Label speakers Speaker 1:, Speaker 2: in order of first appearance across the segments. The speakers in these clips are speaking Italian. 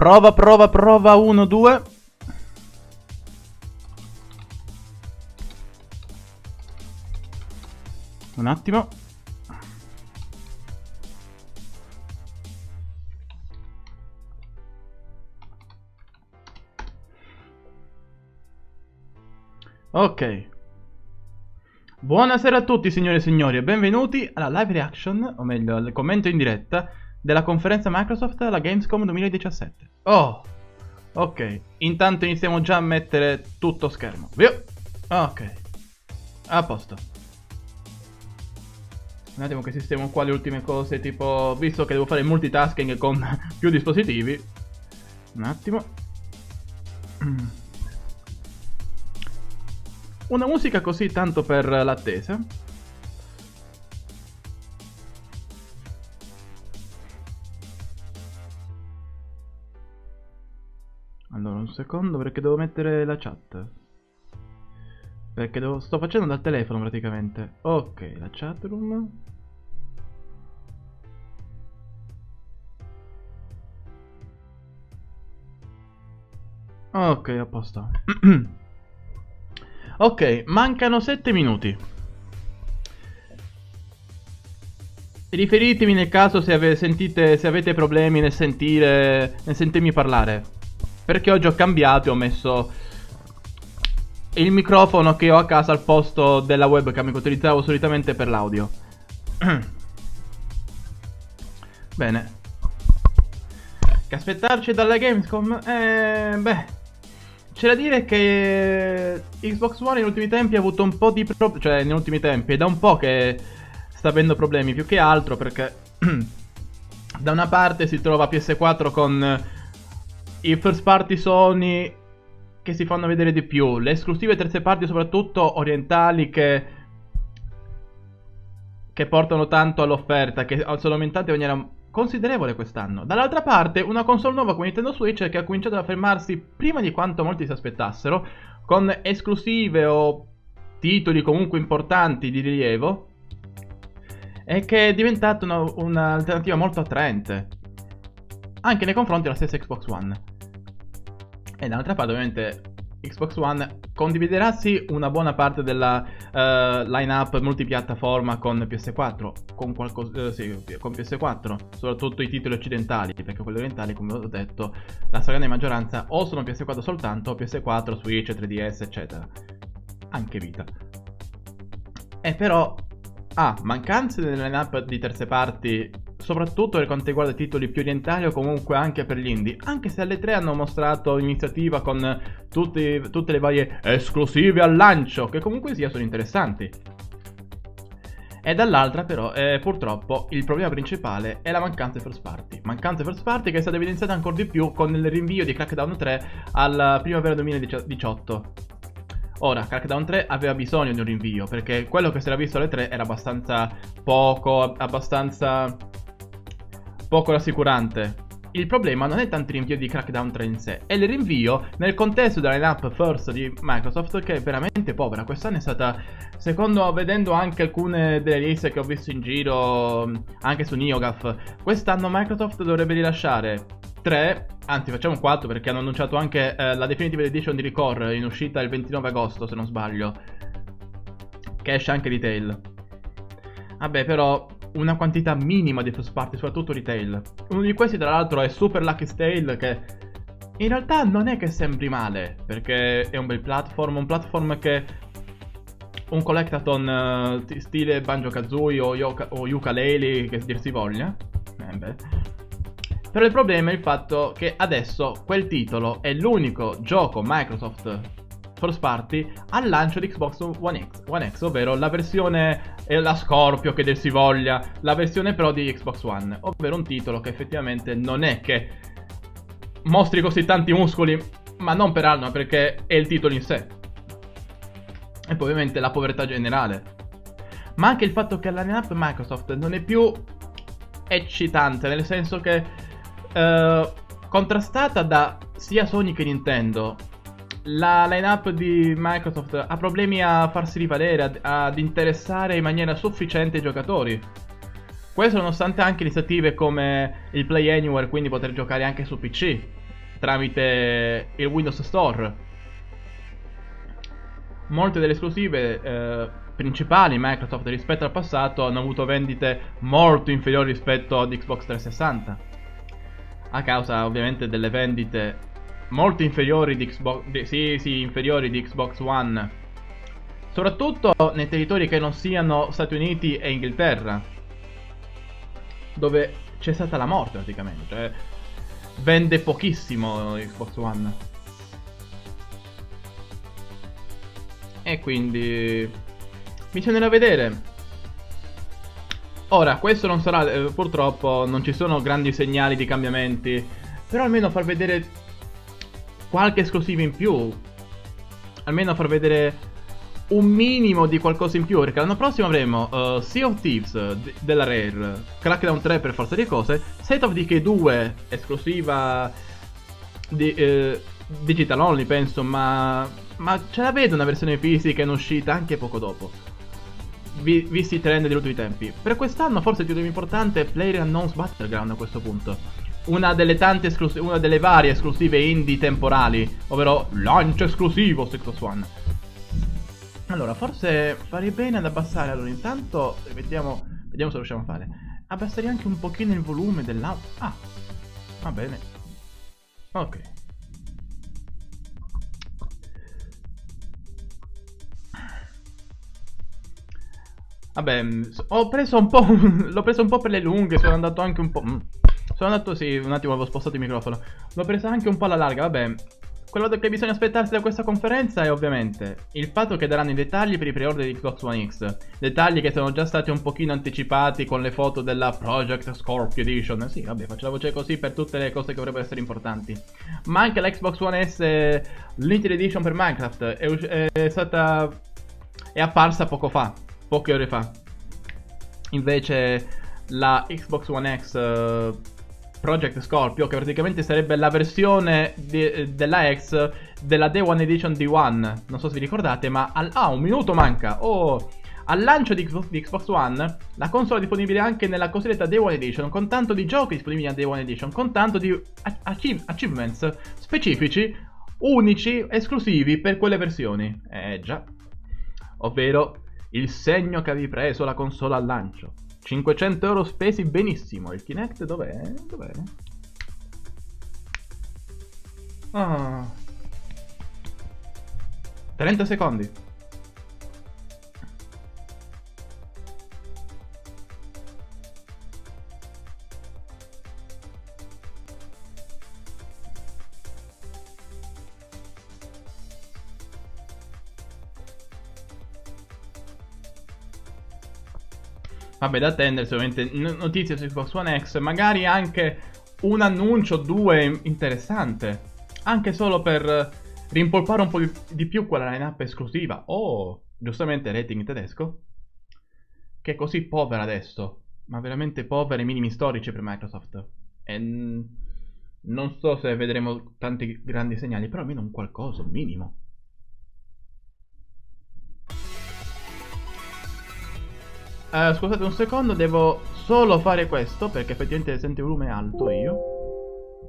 Speaker 1: Prova 1, 2. Un attimo. Ok. Buonasera a tutti signore e signori e benvenuti alla live reaction, o meglio al commento in diretta della conferenza Microsoft alla Gamescom 2017. Oh, ok. Intanto iniziamo già a mettere tutto schermo. Via. Ok. A posto. Un attimo che sistemo qua le ultime cose, tipo, visto che devo fare multitasking con più dispositivi. Un attimo. Una musica così tanto per l'attesa. Allora, un secondo perché devo mettere la chat. Perché sto facendo dal telefono praticamente. Ok, la chatroom. Ok, a posto. Ok, mancano 7 minuti. Riferitemi nel caso se avete problemi nel sentirmi parlare. Perché oggi ho cambiato e ho messo il microfono che ho a casa al posto della webcam che utilizzavo solitamente per l'audio. Bene. Che aspettarci dalla Gamescom? Beh, c'è da dire che Xbox One negli ultimi tempi ha avuto un po' di problemi. Cioè, negli ultimi tempi, è da un po' che sta avendo problemi, più che altro perché da una parte si trova PS4 con i first party Sony che si fanno vedere di più, le esclusive terze parti soprattutto orientali che portano tanto all'offerta, che sono aumentate in maniera considerevole quest'anno. Dall'altra parte una console nuova come Nintendo Switch che ha cominciato ad affermarsi prima di quanto molti si aspettassero, con esclusive o titoli comunque importanti di rilievo, e che è diventata un'alternativa molto attraente anche nei confronti della stessa Xbox One. E dall'altra parte ovviamente Xbox One condividerà sì una buona parte della line-up multipiattaforma con PS4, con PS4, soprattutto i titoli occidentali, perché quelli orientali, come ho detto, la stragrande maggioranza o sono PS4 soltanto, o PS4, Switch, 3DS, eccetera. Anche Vita. E però mancanze nelle line-up di terze parti, soprattutto per quanto riguarda i titoli più orientali o comunque anche per gli indie, anche se alle 3 hanno mostrato iniziativa con tutte le varie esclusive al lancio, che comunque sia sono interessanti. E dall'altra però purtroppo il problema principale è la mancanza di first party. Mancanza di first party che è stata evidenziata ancora di più con il rinvio di Crackdown 3 alla primavera 2018. Ora, Crackdown 3 aveva bisogno di un rinvio, perché quello che si era visto alle 3 era abbastanza poco rassicurante. Il problema non è tanto il rinvio di Crackdown 3 in sé, è il rinvio nel contesto della lineup first di Microsoft, che è veramente povera. Quest'anno è stata, vedendo anche alcune delle liste che ho visto in giro, anche su NeoGAF, quest'anno Microsoft dovrebbe rilasciare 3, anzi facciamo 4 perché hanno annunciato anche la Definitive Edition di Recore in uscita il 29 agosto se non sbaglio, che esce anche retail. Vabbè, però una quantità minima di first party, soprattutto retail. Uno di questi tra l'altro è Super Lucky Tale, che in realtà non è che sembri male, perché è un bel platform, un collectathon stile Banjo-Kazooie o Yooka-Laylee, che dir si voglia. Però il problema è il fatto che adesso quel titolo è l'unico gioco Microsoft first party al lancio di Xbox One X, ovvero la versione, la Scorpio che dir si voglia, la versione Pro di Xbox One, ovvero un titolo che effettivamente non è che mostri così tanti muscoli, ma non per altro, ma perché è il titolo in sé. E poi ovviamente la povertà generale, ma anche il fatto che la lineup Microsoft non è più eccitante, nel senso che contrastata da sia Sony che Nintendo, la lineup di Microsoft ha problemi a farsi rivalere, ad interessare in maniera sufficiente i giocatori. Questo nonostante anche iniziative come il Play Anywhere, quindi poter giocare anche su PC, tramite il Windows Store. Molte delle esclusive principali Microsoft rispetto al passato hanno avuto vendite molto inferiori rispetto ad Xbox 360, a causa ovviamente delle vendite molto inferiori di inferiori di Xbox One, soprattutto nei territori che non siano Stati Uniti e Inghilterra, dove c'è stata la morte praticamente, cioè vende pochissimo Xbox One. E quindi bisognerà vedere. Ora, questo non sarà, purtroppo non ci sono grandi segnali di cambiamenti, però almeno far vedere qualche esclusiva in più, almeno far vedere un minimo di qualcosa in più, perché l'anno prossimo avremo Sea of Thieves della Rare, Crackdown 3 per forza di cose, State of Decay 2 esclusiva di digital only penso, ma ce la vedo una versione fisica in uscita anche poco dopo, visti i trend degli ultimi tempi. Per quest'anno forse il più importante è PlayerUnknown's Battleground a questo punto, una delle tante una delle varie esclusive indie temporali, ovvero lancio esclusivo su Xbox One. Allora, forse farei bene ad abbassare, allora intanto vediamo se riusciamo a fare. Abbassare anche un pochino il volume dell'audio. Ah, va bene. Ok. Vabbè, ho preso un po'. L'ho preso un po' per le lunghe, sono andato anche un po'. Sono andato, sì, un attimo avevo spostato il microfono. L'ho presa anche un po' alla larga, vabbè. Quello che bisogna aspettarsi da questa conferenza è ovviamente il fatto che daranno i dettagli per i pre-order di Xbox One X. Dettagli che sono già stati un pochino anticipati con le foto della Project Scorpio Edition. Sì, vabbè, faccio la voce così per tutte le cose che dovrebbero essere importanti. Ma anche la Xbox One S Limited Edition per Minecraft è apparsa poche ore fa. Invece la Xbox One X Project Scorpio, che praticamente sarebbe la versione della X della Day One Edition D1, non so se vi ricordate, ma un minuto manca. Al lancio di Xbox One la console è disponibile anche nella cosiddetta Day One Edition, con tanto di giochi disponibili a Day One Edition, con tanto di achievements specifici, unici, esclusivi per quelle versioni. Già. Ovvero il segno che avevi preso la console al lancio. 500 euro spesi benissimo. Il Kinect dov'è? 30 secondi. Vabbè, da attendere sicuramente notizie su Xbox One X, magari anche un annuncio, due interessante, anche solo per rimpolpare un po' di più quella line-up esclusiva. Giustamente rating tedesco, che è così povera adesso, ma veramente povera ai minimi storici per Microsoft. E non so se vedremo tanti grandi segnali, però almeno un qualcosa, un minimo. Scusate un secondo, devo solo fare questo perché effettivamente sento il volume alto io.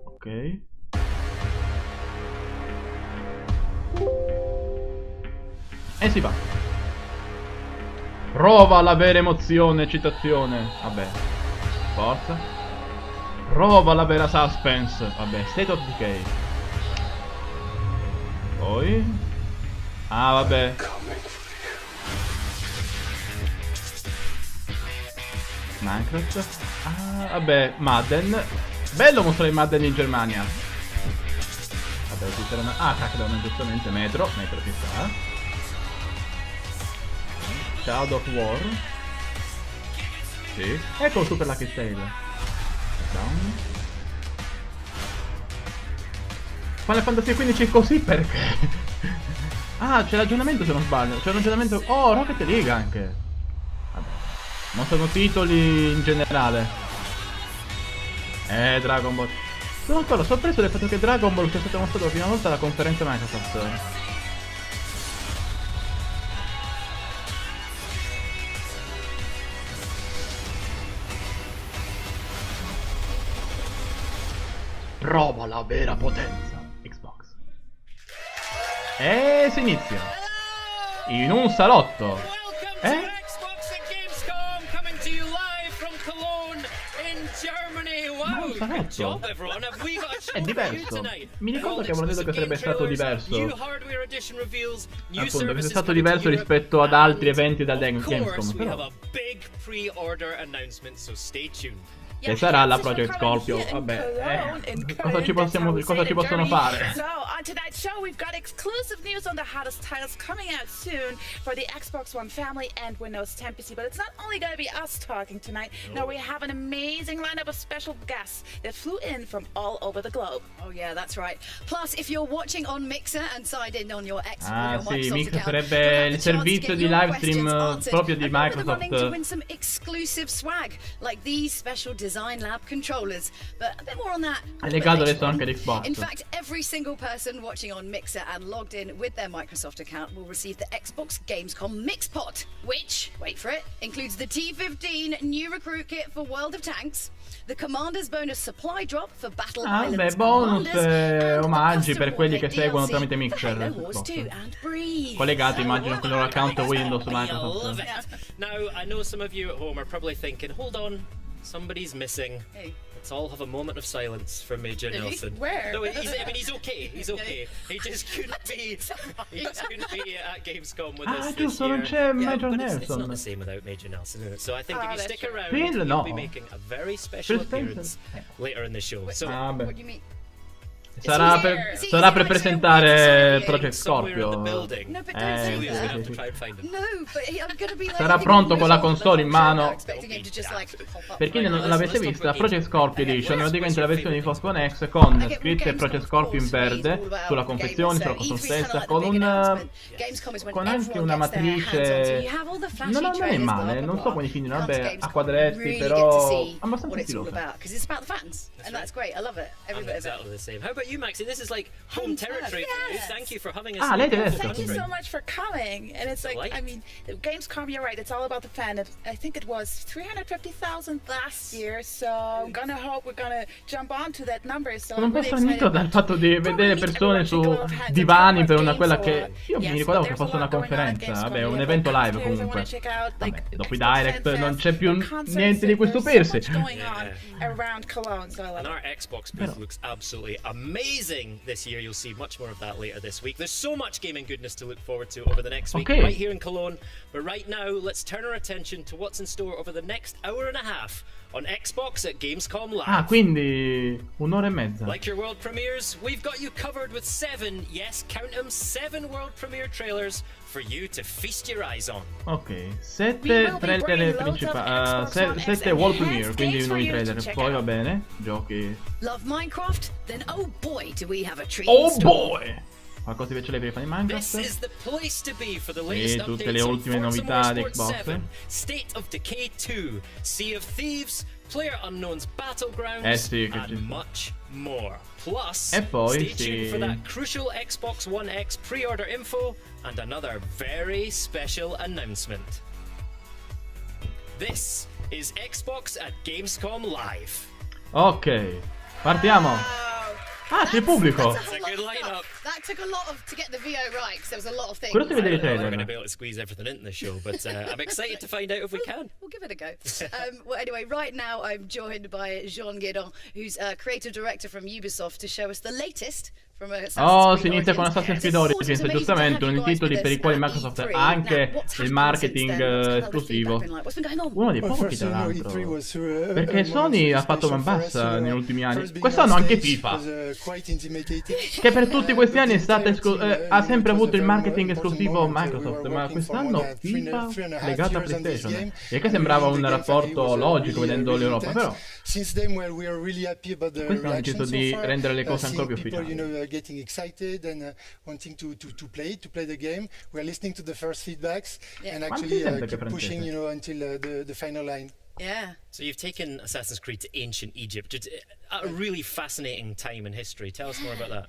Speaker 1: Ok. E si va. Prova la vera emozione, eccitazione. Vabbè. Forza. Prova la vera suspense. Vabbè, State of Decay. Poi. Vabbè. Minecraft. Vabbè, Madden. Bello mostrare Madden in Germania. Vabbè, ci sarà Crackdown giustamente. Metro ci sta. Shadow of War. Sì. Ecco il Super Lucky Tail. Down. Final Fantasy XV così perché? C'è l'aggiornamento se non sbaglio. C'è un aggiornamento. Rocket League anche. Vabbè. Non sono titoli in generale. Dragon Ball. Sono ancora sorpreso del fatto che Dragon Ball sia stato mostrato la prima volta alla conferenza Microsoft. Prova la vera potenza Xbox. E si inizia in un salotto.
Speaker 2: Xbox at Gamescom, coming to you live from Cologne in Germany. Wow, good job everyone. Have we got a show
Speaker 1: È diverso. Mi ricordo che avevano detto che sarebbe stato diverso. Appunto, che sia stato diverso rispetto ad altri eventi da Gamescom. Però che sarà la Project Scorpio. Vabbè, cosa ci possono fare?
Speaker 3: So on tonight's show we've got exclusive news on the hottest titles coming out soon for the Xbox One family and Windows 10 PC. But it's not only going to be us talking tonight. No, we have an amazing lineup of special guests that flew in from all over the globe.
Speaker 4: Oh yeah, that's right. Plus, if you're watching on Mixer and signed in on your Xbox,
Speaker 1: Ah sì, Mixer sarebbe il servizio di live stream proprio di Microsoft.
Speaker 4: To win some exclusive swag like these special Design Lab controllers, but a bit more on that.
Speaker 1: È legato adesso anche all'Xbox.
Speaker 4: In fact, every single person watching on Mixer and logged in with their Microsoft account will receive the Xbox Gamescom Mixpot, which, wait for it, includes the T-15 new recruit kit for World of Tanks, the Commander's bonus supply drop for Battle Islands
Speaker 1: bonus
Speaker 4: Commanders,
Speaker 1: omaggi
Speaker 4: and
Speaker 1: per quelli che
Speaker 4: custom
Speaker 1: seguono
Speaker 4: DLC
Speaker 1: tramite
Speaker 4: for
Speaker 1: Mixer.
Speaker 4: Halo Wars 2 and Breathe.
Speaker 1: Collegati immagino con il loro account Windows su
Speaker 2: I love
Speaker 1: Microsoft.
Speaker 2: it. Now, I know some of you at home are probably thinking, hold on, somebody's missing.
Speaker 4: Hey.
Speaker 2: Let's all have a moment of silence for Major Nelson.
Speaker 3: Where?
Speaker 2: No, he's okay. He's okay. He just couldn't be. He just couldn't be at Gamescom with us this
Speaker 1: giusto,
Speaker 2: year.
Speaker 1: non c'è Major
Speaker 2: But it's not
Speaker 1: Nelson.
Speaker 2: the same without Major Nelson, is it? So I think if you
Speaker 3: that's
Speaker 2: stick
Speaker 3: true.
Speaker 2: around,
Speaker 1: Phil,
Speaker 2: he'll
Speaker 1: no.
Speaker 2: be making a very special
Speaker 1: Phil Spencer.
Speaker 2: appearance later in the show. So
Speaker 1: Vabbè.
Speaker 4: What do you mean?
Speaker 1: Sarà per presentare Project
Speaker 2: somewhere in the
Speaker 1: Scorpio.
Speaker 2: building.
Speaker 4: No, but don't say
Speaker 2: Julia's gonna have
Speaker 4: that.
Speaker 2: to try and find him.
Speaker 4: No, but I'm gonna be like.
Speaker 1: Sarà pronto con la console in mano.
Speaker 4: Expecting him to just like pop up.
Speaker 1: Per chi non l'avesse vista, Project Scorpio Edition è praticamente la versione di Xbox One X con scritte Project Scorpio in verde sulla confezione, sulla console stessa, con anche una matrice. Non è male, non so come definire, vabbè, a quadretti, però abbastanza stilosa.
Speaker 4: Because it's about the fans, and that's great. I love it. Every
Speaker 2: I'm
Speaker 4: bit of it.
Speaker 2: exactly the same. How about you, Maxie? This is like home territory for you.
Speaker 3: Yes.
Speaker 2: Thank you for having us.
Speaker 1: Ah, lei deve
Speaker 3: Thank you
Speaker 1: essere.
Speaker 3: so much for coming. And it's like, I mean, Gamescom, you're right, it's all about the fan. I think it was 350,000 last year, so I'm gonna hope we're gonna jump onto that number. So
Speaker 1: Sono un po'
Speaker 3: really
Speaker 1: stranito
Speaker 3: excited.
Speaker 1: dal fatto di vedere persone su divani per quella che io mi ricordavo che fosse una conferenza, vabbè, un evento live comunque. Vabbè, dopo i direct non c'è più niente di cui stupirsi.
Speaker 2: And our Xbox booth looks absolutely amazing this year. You'll see much more of that later this week. There's so much gaming goodness to look forward to over the next week,
Speaker 1: Okay.
Speaker 2: right here in Cologne. But right now, let's turn our attention to what's in store over the next hour and a half on Xbox at Gamescom Live.
Speaker 1: Ah, quindi un'ora e mezza.
Speaker 2: Like your world premieres, we've got you covered with 7, yes, count them, 7 world premiere trailers for you to feast your eyes on.
Speaker 1: Ok, 7 trailer principali, 7 World Premiere, quindi nuovi trailer. Poi va bene, giochi.
Speaker 4: Love Minecraft? Then oh boy, do we have a treat.
Speaker 1: Oh
Speaker 4: in store.
Speaker 1: boy! Qualcosa invece lei per i fan di
Speaker 2: This
Speaker 1: Minecraft?
Speaker 2: is the place to be for the latest
Speaker 1: tutte le
Speaker 2: updates on
Speaker 1: ultime
Speaker 2: Forza
Speaker 1: novità di
Speaker 2: Motorsport
Speaker 1: Xbox.
Speaker 2: 7, State of Decay 2, Sea of Thieves, PlayerUnknown's Battlegrounds,
Speaker 1: sì, che
Speaker 2: and
Speaker 1: ci-
Speaker 2: much more. Plus,
Speaker 1: E poi
Speaker 2: stay tuned for
Speaker 1: sì.
Speaker 2: that crucial Xbox One X pre-order info and another very special announcement. This is Xbox at Gamescom Live.
Speaker 1: Ok, partiamo. Ah, c'è il pubblico.
Speaker 2: That's a good lineup.
Speaker 4: That took a lot to get the VO right, because there was a lot of things.
Speaker 1: Curioso di vedere i
Speaker 2: We're going to
Speaker 1: trailer.
Speaker 2: be able to squeeze everything into the show, but I'm excited to find out if we can.
Speaker 4: We'll give it a go. Well, anyway, right now I'm joined by Jean Guédon, who's creative director from Ubisoft, to show us the latest from Assassin's
Speaker 1: Oh,
Speaker 4: Creed
Speaker 1: si inizia con
Speaker 4: Origins.
Speaker 1: Assassin's Creed
Speaker 4: Of
Speaker 1: Origins,
Speaker 4: course, it's amazing
Speaker 1: giustamente,
Speaker 4: to have
Speaker 1: uno
Speaker 4: you
Speaker 1: dei
Speaker 4: guys
Speaker 1: titoli
Speaker 4: with
Speaker 1: per i
Speaker 4: us
Speaker 1: quali
Speaker 4: at
Speaker 1: Microsoft ha
Speaker 4: E3.
Speaker 1: anche
Speaker 4: Now, what's
Speaker 1: il
Speaker 4: happened
Speaker 1: marketing
Speaker 4: since then? What's the
Speaker 1: esclusivo.
Speaker 4: feedback been like? What's been going on?
Speaker 1: Uno dei
Speaker 5: Well,
Speaker 1: pochi,
Speaker 5: first,
Speaker 1: tra
Speaker 5: you know,
Speaker 1: l'altro.
Speaker 5: E3 was,
Speaker 1: Perché
Speaker 5: a
Speaker 1: Sony
Speaker 5: moment
Speaker 1: ha fatto man
Speaker 5: special for us,
Speaker 1: bassa negli ultimi anni.
Speaker 5: first being
Speaker 1: Quest'anno
Speaker 5: on
Speaker 1: anche
Speaker 5: stage
Speaker 1: FIFA.
Speaker 5: was, quite intimidating.
Speaker 1: Che per tutti questi anni è stata ha sempre
Speaker 5: It was
Speaker 1: avuto
Speaker 5: a
Speaker 1: il
Speaker 5: very
Speaker 1: marketing
Speaker 5: important
Speaker 1: esclusivo
Speaker 5: moment.
Speaker 1: Microsoft,
Speaker 5: We were
Speaker 1: ma
Speaker 5: working for
Speaker 1: quest'anno
Speaker 5: more than
Speaker 1: FIFA
Speaker 5: three and a half
Speaker 1: legato a
Speaker 5: years on this
Speaker 1: PlayStation.
Speaker 5: game.
Speaker 1: E che sembrava
Speaker 5: Really
Speaker 1: un
Speaker 5: the game for me
Speaker 1: rapporto
Speaker 5: was,
Speaker 1: logico
Speaker 5: really,
Speaker 1: vedendo
Speaker 5: really
Speaker 1: l'Europa,
Speaker 5: intense.
Speaker 1: però
Speaker 5: Since then, we are really happy about the
Speaker 1: quest'anno hanno
Speaker 5: reaction
Speaker 1: deciso
Speaker 5: so
Speaker 1: di
Speaker 5: far.
Speaker 1: rendere le cose ancora
Speaker 5: Seeing
Speaker 1: più
Speaker 5: people,
Speaker 1: ufficiali.
Speaker 5: getting excited and wanting to play the game. We are listening to the first feedbacks and actually
Speaker 1: gente che
Speaker 5: keep pushing,
Speaker 1: francese.
Speaker 5: until the final line.
Speaker 4: Yeah.
Speaker 2: So you've taken Assassin's Creed to ancient Egypt. It's a really fascinating time in history. Tell us more about that.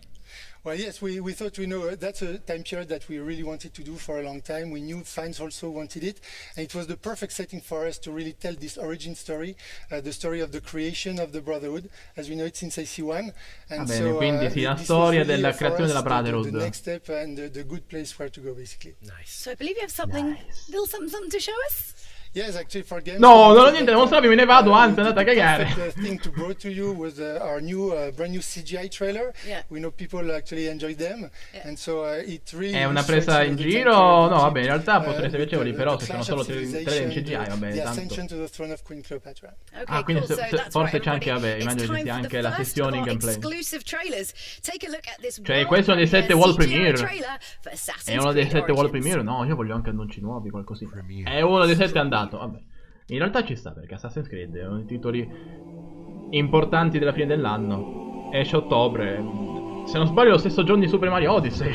Speaker 5: Well, yes, we thought, that's a time period that we really wanted to do for a long time. We knew fans also wanted it, and it was the perfect setting for us to really tell this origin story, the story of the creation of the Brotherhood, as we know it since AC1. And
Speaker 1: Va bene, quindi sì, la storia della creazione della Brotherhood.
Speaker 5: The next step and the good place where to go, basically.
Speaker 6: Nice.
Speaker 4: So I believe you have something, little something to show us?
Speaker 5: Yes, actually for Gamescom.
Speaker 1: No, non ho niente da mostrarvi, me ne vado, anzi andate a cagare.
Speaker 5: The thing to bring to you was our new, brand new CGI trailer.
Speaker 4: Yeah.
Speaker 5: We know people actually enjoy them, and so it really.
Speaker 1: È una presa in giro? No, vabbè, in realtà possono essere piacevoli, però se sono solo 3 in CGI, vabbè,
Speaker 5: The
Speaker 1: tanto.
Speaker 5: Ascension to the Throne of Queen Cleopatra.
Speaker 4: Okay,
Speaker 1: Ah, quindi
Speaker 4: cool. So that's
Speaker 1: forse
Speaker 4: right,
Speaker 1: c'è anche,
Speaker 4: everybody.
Speaker 1: vabbè, immagino ci sia anche la sessione in gameplay.
Speaker 4: Exclusive trailers. Take a look at this
Speaker 1: Cioè, questo è uno dei 7 World Premiere.
Speaker 4: trailer for Assassin's
Speaker 1: È uno dei
Speaker 4: Creed
Speaker 1: 7 World
Speaker 4: Origins.
Speaker 1: Premiere? No, io voglio anche annunci nuovi, qualcosina. È uno dei 7 andato, vabbè. In realtà ci sta, perché Assassin's Creed è uno dei titoli importanti della fine dell'anno. Esce a ottobre. Se non sbaglio, lo stesso giorno di Super Mario Odyssey.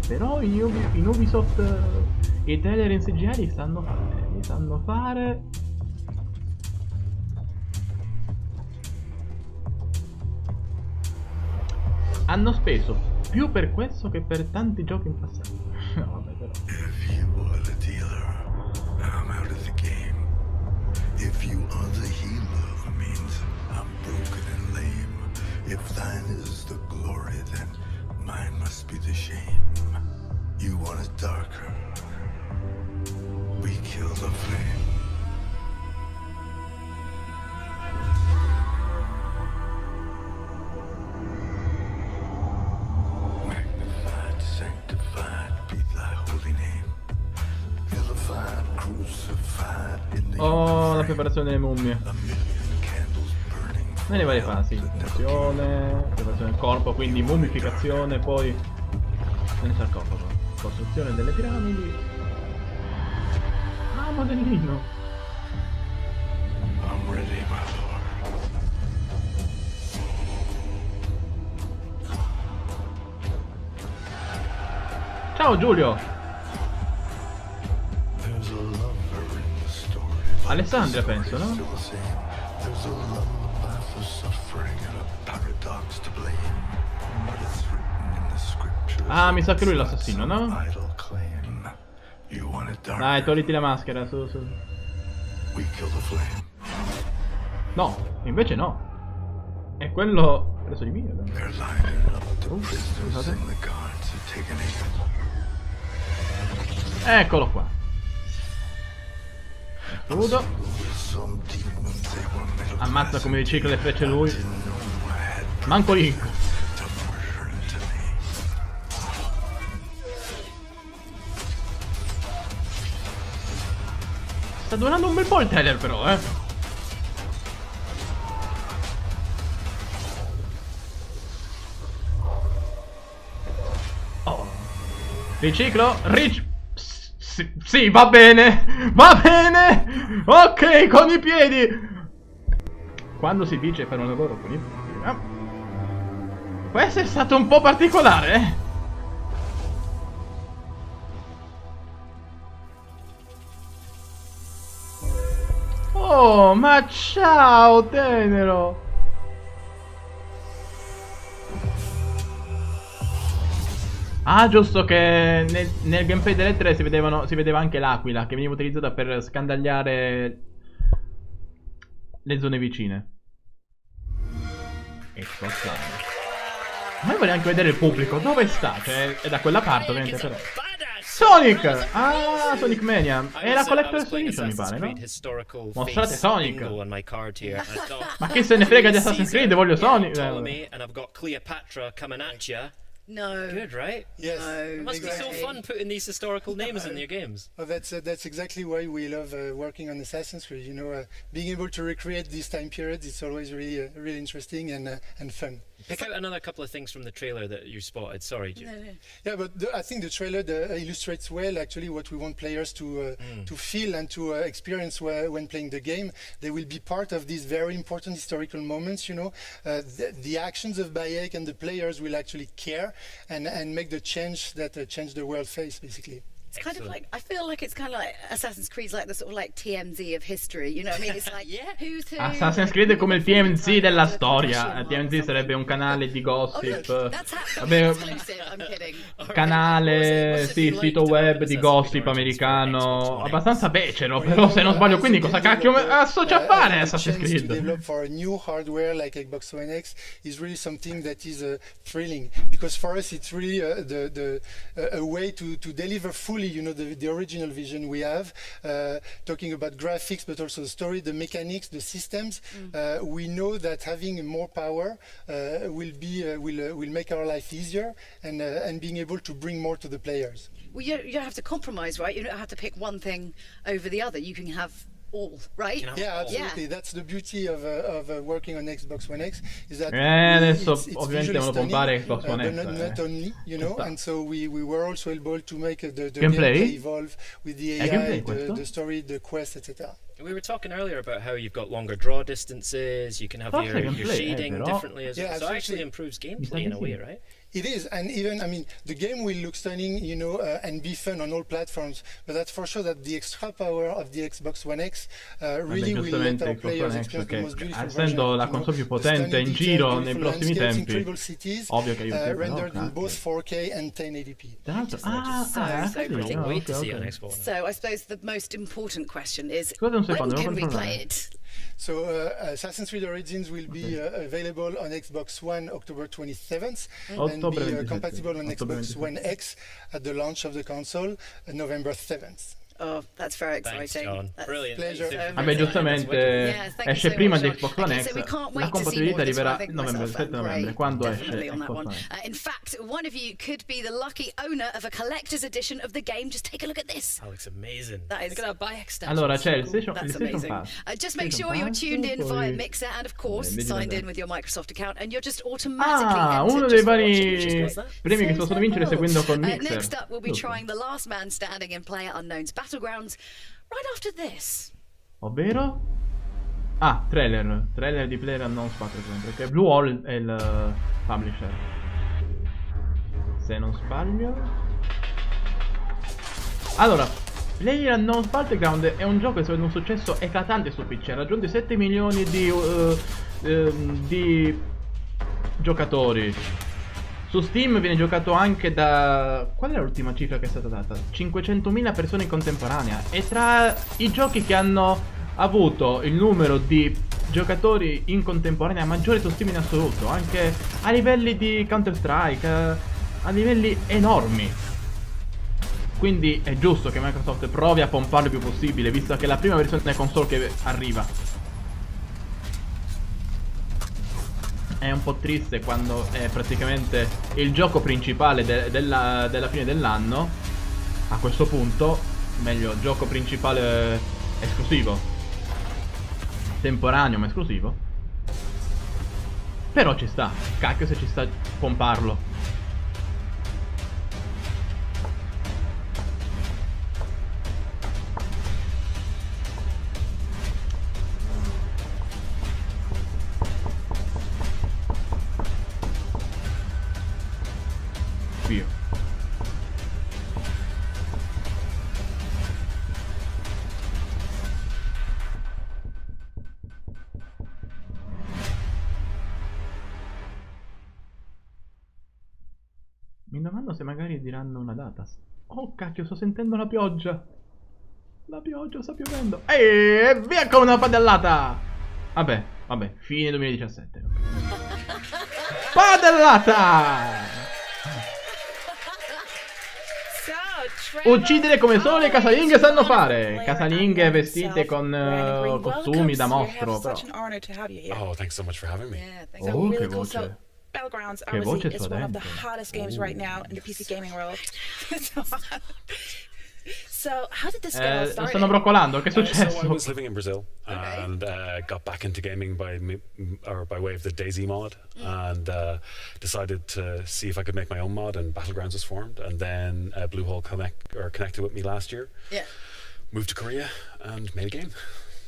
Speaker 1: Però in Ubisoft i trailer in CGI li sanno fare. Hanno speso più per questo che per tanti giochi in passato. No, vabbè, però.
Speaker 7: If you are the dealer, I'm out of the game. If you are the healer, means I'm broken and lame. If thine is the glory, then mine must be the shame. You want it darker, we kill the flame. Magnified, sanctified be thy holy name. Vilified, crucified in the
Speaker 1: Oh, la preparazione delle mummie.
Speaker 7: a million candles burning.
Speaker 1: Nelle varie fasi. Preparazione del corpo, quindi mummificazione, poi nel sarcofago. Costruzione delle piramidi. Ah, modellino.
Speaker 7: I'm ready, my lord.
Speaker 1: Ciao Giulio.
Speaker 7: There's a lover in the story.
Speaker 1: Alessandria penso, no?
Speaker 7: Still the same. There's a lullaby for suffering and a paradox to blame. But it's written in the scriptures.
Speaker 1: Ah, mi sa che lui è l'assassino, no?
Speaker 7: Idle claim. You want it dark?
Speaker 1: Dai, togliti la maschera, su.
Speaker 7: We kill the flame.
Speaker 1: No, invece no. È quello preso di mio.
Speaker 7: They're lining up the prisoners
Speaker 1: scusate.
Speaker 7: and the guards have taken aim.
Speaker 1: Eccolo qua. Nudo.
Speaker 7: Some demons, they were middle
Speaker 1: Ammazza
Speaker 7: class
Speaker 1: come ricicla le frecce lui.
Speaker 7: didn't know I had
Speaker 1: Manco lì.
Speaker 7: to murder into me.
Speaker 1: Sta durando un bel po' il trailer però, Oh. Riciclo? Sì, va bene! Va bene! Ok, con i piedi! Quando si dice fare un lavoro con i piedi... Questo è stato un po' particolare, Oh, ma ciao, tenero! Ah, giusto che nel gameplay delle 3 si vedeva anche l'aquila che veniva utilizzata per scandagliare le zone vicine. Ecco, ma io vorrei anche vedere il pubblico. Dove sta? Cioè, è da quella parte, ovviamente, però. Sonic! Ah, Sonic Mania. È la Collector's Edition, mi pare, no? Mostrate Sonic. Ma chi se ne frega di Assassin's Creed? Voglio Sonic.
Speaker 4: No.
Speaker 6: Good, right?
Speaker 5: Yes.
Speaker 6: It must be so fun putting these historical names in your games.
Speaker 5: Oh, that's exactly why we love working on Assassin's Creed. Being able to recreate these time periods, it's always really interesting and fun.
Speaker 6: Pick out another couple of things from the trailer that you spotted. Sorry, Jim.
Speaker 4: No.
Speaker 5: Yeah, but I think the trailer illustrates well actually what we want players to feel and to experience when playing the game. They will be part of these very important historical moments. The actions of Bayek and the players will actually care and make the change that change the world face, basically.
Speaker 4: It's kind of like, I feel like it's kind of like Assassin's Creed's like the sort of like TMZ of history, you know what I mean? It's like, who's who.
Speaker 1: Assassin's Creed è come il TMZ della storia. TMZ sarebbe un canale di gossip. Vabbè, canale, sì, sito web di gossip americano. Abbastanza becero, però se non sbaglio. Quindi cosa cacchio associa a fare Assassin's Creed?
Speaker 5: To develop for a new hardware like Xbox One X is really something that is thrilling, because for us it's really a way to deliver fully, you know, the original vision we have, talking about graphics, but also the story, the mechanics, the systems. We know that having more power will make our life easier, and being able to bring more to the players.
Speaker 4: Well, you don't have to compromise, right? You don't have to pick one thing over the other. You can have all, right?
Speaker 5: Yeah, absolutely. That's the beauty of working on Xbox One X, is that
Speaker 1: adesso
Speaker 5: it's
Speaker 1: ovviamente devono pompare Xbox One X.
Speaker 5: Not only, you know, and so we were also able to make the
Speaker 1: gameplay
Speaker 5: evolve with the AI, the story, the quest, etc.
Speaker 6: We were talking earlier about how you've got longer draw distances, you can have your shading differently as well. So it actually improves gameplay in a way, right?
Speaker 5: It is, and even, I mean, the game will look stunning, you know, and be fun on all platforms, but that's for sure that the extra power of the Xbox One X really will let our players experience the most beautiful
Speaker 1: essendo la console più potente in giro nei prossimi tempi, ovvio che io
Speaker 5: rendered in both 4K and 1080p.
Speaker 6: Wait to see on Xbox.
Speaker 4: So I suppose the most important question is,
Speaker 1: when
Speaker 4: can we play it?
Speaker 5: So Assassin's Creed Origins will be available on Xbox One October 27th and be compatible on Xbox One X at the launch of the console November 7th.
Speaker 4: Oh, that's very exciting.
Speaker 6: Thanks, John. Brilliant.
Speaker 5: Pleasure.
Speaker 1: Vabbè, giustamente esce prima di Xbox One X. La compatibilità arriverà novembre, 7 novembre, quando esce Xbox One X.
Speaker 4: In fact, one of you could be the lucky owner of a collector's edition of the game. Just take a look at this.
Speaker 6: That looks amazing.
Speaker 4: That is
Speaker 2: gonna buy extensions.
Speaker 1: Allora c'è il Station
Speaker 4: Pass. Just make sure you're tuned in via Mixer and of course signed in with your Microsoft account, and you're just automatically
Speaker 1: uno dei vari premi che possono vincere seguendo con Mixer.
Speaker 4: Next up, we'll be trying the Last Man Standing in PlayerUnknown's Battlegrounds right after this.
Speaker 1: Ovvero? Trailer di PlayerUnknown's Battlegrounds, perché Blue Hole è il publisher, se non sbaglio. Allora, PlayerUnknown's Battleground è un gioco che sta avendo un successo eclatante su PC, ha raggiunto i 7 milioni di giocatori. Su Steam viene giocato anche da... Qual è l'ultima cifra che è stata data? 500.000 persone in contemporanea. E tra i giochi che hanno avuto il numero di giocatori in contemporanea maggiore su Steam in assoluto, anche a livelli di Counter Strike, a livelli enormi. Quindi è giusto che Microsoft provi a pomparlo il più possibile, visto che è la prima versione della console che arriva. È un po' triste quando è praticamente il gioco principale della fine dell'anno. A questo punto, meglio, gioco principale esclusivo, temporaneo ma esclusivo. Però ci sta, cacchio se ci sta pomparlo. Mi domando se magari diranno una data. Oh cacchio, sto sentendo la pioggia. La pioggia sta piovendo. E via con una padellata. Vabbè, fine 2017. Padellata! Uccidere come solo le casalinghe sanno fare. Casalinghe vestite con costumi da mostro, però.
Speaker 8: Oh, thanks so much for having me.
Speaker 1: Oh, che voce.
Speaker 3: Battlegrounds obviously is one of the hottest games right now in the PC gaming world. So how did this get all started?
Speaker 1: Stanno broccolando, che è successo?
Speaker 8: So I was living in Brazil and got back into gaming by way of the DayZ mod, and decided to see if I could make my own mod, and Battlegrounds was formed, and then Bluehole connected with me last year.
Speaker 4: Yeah.
Speaker 8: Moved to Korea and made a game.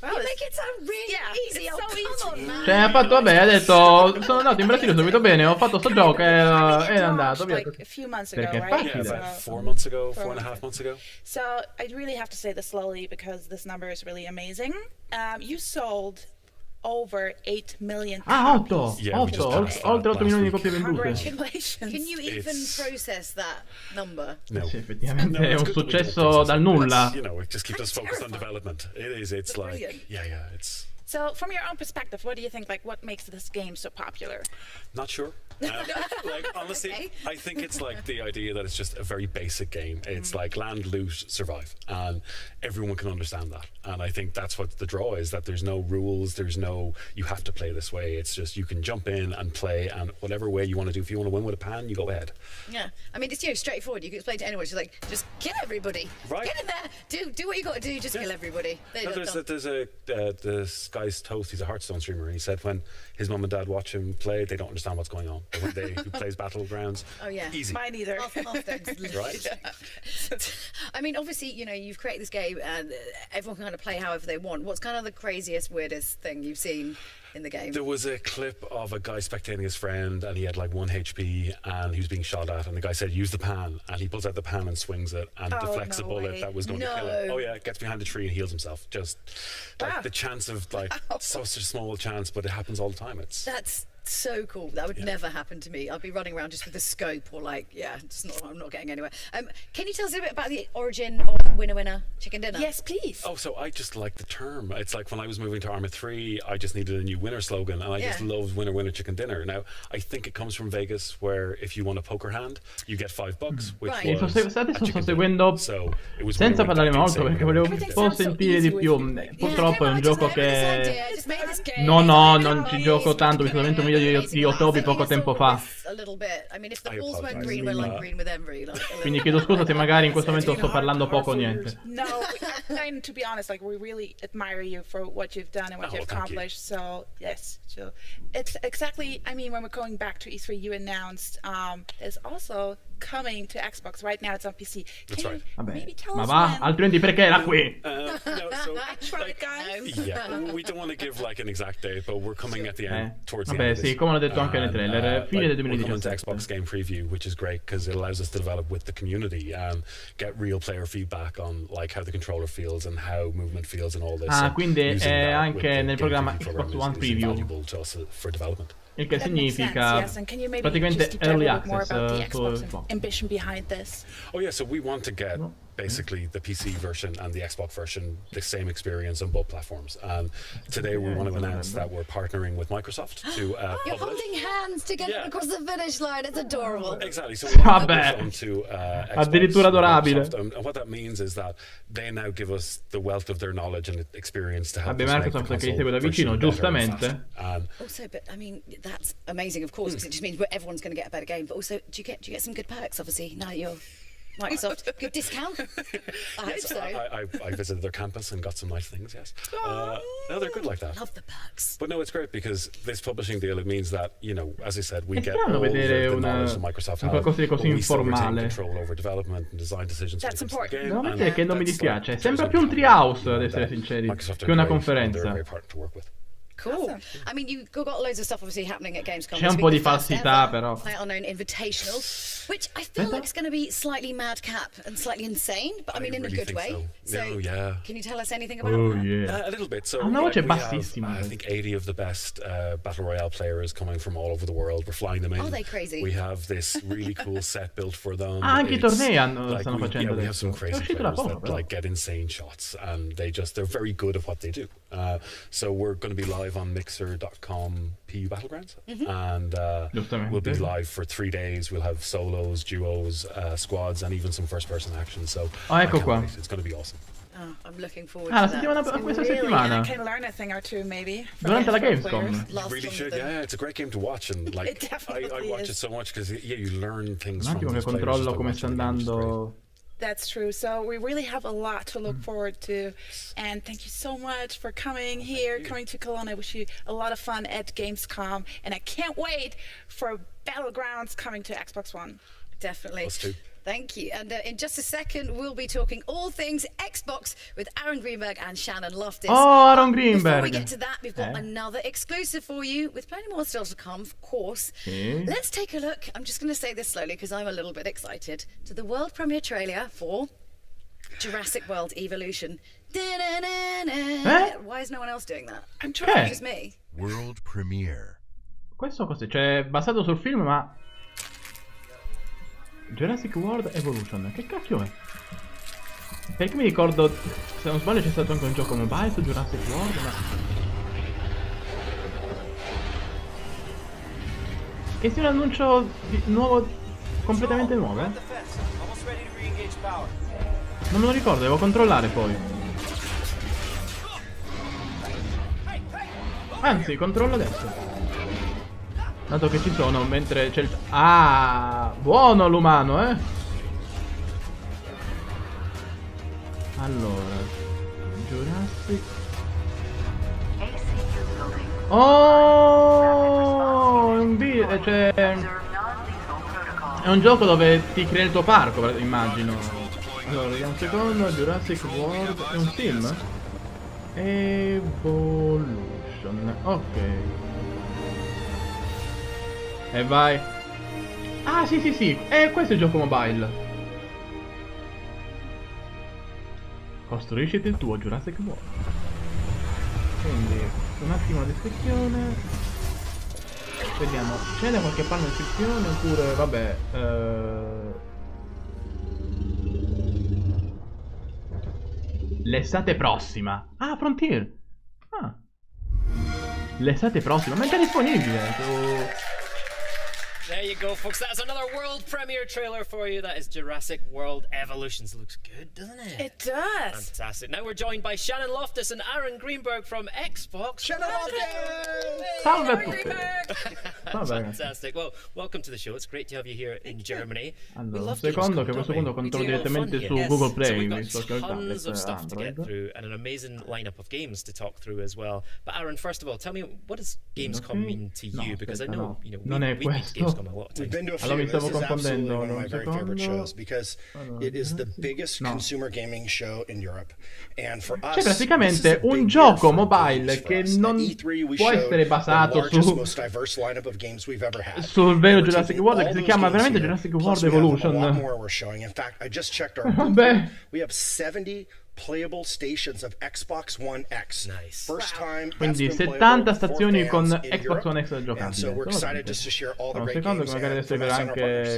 Speaker 4: You make it sound really easy. Oh, come on, man.
Speaker 1: Cioè, ha fatto, vabbè, ha detto, sono andato in Brasile subito bene, ho fatto sto gioco e è andato via.
Speaker 3: Like a few months ago,
Speaker 1: Perché è
Speaker 3: right?
Speaker 1: facile.
Speaker 8: Yeah, about 4 months ago, 4.5 months ago.
Speaker 3: So I really have to say this slowly because this number is really amazing. You sold over 8 million copies.
Speaker 8: Yeah, we just passed that
Speaker 1: oltre 8 milioni di
Speaker 8: last
Speaker 1: copie vendute.
Speaker 3: Congratulations.
Speaker 4: Can you even process that number?
Speaker 8: No.
Speaker 1: Sì, effettivamente è
Speaker 8: it's
Speaker 1: un
Speaker 8: good that we don't
Speaker 1: successo
Speaker 8: process
Speaker 1: dal
Speaker 8: it.
Speaker 1: nulla.
Speaker 8: You know, it just keeps us focused on development. It is. It's like,
Speaker 4: brilliant.
Speaker 8: yeah, it's.
Speaker 3: So from your own perspective, what do you think, like, what makes this game so popular?
Speaker 8: Not sure. Like, honestly,
Speaker 4: Okay.
Speaker 8: I think it's like the idea that it's just a very basic game. It's like land, loot, survive, and everyone can understand that. And I think that's what the draw is, that there's no rules, there's no, you have to play this way. It's just, you can jump in and play, and whatever way you want to do. If you want to win with a pan, you go ahead.
Speaker 4: Yeah, I mean, it's straightforward. You can explain to anyone. She's like, just kill everybody.
Speaker 8: Right.
Speaker 4: Get in there. Do what you got to do. Just kill everybody.
Speaker 8: No, there's a this guy's Toast. He's a Hearthstone streamer. And he said when his mum and dad watch him play, they don't understand what's going on. But when who plays Battlegrounds, easy.
Speaker 3: Mine either.
Speaker 4: Half
Speaker 8: Right.
Speaker 4: I mean, obviously, you know, you've created this game, and everyone can kind of play however they want. What's kind of the craziest, weirdest thing you've seen in the game?
Speaker 8: There was a clip of a guy spectating his friend, and he had like 1 HP, and he was being shot at, and the guy said, "Use the pan," and he pulls out the pan and swings it, and deflects a bullet that was going to kill him. Oh yeah, gets behind a tree and heals himself. Just like the chance of like such a small chance, but it happens all the time.
Speaker 4: That's so cool. That would never happen to me. I'd be running around just with a scope, or like, I'm not getting anywhere. Can you tell us a bit about the origin of Winner Chicken Dinner?
Speaker 3: Yes, please.
Speaker 8: Oh, so I just like the term. It's like when I was moving to Arma 3, I just needed a new winner slogan, and I just loved Winner Chicken Dinner. Now, I think it comes from Vegas, where if you won a poker hand, you get $5, which was
Speaker 1: Adesso sto seguendo senza parlare molto perché volevo un po' sentire di più. Purtroppo è un gioco che non ci gioco tanto, mi sono solamente un video di Otobi poco tempo fa. Quindi chiedo scusa se magari in questo momento sto parlando poco o niente.
Speaker 3: No, and to be honest, like, we really admire you for what you've done and what you've accomplished. So yes, so it's exactly. I mean, when we're going back to E3, you announced it's also coming to Xbox. Right now, it's on PC.
Speaker 8: That's right.
Speaker 3: Maybe tell
Speaker 1: Ma
Speaker 3: us
Speaker 1: va,
Speaker 3: when?
Speaker 1: altrimenti perché era qui?
Speaker 8: No, so
Speaker 3: Like, guys.
Speaker 8: yeah, we don't want to give like an exact date, but we're coming at the end, towards the end.
Speaker 1: Vabbè,
Speaker 8: of this.
Speaker 1: sì, come l'ho detto anche nel trailer, fine del
Speaker 8: We're coming to
Speaker 1: 2017.
Speaker 8: Xbox Game Preview, which is great because it allows us to develop with the community and get real player feedback on like how the controller feels and how movement feels and all this.
Speaker 1: Ah,
Speaker 8: And
Speaker 1: quindi
Speaker 8: using
Speaker 1: è
Speaker 8: that
Speaker 1: anche
Speaker 8: with the
Speaker 1: nel
Speaker 8: Game
Speaker 1: programma
Speaker 8: Preview
Speaker 1: Xbox
Speaker 8: program
Speaker 1: One
Speaker 8: is
Speaker 1: Preview.
Speaker 8: invaluable to us for development.
Speaker 1: Il che
Speaker 3: That makes
Speaker 1: significa
Speaker 3: sense, yes. And can you maybe
Speaker 1: praticamente
Speaker 3: just detail
Speaker 1: early
Speaker 3: a bit more
Speaker 1: access
Speaker 3: about the
Speaker 1: su
Speaker 3: Xbox
Speaker 1: Xbox.
Speaker 3: ambition behind this?
Speaker 8: Oh yeah, so we want to get basically the PC version and the Xbox version the same experience on both platforms. And today we want to announce that we're partnering with Microsoft to
Speaker 4: You're
Speaker 8: publish.
Speaker 4: holding hands to get across the finish line. It's adorable.
Speaker 8: Exactly. So we want to
Speaker 1: Vabbè.
Speaker 8: publish onto Xbox
Speaker 1: Addirittura
Speaker 8: with
Speaker 1: adorabile.
Speaker 8: Microsoft. And what that means is that they now give us the wealth of their knowledge and experience to help
Speaker 1: Vabbè,
Speaker 8: us make the
Speaker 1: Microsoft che li
Speaker 8: console
Speaker 1: segue da vicino,
Speaker 8: version better and
Speaker 1: giustamente.
Speaker 8: faster. And
Speaker 4: Also, but I mean, that's amazing, of course, because it just means everyone's going to get a better game. But also, do you get some good perks? Obviously, now you're Microsoft. Good discount. I hope so.
Speaker 8: I visited their campus and got some nice things. Yes. No, they're good like that.
Speaker 4: Love the perks.
Speaker 8: But no, it's great because this publishing deal, it means that, you know, as I said, we get
Speaker 1: strano
Speaker 8: all
Speaker 1: vedere
Speaker 8: the
Speaker 1: una-
Speaker 8: knowledge that Microsoft has,
Speaker 1: qualcosa di
Speaker 8: but
Speaker 1: così
Speaker 8: we still retain
Speaker 1: informale.
Speaker 8: control over development and design decisions.
Speaker 3: That's
Speaker 8: when it comes to the
Speaker 3: important.
Speaker 8: game,
Speaker 1: Devo
Speaker 8: and
Speaker 1: dire che non mi
Speaker 8: that's
Speaker 1: dispiace,
Speaker 8: like
Speaker 1: sembra
Speaker 8: treasured
Speaker 1: più un
Speaker 8: time,
Speaker 1: treehouse,
Speaker 8: you know,
Speaker 1: ad essere
Speaker 8: that
Speaker 1: sinceri,
Speaker 8: Microsoft are
Speaker 1: che una
Speaker 8: great, and they're a
Speaker 1: conferenza.
Speaker 8: great partner to work with.
Speaker 4: Cool. I mean, you've got loads of stuff obviously happening at Gamescom.
Speaker 1: C'è un po' di falsità, però.
Speaker 4: Player Unknown Invitational, which I feel like it's going to be slightly madcap and slightly insane, but I mean in
Speaker 8: really
Speaker 4: a good
Speaker 8: think
Speaker 4: way.
Speaker 8: so. No, yeah.
Speaker 4: Can you tell us anything about
Speaker 1: Oh
Speaker 4: that?
Speaker 1: yeah.
Speaker 8: A little bit. So
Speaker 1: Ha una voce
Speaker 8: we have,
Speaker 1: bassissima.
Speaker 8: I think 80 of the best Battle Royale players coming from all over the world. We're flying them in.
Speaker 4: Are they crazy?
Speaker 8: We have this really cool set built for them.
Speaker 1: Ah, anche i
Speaker 8: It's
Speaker 1: tornei
Speaker 8: like
Speaker 1: stanno facendo
Speaker 8: we have some
Speaker 1: adesso. È
Speaker 8: crazy
Speaker 1: uscito da
Speaker 8: players
Speaker 1: poco,
Speaker 8: that
Speaker 1: però.
Speaker 8: like get insane shots, and they're very good at what they do. So we're going to be live on Mixer.com PU Battlegrounds, and we'll be live for 3 days. We'll have solos, duos, squads, and even some first-person action. So
Speaker 1: Ah, ecco
Speaker 8: I can't
Speaker 1: qua.
Speaker 8: wait. It's going to be awesome.
Speaker 4: Oh, I'm looking forward
Speaker 1: Ah, la
Speaker 4: to that.
Speaker 1: settimana, questa
Speaker 3: Really,
Speaker 1: settimana.
Speaker 3: I can learn a thing or two maybe. from
Speaker 1: Durante la
Speaker 3: Xbox
Speaker 1: Gamescom.
Speaker 3: players.
Speaker 4: Last
Speaker 8: Really
Speaker 4: one of
Speaker 8: should,
Speaker 4: them.
Speaker 8: yeah. It's a great game to watch, and like
Speaker 3: It definitely
Speaker 8: I watch
Speaker 3: is.
Speaker 8: it so much because you learn things
Speaker 1: Un
Speaker 8: from
Speaker 1: attimo che
Speaker 8: these players
Speaker 1: controllo
Speaker 8: just by
Speaker 1: come
Speaker 8: watching
Speaker 1: sta
Speaker 8: the game. It's great.
Speaker 1: andando.
Speaker 3: That's true. So we really have a lot to look forward to. And thank you so much for coming here, coming to Cologne. I wish you a lot of fun at Gamescom. And I can't wait for Battlegrounds coming to Xbox One.
Speaker 4: Definitely.
Speaker 8: Us too.
Speaker 4: Thank you. And in just a second, we'll be talking all things Xbox with Aaron Greenberg and Shannon Loftus.
Speaker 1: Oh, Aaron Greenberg.
Speaker 4: Before we get to that, we've got another exclusive for you with plenty more still to come, of course. Let's take a look. I'm just going to say this slowly because I'm a little bit excited. To the world premiere trailer for Jurassic World Evolution. Why is no one else doing that? I'm trying. Just me.
Speaker 7: World Premiere.
Speaker 1: Questo cos'è? Cioè, basato sul film, ma... Jurassic World Evolution. Che cacchio è? Perché mi ricordo, se non sbaglio c'è stato anche un gioco mobile su Jurassic World, ma... Che sia un annuncio nuovo, completamente nuovo, eh? Non me lo ricordo, devo controllare poi. Anzi, controllo adesso. Dato che ci sono, mentre c'è il... Ah, buono l'umano, eh? Allora, Jurassic... Oh, cioè... È un gioco dove ti crei il tuo parco, immagino. Allora, vediamo un secondo. Jurassic World è un film? Evolution. Ok. E vai. Ah, sì, sì, sì. Questo è il gioco mobile. Costruisciti il tuo Jurassic World. Quindi, un attimo la descrizione. Vediamo. C'è da qualche parte in descrizione oppure, vabbè. L'estate prossima. Ah, Frontier. Ah. L'estate prossima. Ma è già disponibile su...
Speaker 6: There you go, folks. That's another world premiere trailer for you. That is Jurassic World Evolutions. Looks good, doesn't it?
Speaker 3: It does.
Speaker 6: Fantastic. Now we're joined by Shannon Loftus and Aaron Greenberg from Xbox.
Speaker 5: Shannon Loftus!
Speaker 1: Salve a tutti.
Speaker 6: Fantastic. Well, welcome to the show. It's great to have you here in Germany.
Speaker 1: Allora, un secondo che a questo punto controllo direttamente su Google Play.
Speaker 6: So we've got tons of stuff to get through and an amazing lineup of games to talk through as well. But Aaron, first of all, tell me, what does Gamescom mean to you? Because I know, you know, we meet Gamescom a lot of times.
Speaker 9: We've been to a few. This is absolutely one of my very favorite shows because it is the biggest consumer gaming show in Europe. And for us,
Speaker 1: c'è praticamente un gioco mobile che non può essere basato sul vero Jurassic World, che si chiama veramente Jurassic World Evolution.
Speaker 9: In fact, I just checked our booth. We have 70 playable stations of Xbox One X.
Speaker 6: Nice.
Speaker 9: First time.
Speaker 1: Quindi 70 stazioni con Xbox One X da giocare.
Speaker 9: So we're excited just to share all the great
Speaker 1: games.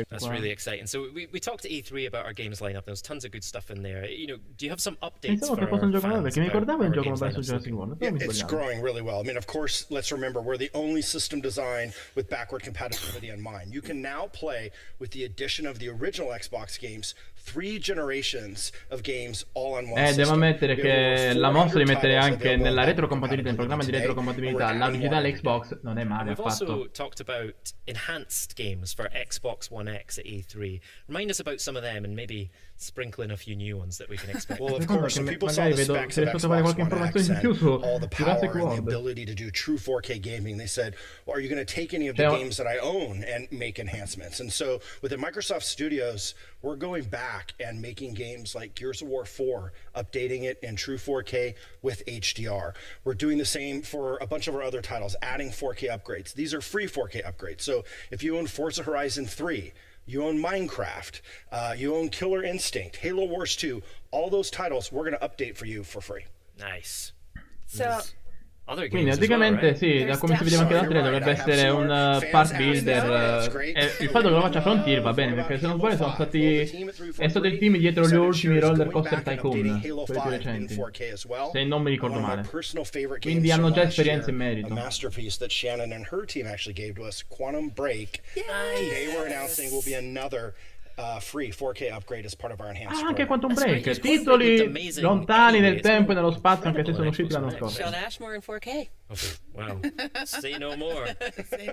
Speaker 6: That's really exciting. So we talked to E3 about our games lineup. There's tons of good stuff in there. You know, do you have some updates for our fans?
Speaker 1: Perché mi ricordavo il gioco mobile su Jurassic World.
Speaker 9: It's growing really well. I mean, of course, let's remember we're the only system design with backward compatibility in mind. You can now play with the addition of the original Xbox games 3 generations of games all on one system.
Speaker 1: Devo ammettere che la mossa di mettere anche nella retrocompatibilità, nel programma di retrocompatibilità, l'originale Xbox non è male affatto.
Speaker 6: We've also talked about enhanced games for Xbox One X at E3. Remind us about some of them and maybe sprinkle in a few new ones that we can expect.
Speaker 9: Well, of course, when people saw the specs of Xbox One X and all the power and the ability to do true 4K gaming, they said, well, are you going to take any of the games that I own and make enhancements? And so within Microsoft Studios, we're going back and making games like Gears of War 4, updating it in true 4K with HDR. We're doing the same for a bunch of our other titles, adding 4K upgrades. These are free 4K upgrades. So if you own Forza Horizon 3, you own Minecraft, you own Killer Instinct, Halo Wars 2, all those titles we're going to update for you for free.
Speaker 6: Nice.
Speaker 3: So...
Speaker 1: Quindi praticamente sì, da come si vedeva anche da trailer dovrebbe essere un part builder. Il fatto che lo faccia Frontier va bene, perché se non sbaglio sono stati è stato il team dietro gli ultimi Roller Coaster Tycoon, quelli più recenti, se non mi ricordo male. Quindi hanno già esperienza in merito.
Speaker 9: Masterpiece that Shannon and her team actually gave to us, Quantum Break. Today we're announcing will be another free 4K upgrade as part of our enhanced program.
Speaker 1: Anche Quantum Break, titoli lontani nel tempo e nello spazio, anche se sono usciti l'anno scorso.
Speaker 2: Sean Ashmore in 4K.
Speaker 6: Okay, wow. Say no more.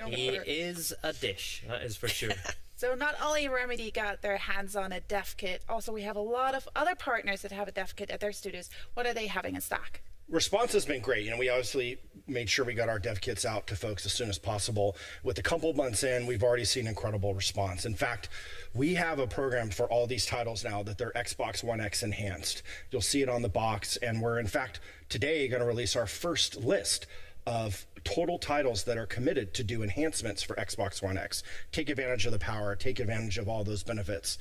Speaker 6: He is a dish, that is for sure.
Speaker 3: So not only Remedy got their hands on a dev kit, also we have a lot of other partners that have a dev kit at their studios. What are they having in stock?
Speaker 9: Response has been great. You know, we obviously made sure we got our dev kits out to folks as soon as possible. With a couple months in, we've already seen incredible response. In fact, we have a program for all these titles now that they're Xbox One X enhanced. You'll see it on the box, and we're in fact today going to release our first list of total titles that are committed to do enhancements for Xbox One X. Take advantage of the power, take advantage of all those benefits.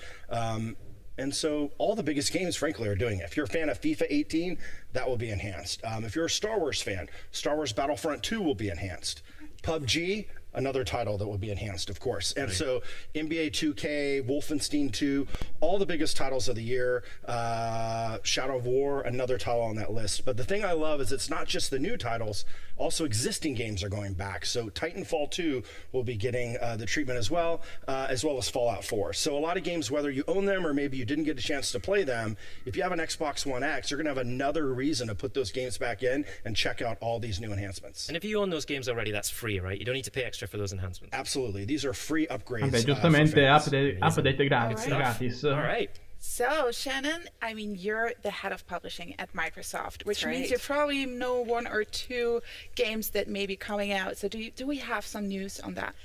Speaker 9: And so all the biggest games, frankly, are doing it. If you're a fan of FIFA 18, that will be enhanced. If you're a Star Wars fan, Star Wars Battlefront 2 will be enhanced. PUBG, another title that will be enhanced, of course. And so NBA 2K, Wolfenstein 2, all the biggest titles of the year, Shadow of War, another title on that list. But the thing I love is it's not just the new titles, also existing games are going back. So Titanfall 2 will be getting the treatment as well as Fallout 4. So a lot of games, whether you own them or maybe you didn't get a chance to play them, if you have an Xbox One X, you're going to have another reason to put those games back in and check out all these new enhancements.
Speaker 6: And if you own those games already, that's free, right? You don't need to pay extra for those enhancements.
Speaker 9: Absolutely. These are free upgrades.
Speaker 1: Vabbè, giustamente update gratis.
Speaker 6: All right.
Speaker 3: So, Shannon, I mean, you're the head of publishing at Microsoft, which means you probably know one or two games that may be coming out. So do we have some news on that?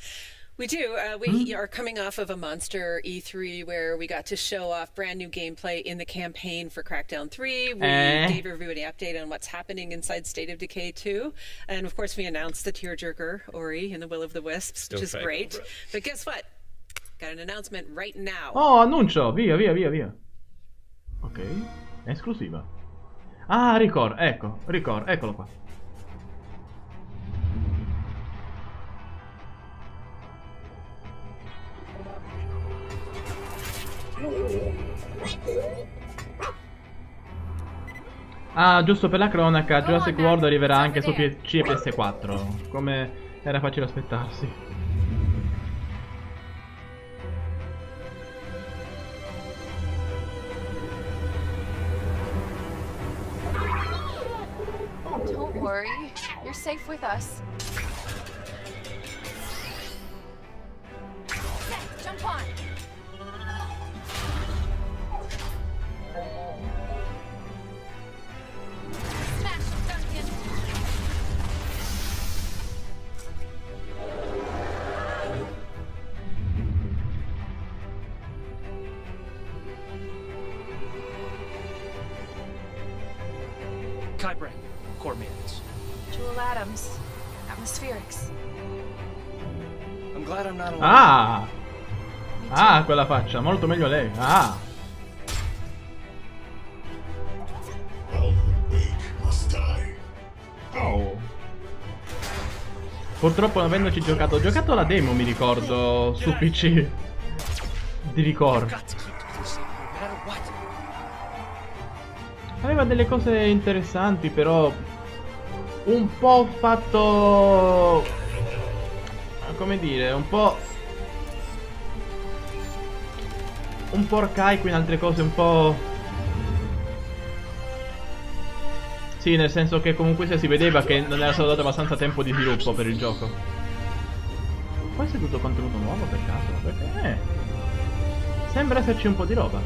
Speaker 10: We do. We are coming off of a monster E3 where we got to show off brand new gameplay in the campaign for Crackdown 3. We gave everybody an update on what's happening inside State of Decay 2. And of course, we announced the tearjerker, Ori, and the Will of the Wisps, which is great. But guess what? Got an announcement right now.
Speaker 1: Oh, annuncio! Via. Ok, è esclusiva. Ah, Record, eccolo qua. Ah, giusto per la cronaca, Jurassic World arriverà anche su PC e PS4, come era facile aspettarsi.
Speaker 11: Don't worry, you're safe with us. Jump on!
Speaker 12: Kybrain, core maintenance.
Speaker 11: Jewel atoms, atmospherics.
Speaker 12: I'm glad I'm not alone.
Speaker 1: Ah! Ah, quella faccia, molto meglio lei. Ah! Oh. Purtroppo non avendoci giocato, ho giocato la demo, mi ricordo, su PC. Di ricordo. Aveva delle cose interessanti, però un po' fatto, come dire, un po' arcaico in altre cose, un po'. Sì, nel senso che comunque si vedeva che non era stato dato abbastanza tempo di sviluppo per il gioco. Questo è tutto contenuto nuovo per caso? Perché sembra esserci un po' di roba.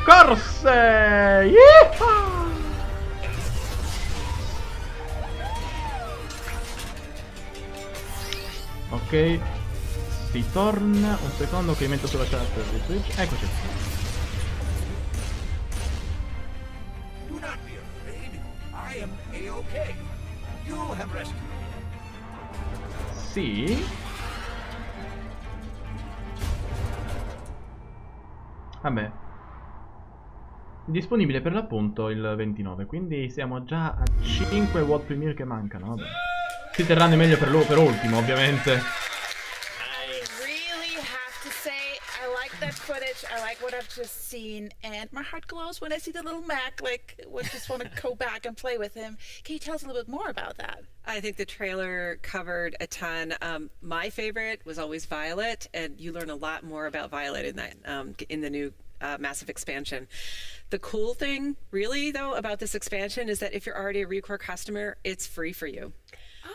Speaker 1: Corse! Yeehaw! Ok, si torna. Un secondo che mi metto sulla chat di Twitch. Eccoci.
Speaker 13: Do not be afraid. I am A-OK. You have rescued me.
Speaker 1: Sì. Vabbè. Disponibile per l'appunto il 29, quindi siamo già a 5 World Premiere che mancano. Vabbè. Si terranno meglio per ultimo, ovviamente.
Speaker 3: I really have to say, I like that footage, I like what I've just seen, and my heart glows when I see the little Mac, like, I just want to go back and play with him. Can you tell us a little bit more about that?
Speaker 10: I think the trailer covered a ton. My favorite was always Violet, and you learn a lot more about Violet in that in the new massive expansion. The cool thing, really, though, about this expansion is that if you're already a Recore customer, it's free for you.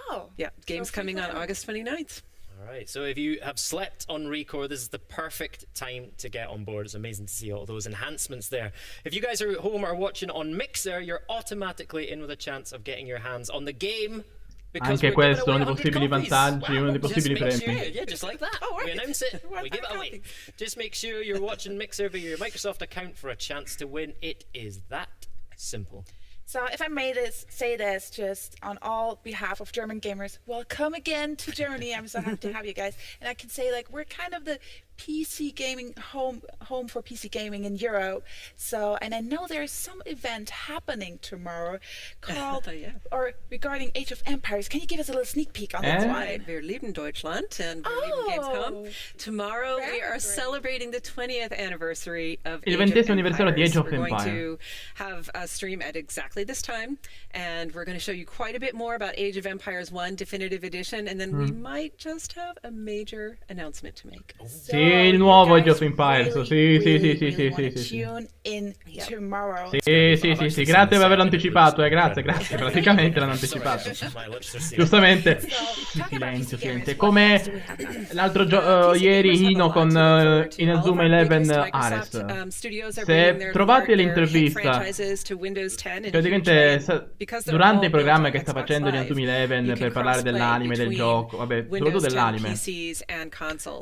Speaker 3: Oh.
Speaker 10: Yeah, game's coming on August 29th.
Speaker 6: Alright, so if you have slept on Recore, this is the perfect time to get on board. It's amazing to see all those enhancements there. If you guys are at home or watching on Mixer, you're automatically in with a chance of getting your hands on the game.
Speaker 1: Anche questo è uno dei possibili vantaggi, uno dei possibili premi.
Speaker 6: Yeah, just like that. We announce it, we give it away. Just make sure you're watching Mixer via your Microsoft account for a chance to win. It is that simple.
Speaker 3: So if I may say this just on all behalf of German gamers, welcome again to Germany. I'm so happy to have you guys. And I can say, like, we're kind of the PC gaming home for PC gaming in Europe. So, and I know there's some event happening tomorrow called or regarding Age of Empires. Can you give us a little sneak peek on this one?
Speaker 10: Wir lieben Deutschland and wir lieben Gamescom. Tomorrow we are celebrating the 20th anniversary of Age of Empires.
Speaker 1: Anniversario di Age of Empires.
Speaker 10: We're going to have a stream at exactly this time, and we're going to show you quite a bit more about Age of Empires 1 Definitive Edition, and then we might just have a major announcement to make.
Speaker 1: Sì, il nuovo Age of Empires. Sì.
Speaker 3: Tune in tomorrow.
Speaker 1: Sì, grazie per averlo anticipato, grazie, praticamente l'hanno anticipato. Giustamente. Silenzio. Come l'altro ieri Hino con Inazuma 11 Ares. Se trovate l'intervista, praticamente durante il programma che sta facendo Inazuma 11 per parlare dell'anime, del gioco, vabbè, soprattutto dell'anime,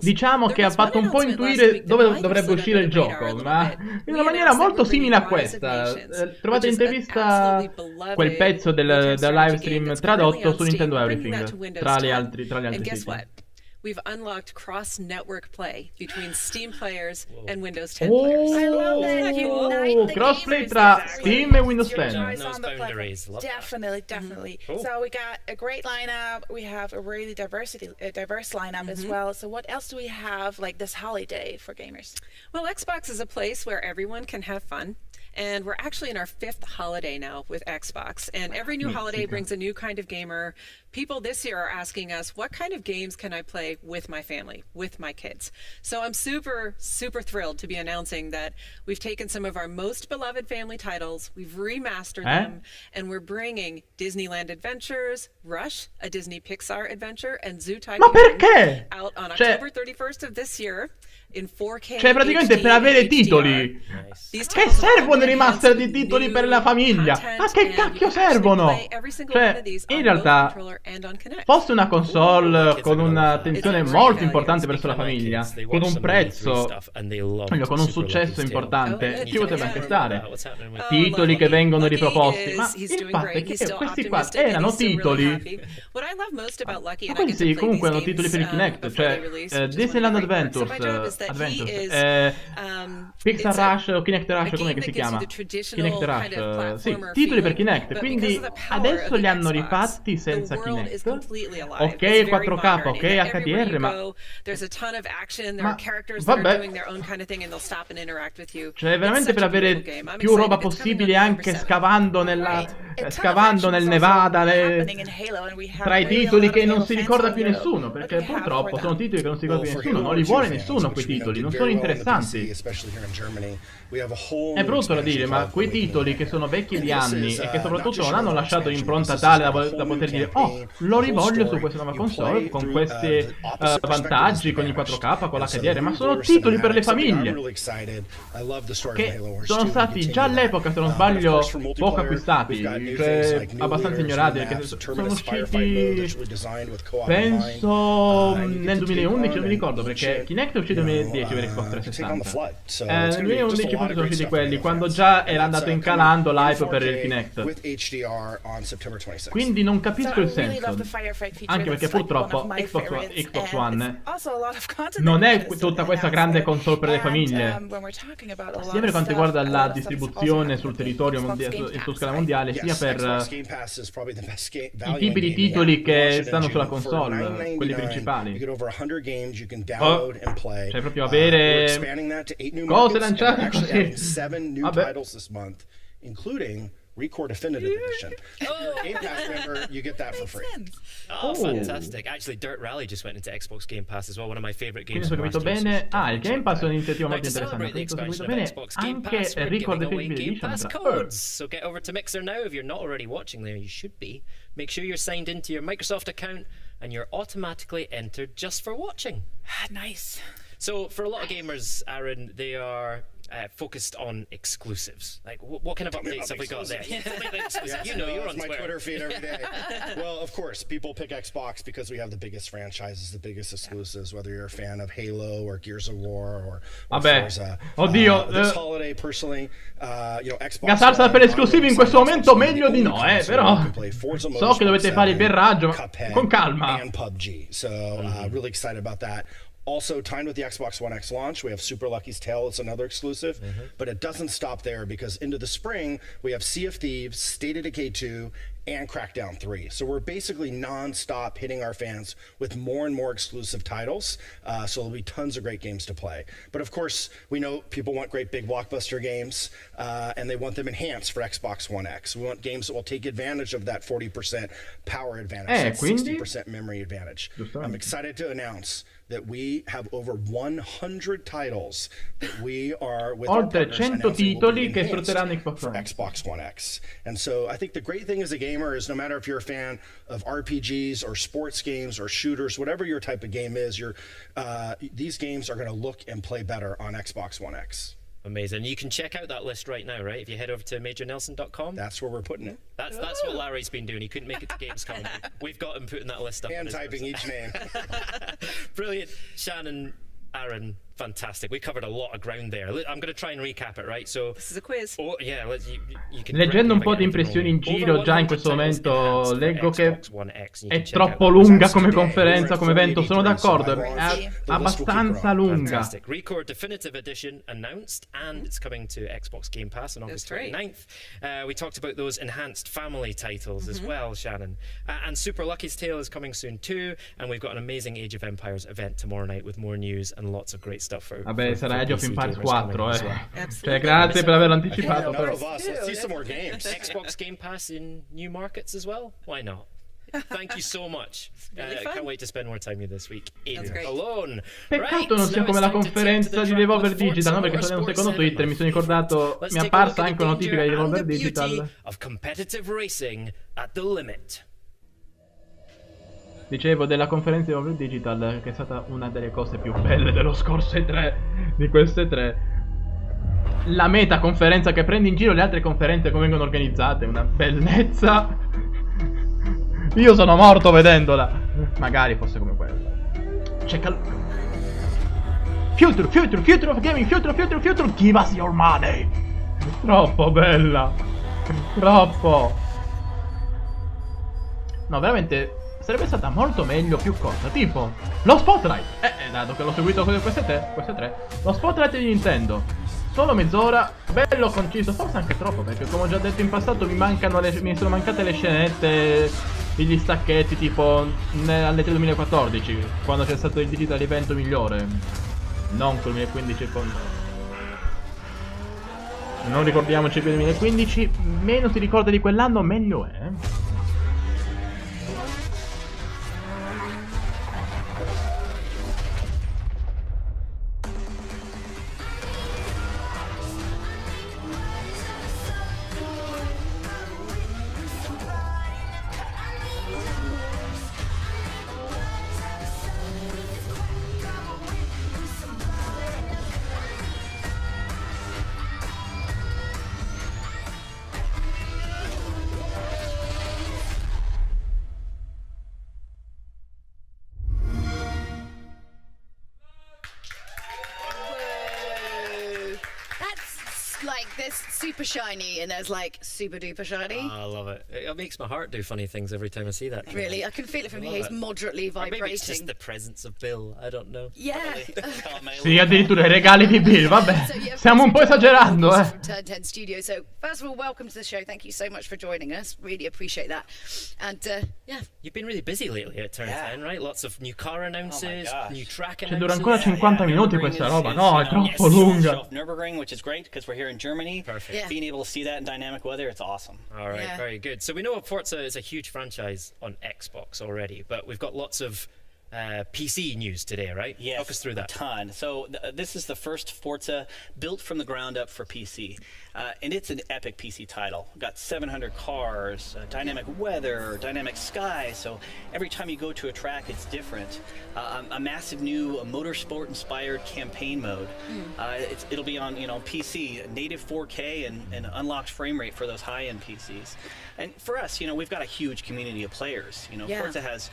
Speaker 1: diciamo che ha fatto un po' intuire dove dovrebbe uscire il gioco, ma in una maniera molto simile a questa. Trovate l'intervista, quel pezzo del live stream tradotto su Nintendo Everything, tra gli altri siti.
Speaker 10: We've unlocked cross-network play between Steam players and Windows 10 players.
Speaker 3: I love that.
Speaker 1: Crossplay tra Steam e Windows 10.
Speaker 3: Definitely. Cool. So we got a great lineup. We have a really diverse lineup as well. So what else do we have like this holiday for gamers?
Speaker 10: Well, Xbox is a place where everyone can have fun. And we're actually in our 5th holiday now with Xbox. And every new holiday brings a new kind of gamer. People this year are asking us, what kind of games can I play with my family, with my kids? So I'm super, super thrilled to be announcing that we've taken some of our most beloved family titles, we've remastered them, and we're bringing Disneyland Adventures, Rush, a Disney Pixar adventure, and Zoo Tycoon out on October 31st of this year. In 4K
Speaker 1: cioè praticamente per avere titoli che servono i remaster di titoli per la famiglia, ma che cacchio servono? Cioè in realtà fosse una console con un'attenzione molto importante verso la famiglia, con un prezzo, con un successo importante, ci potrebbe anche stare. Titoli che vengono riproposti, ma il fatto è che questi qua erano titoli, questi comunque erano titoli per il Kinect, cioè Disneyland Adventures, Pixar Rush o Kinect Rush, come si chiama? Kinect Rush, sì, titoli per Kinect, quindi adesso li hanno rifatti senza Kinect. Ok, 4K, ok, HDR, ma vabbè, cioè veramente per avere più roba possibile, anche scavando nel Nevada, tra i titoli che non si ricorda più nessuno, perché purtroppo sono titoli che non si ricorda più nessuno, non li vuole nessuno quei titoli, non sono interessanti. È brutto da dire, ma quei titoli che sono vecchi di anni e che soprattutto non hanno lasciato l'impronta tale da poter dire oh, lo rivoglio su questa nuova console con questi vantaggi, con il 4K, con l'HDR, ma sono titoli per le famiglie che sono stati già all'epoca, se non sbaglio, poco acquistati, cioè abbastanza ignorati, perché sono usciti penso nel 2011, non mi ricordo, perché Kinect è uscito nel 2010 per Xbox 360, nel 2011 forse sono usciti quelli, quando già era andato incalando l'hype per il Kinect, quindi non capisco il senso, anche perché purtroppo Xbox One non è tutta questa grande console per le famiglie, sia per quanto riguarda la distribuzione sul territorio mondiale e su scala mondiale, sia per i tipi di titoli che stanno sulla console, quelli principali. Cioè proprio avere cose lanciate così. Vabbè.
Speaker 9: Record Definitive Edition. Game Pass member, you get that for free.
Speaker 6: Oh, fantastic. Actually, Dirt Rally just went into Xbox Game Pass as well, one of my favorite games.
Speaker 1: Quindi se ho capito bene, il Game Pass è un'iniziativa molto interessante. Quindi se ho capito bene, anche Record Definitive Edition.
Speaker 6: Codes. So get over to Mixer now if you're not already watching there, you should be. Make sure you're signed into your Microsoft account and you're automatically entered just for watching.
Speaker 3: Nice.
Speaker 6: So for a lot of gamers, Aaron, they are focused on exclusives. Like, what kind of updates have we got there? You know, you're on
Speaker 9: my Twitter feed every day. Well, of course, people pick Xbox because we have the biggest franchises, the biggest exclusives, whether you're a fan of Halo or Gears of War or Forza.
Speaker 1: Oddio,
Speaker 9: this holiday, personally, you know, Xbox
Speaker 1: gasarsi per esclusivi in questo momento meglio di no, però so che dovete fare il berraggio, ma con calma.
Speaker 9: And PUBG, so really excited about that. Also, timed with the Xbox One X launch, we have Super Lucky's Tale. It's another exclusive, but it doesn't stop there because into the spring, we have Sea of Thieves, State of Decay 2, and Crackdown 3. So we're basically non-stop hitting our fans with more and more exclusive titles. So there'll be tons of great games to play. But of course, we know people want great big blockbuster games, and they want them enhanced for Xbox One X. We want games that will take advantage of that 40% power advantage, 60% memory advantage. I'm excited to announce that we have over 100 titles that we are with our partners announcing will be enhanced for Xbox One X. And so I think the great thing as a gamer is no matter if you're a fan of RPGs or sports games or shooters, whatever your type of game is, these games are going to look and play better on Xbox One X.
Speaker 6: Amazing. You can check out that list right now, right? If you head over to majornelson.com.
Speaker 9: That's where we're putting it.
Speaker 6: That's what Larry's been doing. He couldn't make it to Gamescom. We've got him putting that list up.
Speaker 9: And typing each name.
Speaker 6: Brilliant. Shannon, Aaron, fantastic. We covered a lot of ground there. I'm going to try and recap it, right? So
Speaker 10: this is a quiz.
Speaker 6: Oh, yeah, you can
Speaker 1: leggendo un po' di impressioni in giro già in questo momento leggo che è troppo lunga come conferenza, come evento, sono d'accordo, è abbastanza lunga.
Speaker 6: Fantastic. Record Definitive Edition announced, and it's coming to Xbox Game Pass on August 29th. We talked about those enhanced family titles as well, Shannon. And Super Lucky's Tale is coming soon too, and we've got an amazing Age of Empires event tomorrow night with more news and lots of great stuff for
Speaker 1: vabbè, sarà Age of Empires 4, Cioè, grazie per averlo anticipato, però.
Speaker 9: Let's see some more games.
Speaker 6: Xbox Game Pass in new markets as well? Why not? Thank you so much. Can't wait to spend more time with you this week in Cologne.
Speaker 1: Peccato non sia come la conferenza di Devolver Digital, no? Perché sono un secondo Twitter, mi sono ricordato, mi è apparsa anche una notifica di Devolver Digital.
Speaker 6: Of competitive racing at the limit.
Speaker 1: Dicevo della conferenza di Devolver Digital, che è stata una delle cose più belle dello scorso E3, di queste tre. La meta conferenza che prende in giro le altre conferenze come vengono organizzate, una bellezza. Io sono morto vedendola. Magari fosse come quella. Future of gaming, future, give us your money. Troppo bella. Troppo. No, veramente sarebbe stata molto meglio più corta. Tipo lo Spotlight. Dato che l'ho seguito con queste tre. Lo Spotlight di Nintendo. Solo mezz'ora, bello conciso, forse anche troppo, perché come ho già detto in passato mi sono mancate le scenette, gli stacchetti tipo alle 2014, quando c'è stato il digital evento migliore. Non col 2015 non ricordiamoci più del 2015, meno si ricorda di quell'anno meglio è.
Speaker 4: Super shiny and there's like super duper shiny.
Speaker 6: Oh, I love it. It makes my heart do funny things every time I see that.
Speaker 4: Really? I can feel it from here. He's moderately vibrating.
Speaker 6: Or maybe it's just the presence of Bill. I don't know.
Speaker 4: Yeah.
Speaker 1: Sì, addirittura i regali di Bill. Vabbè, stiamo un po' esagerando,
Speaker 4: From Turn 10 Studio. So first of all, welcome to the show. Thank you so much for joining us. Really appreciate that. And yeah,
Speaker 6: you've been really busy lately at Turn 10, right? Lots of new car announces, new track announcements.
Speaker 1: Dura ancora 50 minuti questa roba. No, è troppo lunga.
Speaker 14: Nürburgring, which is great because we're here in Germany.
Speaker 6: Perfect.
Speaker 14: Yeah. Being able to see that in dynamic weather, it's awesome.
Speaker 6: All right, very good. So we know Forza is a huge franchise on Xbox already, but we've got lots of PC news today, right?
Speaker 14: Yes,
Speaker 6: talk us through that.
Speaker 14: A ton. So this is the first Forza built from the ground up for PC, and it's an epic PC title. We've got 700 cars, dynamic weather, dynamic sky. So every time you go to a track, it's different. A massive new motorsport-inspired campaign mode. It'll be on PC, native 4K and unlocked frame rate for those high-end PCs. And for us, we've got a huge community of players. Forza has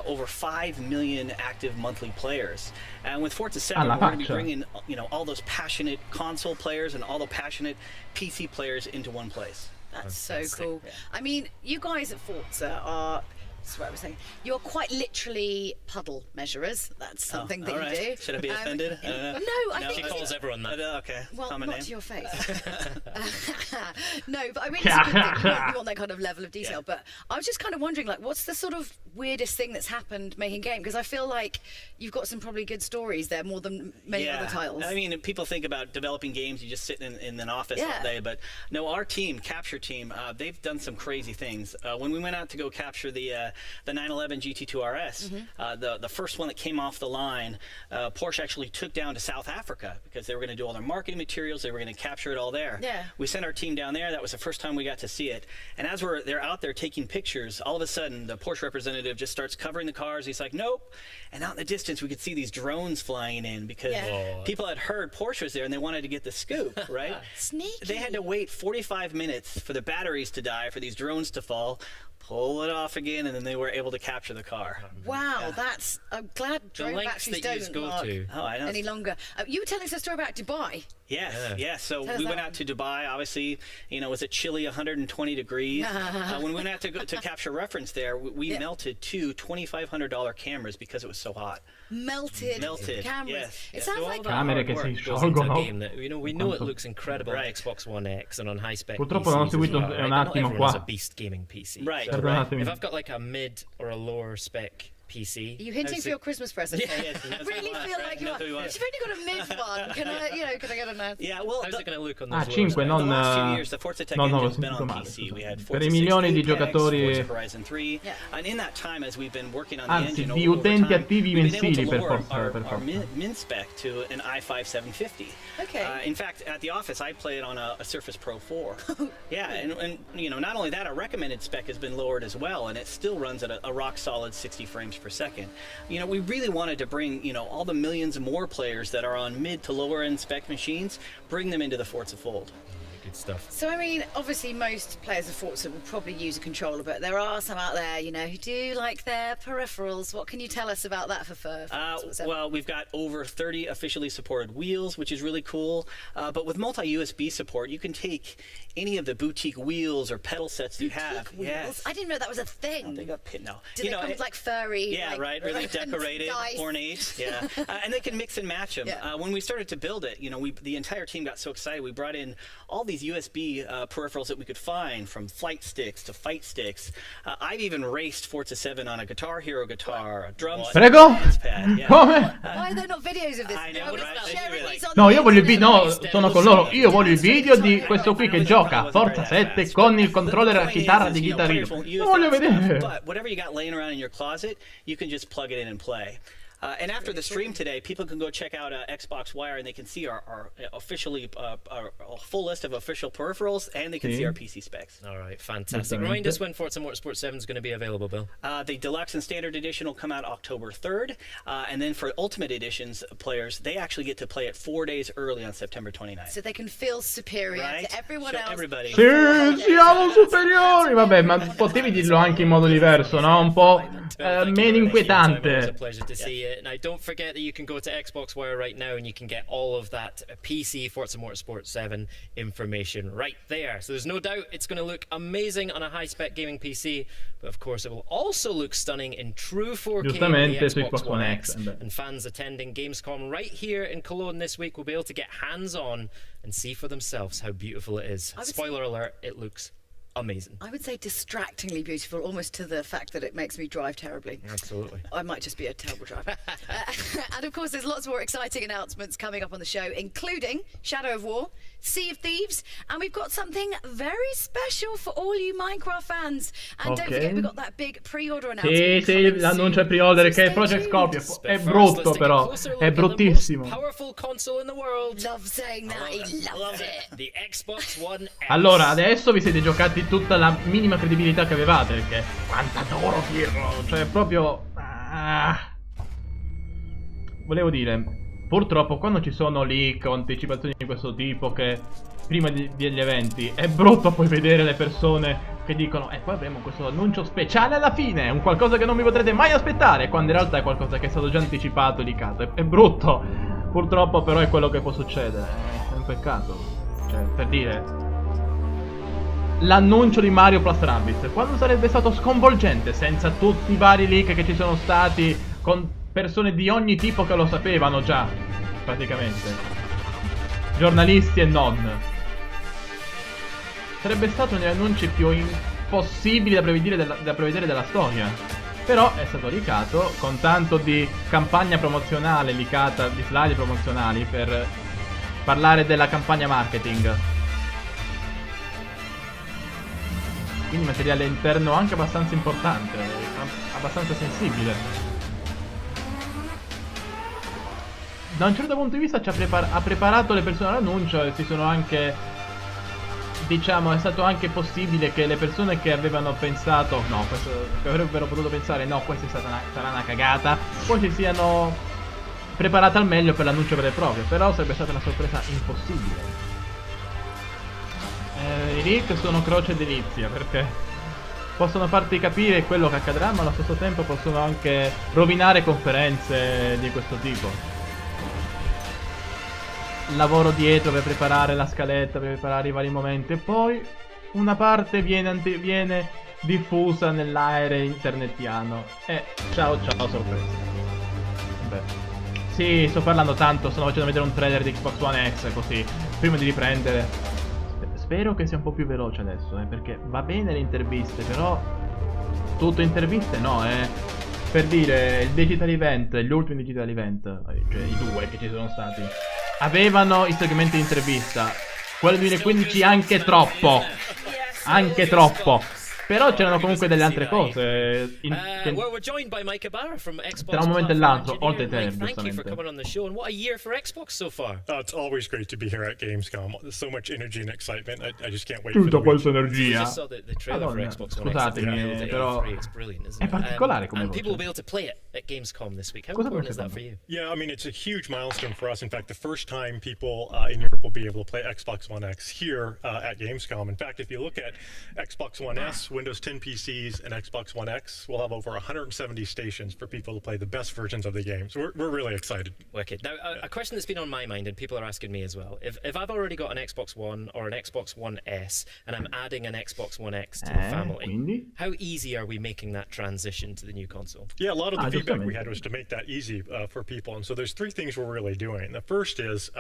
Speaker 14: over 5 million active monthly players, and with Forza 7, we're going to be bringing all those passionate console players and all the passionate PC players into one place.
Speaker 4: That's so cool. Yeah. I mean, you guys at Forza are. That's what I was saying. You're quite literally puddle measurers. That's something that you do.
Speaker 14: Should I be offended?
Speaker 4: No, I think
Speaker 6: she calls everyone that.
Speaker 14: Okay.
Speaker 4: Well,
Speaker 14: Common
Speaker 4: not
Speaker 14: name.
Speaker 4: to your face. No, but I mean, it's a good thing. You want that kind of level of detail. Yeah. But I was just kind of wondering, what's the sort of weirdest thing that's happened making game? Because I feel like you've got some probably good stories there, more than many other titles.
Speaker 14: I mean, people think about developing games, you just sit in an office all day. But no, our team, Capture Team, they've done some crazy things. When we went out to go capture the 911 GT2 RS, the first one that came off the line, Porsche actually took down to South Africa because they were going to do all their marketing materials. They were going to capture it all there. Yeah. We sent our team down there. That was the first time we got to see it. And as they're out there taking pictures, all of a sudden the Porsche representative just starts covering the cars. He's like, nope. And out in the distance, we could see these drones flying in because people had heard Porsche was there and they wanted to get the scoop, right?
Speaker 4: Sneaky.
Speaker 14: They had to wait 45 minutes for the batteries to die, for these drones to fall, pull it off again, and then they were able to capture the car.
Speaker 4: Wow, I'm glad drone batteries don't last any longer. You were telling us a story about Dubai.
Speaker 14: Yes. So we went out to Dubai. Obviously, it was a chilly 120 degrees. When we went out to capture reference there, we melted two $2,500 cameras because it was so hot.
Speaker 4: Melted cameras.
Speaker 14: Yes.
Speaker 4: It sounds like
Speaker 1: camere che si sciolgono.
Speaker 6: We know it looks incredible on Xbox One X and on high spec.
Speaker 1: Purtroppo non ho seguito un attimo qua.
Speaker 6: A beast gaming PC.
Speaker 14: Right.
Speaker 6: So, if I've got like a mid or a lower spec PC.
Speaker 4: Are you hinting for your Christmas present?
Speaker 14: Yes,
Speaker 4: I really feel like you are. If you've only got a mid one, can I get an answer?
Speaker 14: Yeah, well,
Speaker 6: how's it going to look on those
Speaker 1: 5, non...
Speaker 14: The last few years, the Forza Tech engine's been on
Speaker 1: male,
Speaker 14: PC. We had
Speaker 1: per
Speaker 14: Forza
Speaker 1: I milioni di giocatori,
Speaker 14: Forza Horizon 3, and in that time, as we've been working on the
Speaker 1: anzi,
Speaker 14: engine
Speaker 1: di
Speaker 14: over
Speaker 1: utenti
Speaker 14: time,
Speaker 1: attivi
Speaker 14: we've been
Speaker 1: mensili
Speaker 14: able to
Speaker 1: per
Speaker 14: lower
Speaker 1: forza.
Speaker 14: our min spec to an i5 750.
Speaker 4: Okay.
Speaker 14: In fact, at the office, I play it on a Surface Pro 4. Yeah, and not only that, our recommended spec has been lowered as well, and it still runs at a rock solid 60 frames per second. We really wanted to bring, all the millions more players that are on mid to lower end spec machines, bring them into the Forza fold.
Speaker 6: Good stuff.
Speaker 4: So, I mean, obviously most players of Forza will probably use a controller, but there are some out there, who do like their peripherals. What can you tell us about that for
Speaker 14: well, we've got over 30 officially supported wheels, which is really cool. But with multi-USB support, you can take any of the boutique wheels or pedal sets you have.
Speaker 4: Wheels? Yes. I didn't know that was a thing.
Speaker 14: They got no.
Speaker 4: Do they come with like furry?
Speaker 14: Yeah, right. Really decorated, ornate. Yeah, and they can mix and match them.
Speaker 4: Yeah.
Speaker 14: When we started to build it, the entire team got so excited. We brought in all these USB peripherals that we could find, from flight sticks to fight sticks. I've even raced Forza 7 on a Guitar Hero guitar, a drum set,
Speaker 1: Prego?
Speaker 14: pad. Yeah.
Speaker 4: Why are there not videos of this?
Speaker 14: I know, right?
Speaker 1: No, io voglio il video. No, sono con loro. Io voglio il video di questo qui che gioca Forza 7 con il controller a chitarra di Guitar Hero. Lo voglio vedere.
Speaker 14: But whatever you got laying around in your closet, you can just plug it in and play. And after the stream today, people can go check out Xbox Wire, and they can see our officially our full list of official peripherals, and they can see our PC specs.
Speaker 6: All right, fantastic. Remind us when Forza Motorsport 7 is going to be available, Bill.
Speaker 14: The Deluxe and Standard Edition will come out October 3rd, and then for Ultimate Editions players, they actually get to play it 4 days early on September 29th.
Speaker 4: So they can feel superior to everyone else.
Speaker 14: Everybody.
Speaker 1: Sì, siamo superiori. Vabbè, ma potevi dirlo anche in modo diverso, no? Un po' meno inquietante.
Speaker 6: It's a pleasure to see you. Now, don't forget that you can go to Xbox Wire right now and you can get all of that PC Forza Motorsport 7 information right there. So there's no doubt it's going to look amazing on a high-spec gaming PC, but of course it will also look stunning in true 4K on the Xbox One X. And fans attending Gamescom right here in Cologne this week will be able to get hands-on and see for themselves how beautiful it is. Spoiler alert, it looks amazing.
Speaker 4: I would say distractingly beautiful, almost to the fact that it makes me drive terribly.
Speaker 6: Absolutely.
Speaker 4: I might just be a terrible driver. And of course, there's lots more exciting announcements coming up on the show, including Shadow of War, Sea of Thieves, and we've got something very special for all you Minecraft fans. And don't forget, we've got that big pre-order announcement.
Speaker 1: Sì, l'annuncio è pre-order che è Project Scorpio. È brutto però, è bruttissimo.
Speaker 6: Powerful console in the world.
Speaker 4: Love saying that, he loves it.
Speaker 6: The Xbox One S.
Speaker 1: Allora, adesso vi siete giocati tutta la minima credibilità che avevate, perché quanta d'oro Pirro, cioè proprio volevo dire, purtroppo quando ci sono leak o anticipazioni di questo tipo che prima degli eventi è brutto poi vedere le persone che dicono poi avremo questo annuncio speciale alla fine, un qualcosa che non vi potrete mai aspettare, quando in realtà è qualcosa che è stato già anticipato e leakato. È brutto, purtroppo, però è quello che può succedere, è un peccato. Cioè, per dire, l'annuncio di Mario Plus Rabbids, quando sarebbe stato sconvolgente senza tutti i vari leak che ci sono stati con persone di ogni tipo che lo sapevano già, praticamente, giornalisti e non. Sarebbe stato uno degli annunci più impossibili da prevedere della storia. Però è stato leakato con tanto di campagna promozionale leakata, di slide promozionali per parlare della campagna marketing. Quindi materiale interno anche abbastanza importante, abbastanza sensibile. Da un certo punto di vista ha preparato le persone all'annuncio e si sono anche, diciamo, è stato anche possibile che le persone che avevano pensato no, questo, che avrebbero potuto pensare no, questa sarà una cagata, poi si siano preparate al meglio per l'annuncio vero e proprio. Però sarebbe stata una sorpresa impossibile. I leak sono croce delizia, perché possono farti capire quello che accadrà, ma allo stesso tempo possono anche rovinare conferenze di questo tipo. Lavoro dietro per preparare la scaletta, per preparare i vari momenti, e poi una parte viene diffusa nell'aereo internetiano e ciao sorpresa. Beh, sì, sto parlando tanto, sto facendo vedere un trailer di Xbox One X così, prima di riprendere. Spero che sia un po' più veloce adesso, perché va bene le interviste, però tutto interviste no, per dire, il digital event, gli ultimi digital event, cioè i due che ci sono stati, avevano i segmenti di intervista. Quello del 2015 anche troppo. Anche troppo. Però c'erano comunque delle altre cose. Tra un momento e l'altro, oltre a tenere, giustamente.
Speaker 15: It's always great to be here at Gamescom. There's so much energy and excitement. I just can't wait.
Speaker 1: Tutta questa energia.
Speaker 15: Madonna,
Speaker 1: scusatemi, però è particolare come voce.
Speaker 6: People will be able to play it at Gamescom this week. How important is that for you?
Speaker 15: Yeah, I mean, it's a huge milestone for us. In fact, the first time people in Europe will be able to play Xbox One X here at Gamescom. In fact, if you look at Xbox One S, Windows 10 PCs, and Xbox One X, we'll have over 170 stations for people to play the best versions of the game. So we're really excited.
Speaker 6: Wicked. Now, a question that's been on my mind, and people are asking me as well. If I've already got an Xbox One or an Xbox One S, and I'm adding an Xbox One X to the family,
Speaker 1: quindi?
Speaker 6: How easy are we making that transition to the new console?
Speaker 15: Yeah, a lot of the feedback we had was to make that easy for people. And so there's three things we're really doing. The first is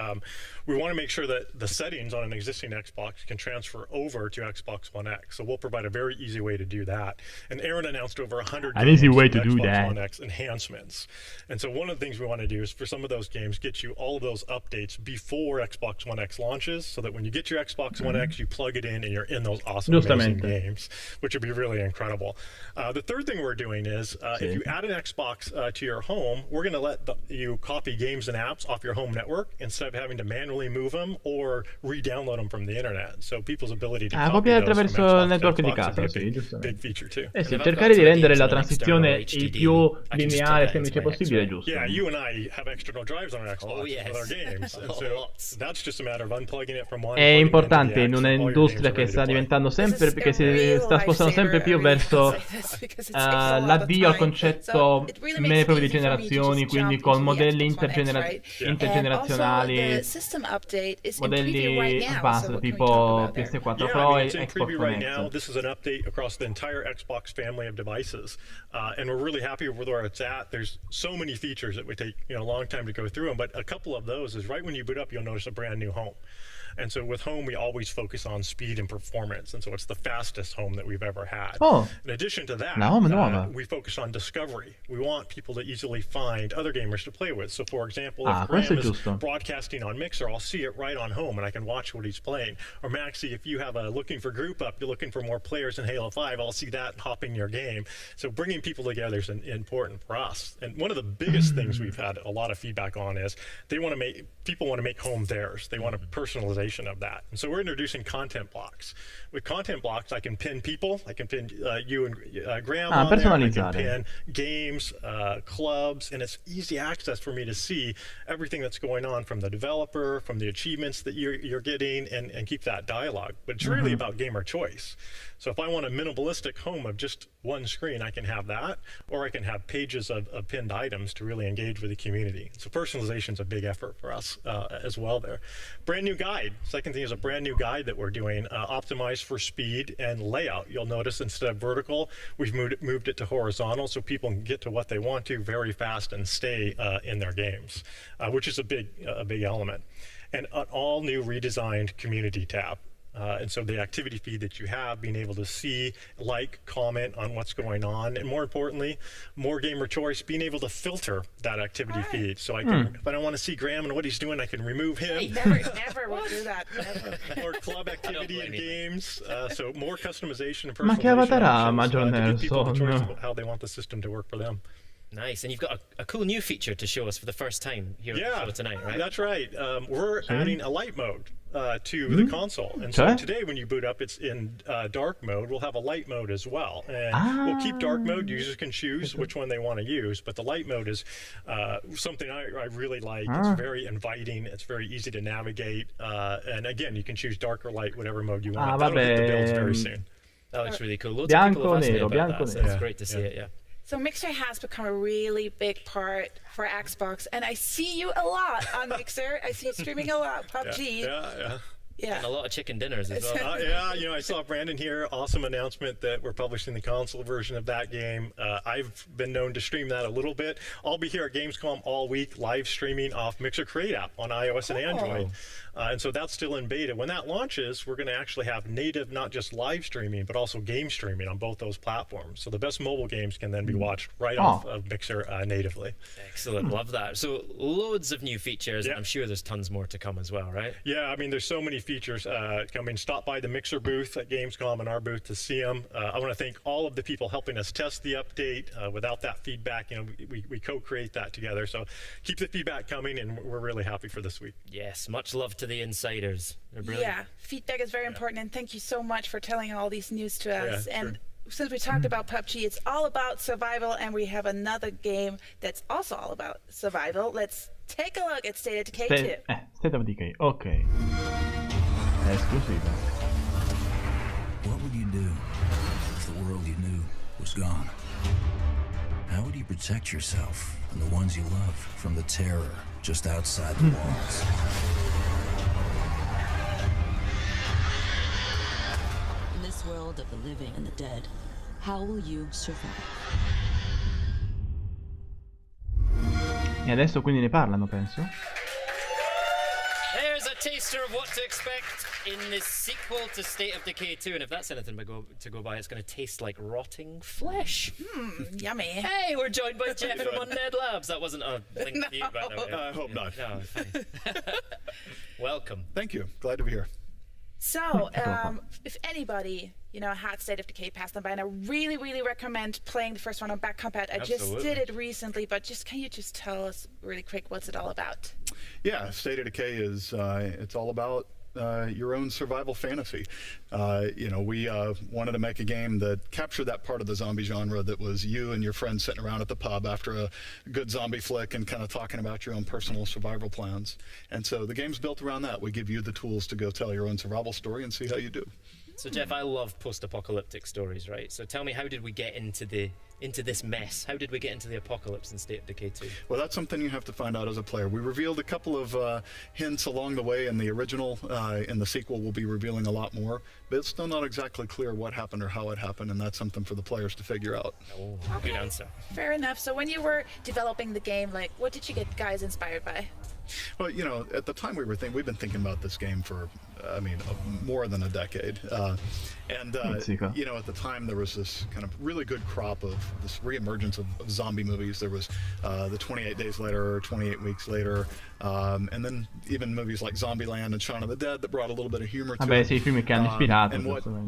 Speaker 15: we want to make sure that the settings on an existing Xbox can transfer over to Xbox One X. So we'll provide a very easy way to do that. And Aaron announced over 100
Speaker 1: an easy way to do
Speaker 15: Xbox
Speaker 1: that.
Speaker 15: One X enhancements. And so one of the things we want to do is for some of those games get you all of those updates before Xbox One X launches, so that when you get your Xbox One X, you plug it in and you're in those awesome amazing games, which would be really incredible. The third thing we're doing is if you add an Xbox to your home, we're going to let you copy games and apps off your home network instead of having to manually move them or re-download them from the internet. So people's ability to copy those
Speaker 1: attraverso il network di casa, sì, giustamente. Sì, cercare di rendere la transizione il più lineare e semplice possibile, giusto?
Speaker 15: Yeah, you and I have external drives on our Xbox with our games, and so that's just a matter of unplugging it from one.
Speaker 1: È importante in un'industria che sta diventando sempre, che si sta spostando sempre più verso l'addio al concetto vero e proprio di generazioni, quindi con modelli intergenerazionali, modelli base tipo PS4 Pro e Xbox One X.
Speaker 15: This is an update across the entire Xbox family of devices, and we're really happy with where it's at. There's so many features that would take a long time to go through them, but a couple of those is right when you boot up, you'll notice a brand new home. And so with home, we always focus on speed and performance. And so it's the fastest home that we've ever had. In addition to that, we focus on discovery. We want people to easily find other gamers to play with. So for example, if Graham is broadcasting on Mixer, I'll see it right on home and I can watch what he's playing. Or Maxie, if you have a looking for group up, you're looking for more players in Halo 5, I'll see that and hop in your game. So bringing people together is important for us. And one of the biggest things we've had a lot of feedback on is people want to make home theirs. They want a personalization of that. And so we're introducing content blocks. With content blocks, I can pin people. I can pin you and Graham on there. I can pin games, clubs, and it's easy access for me to see everything that's going on from the developer, from the achievements that you're getting, and keep that dialogue. But it's really about gamer choice. So if I want a minimalistic home of just one screen, I can have that, or I can have pages of pinned items to really engage with the community. So personalization is a big effort for us as well there. Brand new guide. Second thing is a brand new guide that we're doing, optimized for speed and layout. You'll notice instead of vertical, we've moved it to horizontal so people can get to what they want to very fast and stay in their games, which is a big element. And an all new redesigned community tab. And so the activity feed that you have, being able to see, like, comment on what's going on, and more importantly, more gamer choice, being able to filter that activity feed. So I can, if I don't want to see Graham and what he's doing, I can remove him.
Speaker 3: Never will do that.
Speaker 15: Or club activity in games. So more customization and
Speaker 1: Ma che avatarà Major
Speaker 15: Nelson? How they want the system to work for them.
Speaker 6: Nice, and you've got a cool new feature to show us for the first time here at the show tonight, right?
Speaker 15: That's right. We're adding a light mode to the console, and so today when you boot up, it's in dark mode. We'll have a light mode as well, and we'll keep dark mode. Users can choose which one they want to use, but the light mode is something I really like. It's very inviting. It's very easy to navigate, and again, you can choose dark or light, whatever mode you want. That'll hit the builds very soon.
Speaker 6: That looks really cool. Loads of people have asked me about that, so it's great to see it. Yeah.
Speaker 3: So Mixer has become a really big part for Xbox, and I see you a lot on Mixer. I see you streaming a lot, PUBG.
Speaker 6: Yeah. And a lot of chicken dinners as well.
Speaker 15: I saw Brandon here. Awesome announcement that we're publishing the console version of that game. I've been known to stream that a little bit. I'll be here at Gamescom all week, live streaming off Mixer Create app on iOS and Android. And so that's still in beta. When that launches, we're going to actually have native, not just live streaming, but also game streaming on both those platforms. So the best mobile games can then be watched right off of Mixer natively.
Speaker 6: Excellent. Love that. So loads of new features. And I'm sure there's tons more to come as well, right?
Speaker 15: Yeah, I mean, there's so many features coming. Stop by the Mixer booth at Gamescom and our booth to see them. I want to thank all of the people helping us test the update. Without that feedback, we co-create that together. So keep the feedback coming, and we're really happy for this week.
Speaker 6: Yes, much love to the insiders. They're brilliant.
Speaker 3: Yeah, feedback is very important, and thank you so much for telling all these news to us. Since we talked about PUBG, it's all about survival, and we have another game that's also all about survival. Let's take a look at State of Decay 2.
Speaker 1: State of Decay, ok. È esclusiva.
Speaker 16: What would you do if the world you knew was gone? How would you protect yourself and the ones you love from the terror just outside the walls?
Speaker 17: In this world of the living and the dead, how will you survive?
Speaker 1: E adesso quindi ne parlano, penso.
Speaker 6: There's a taster of what to expect in the sequel to State of Decay 2, and if that's anything to go by, it's going to taste like rotting flesh.
Speaker 3: Yummy.
Speaker 6: Hey, we're joined by Jeff from Undead Labs. That wasn't a link to you, by the way.
Speaker 18: I hope not.
Speaker 6: No, fine. Welcome.
Speaker 18: Thank you. Glad to be here.
Speaker 3: So, if anybody, had State of Decay pass them by, and I really, really recommend playing the first one on back compat. I just did it recently, but can you just tell us really quick what's it all about?
Speaker 18: Yeah, State of Decay is it's all about your own survival fantasy. We wanted to make a game that captured that part of the zombie genre that was you and your friends sitting around at the pub after a good zombie flick and kind of talking about your own personal survival plans. And so the game's built around that. We give you the tools to go tell your own survival story and see how you do.
Speaker 6: So Jeff, I love post-apocalyptic stories, right? So tell me, how did we get into this mess? How did we get into the apocalypse in State of Decay 2?
Speaker 18: Well, that's something you have to find out as a player. We revealed a couple of hints along the way in the original. In the sequel, we'll be revealing a lot more, but it's still not exactly clear what happened or how it happened, and that's something for the players to figure out.
Speaker 6: Oh, good answer.
Speaker 3: Fair enough. So when you were developing the game, what did you get guys inspired by?
Speaker 18: Well, you know, at the time we've been thinking about this game for, more than a decade. You know, at the time there was this kind of really good crop of this reemergence of zombie movies. There was the 28 Days Later, 28 Weeks Later, and then even movies like Zombieland and Shaun of the Dead that brought a little bit of humor to
Speaker 1: Vabbè,
Speaker 18: it.
Speaker 1: sì, i film che hanno ispirato,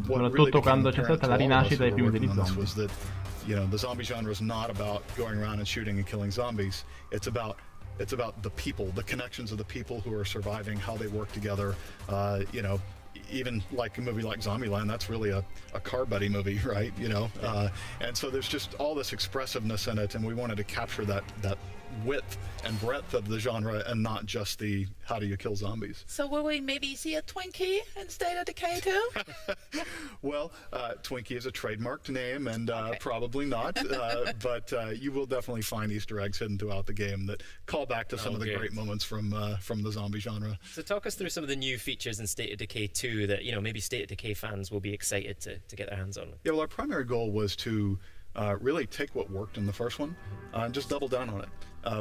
Speaker 1: soprattutto quando c'è stata la rinascita dei film degli zombie.
Speaker 18: Was that, you know, the zombie genre is not about going around and shooting and killing zombies. It's about the people, the connections of the people who are surviving, how they work together. You know, even like a movie like Zombieland, that's really a car buddy movie, right? You know, and so there's just all this expressiveness in it, and we wanted to capture that width and breadth of the genre and not just the how do you kill zombies.
Speaker 3: So will we maybe see a Twinkie in State of Decay too?
Speaker 18: Well, Twinkie is a trademarked name, and probably not, but you will definitely find Easter eggs hidden throughout the game that call back to some of the great moments from the zombie genre.
Speaker 6: So talk us through some of the new features in State of Decay 2 that, you know, maybe State of Decay fans will be excited to get their hands on.
Speaker 18: Yeah, well, our primary goal was to really take what worked in the first one and just double down on it.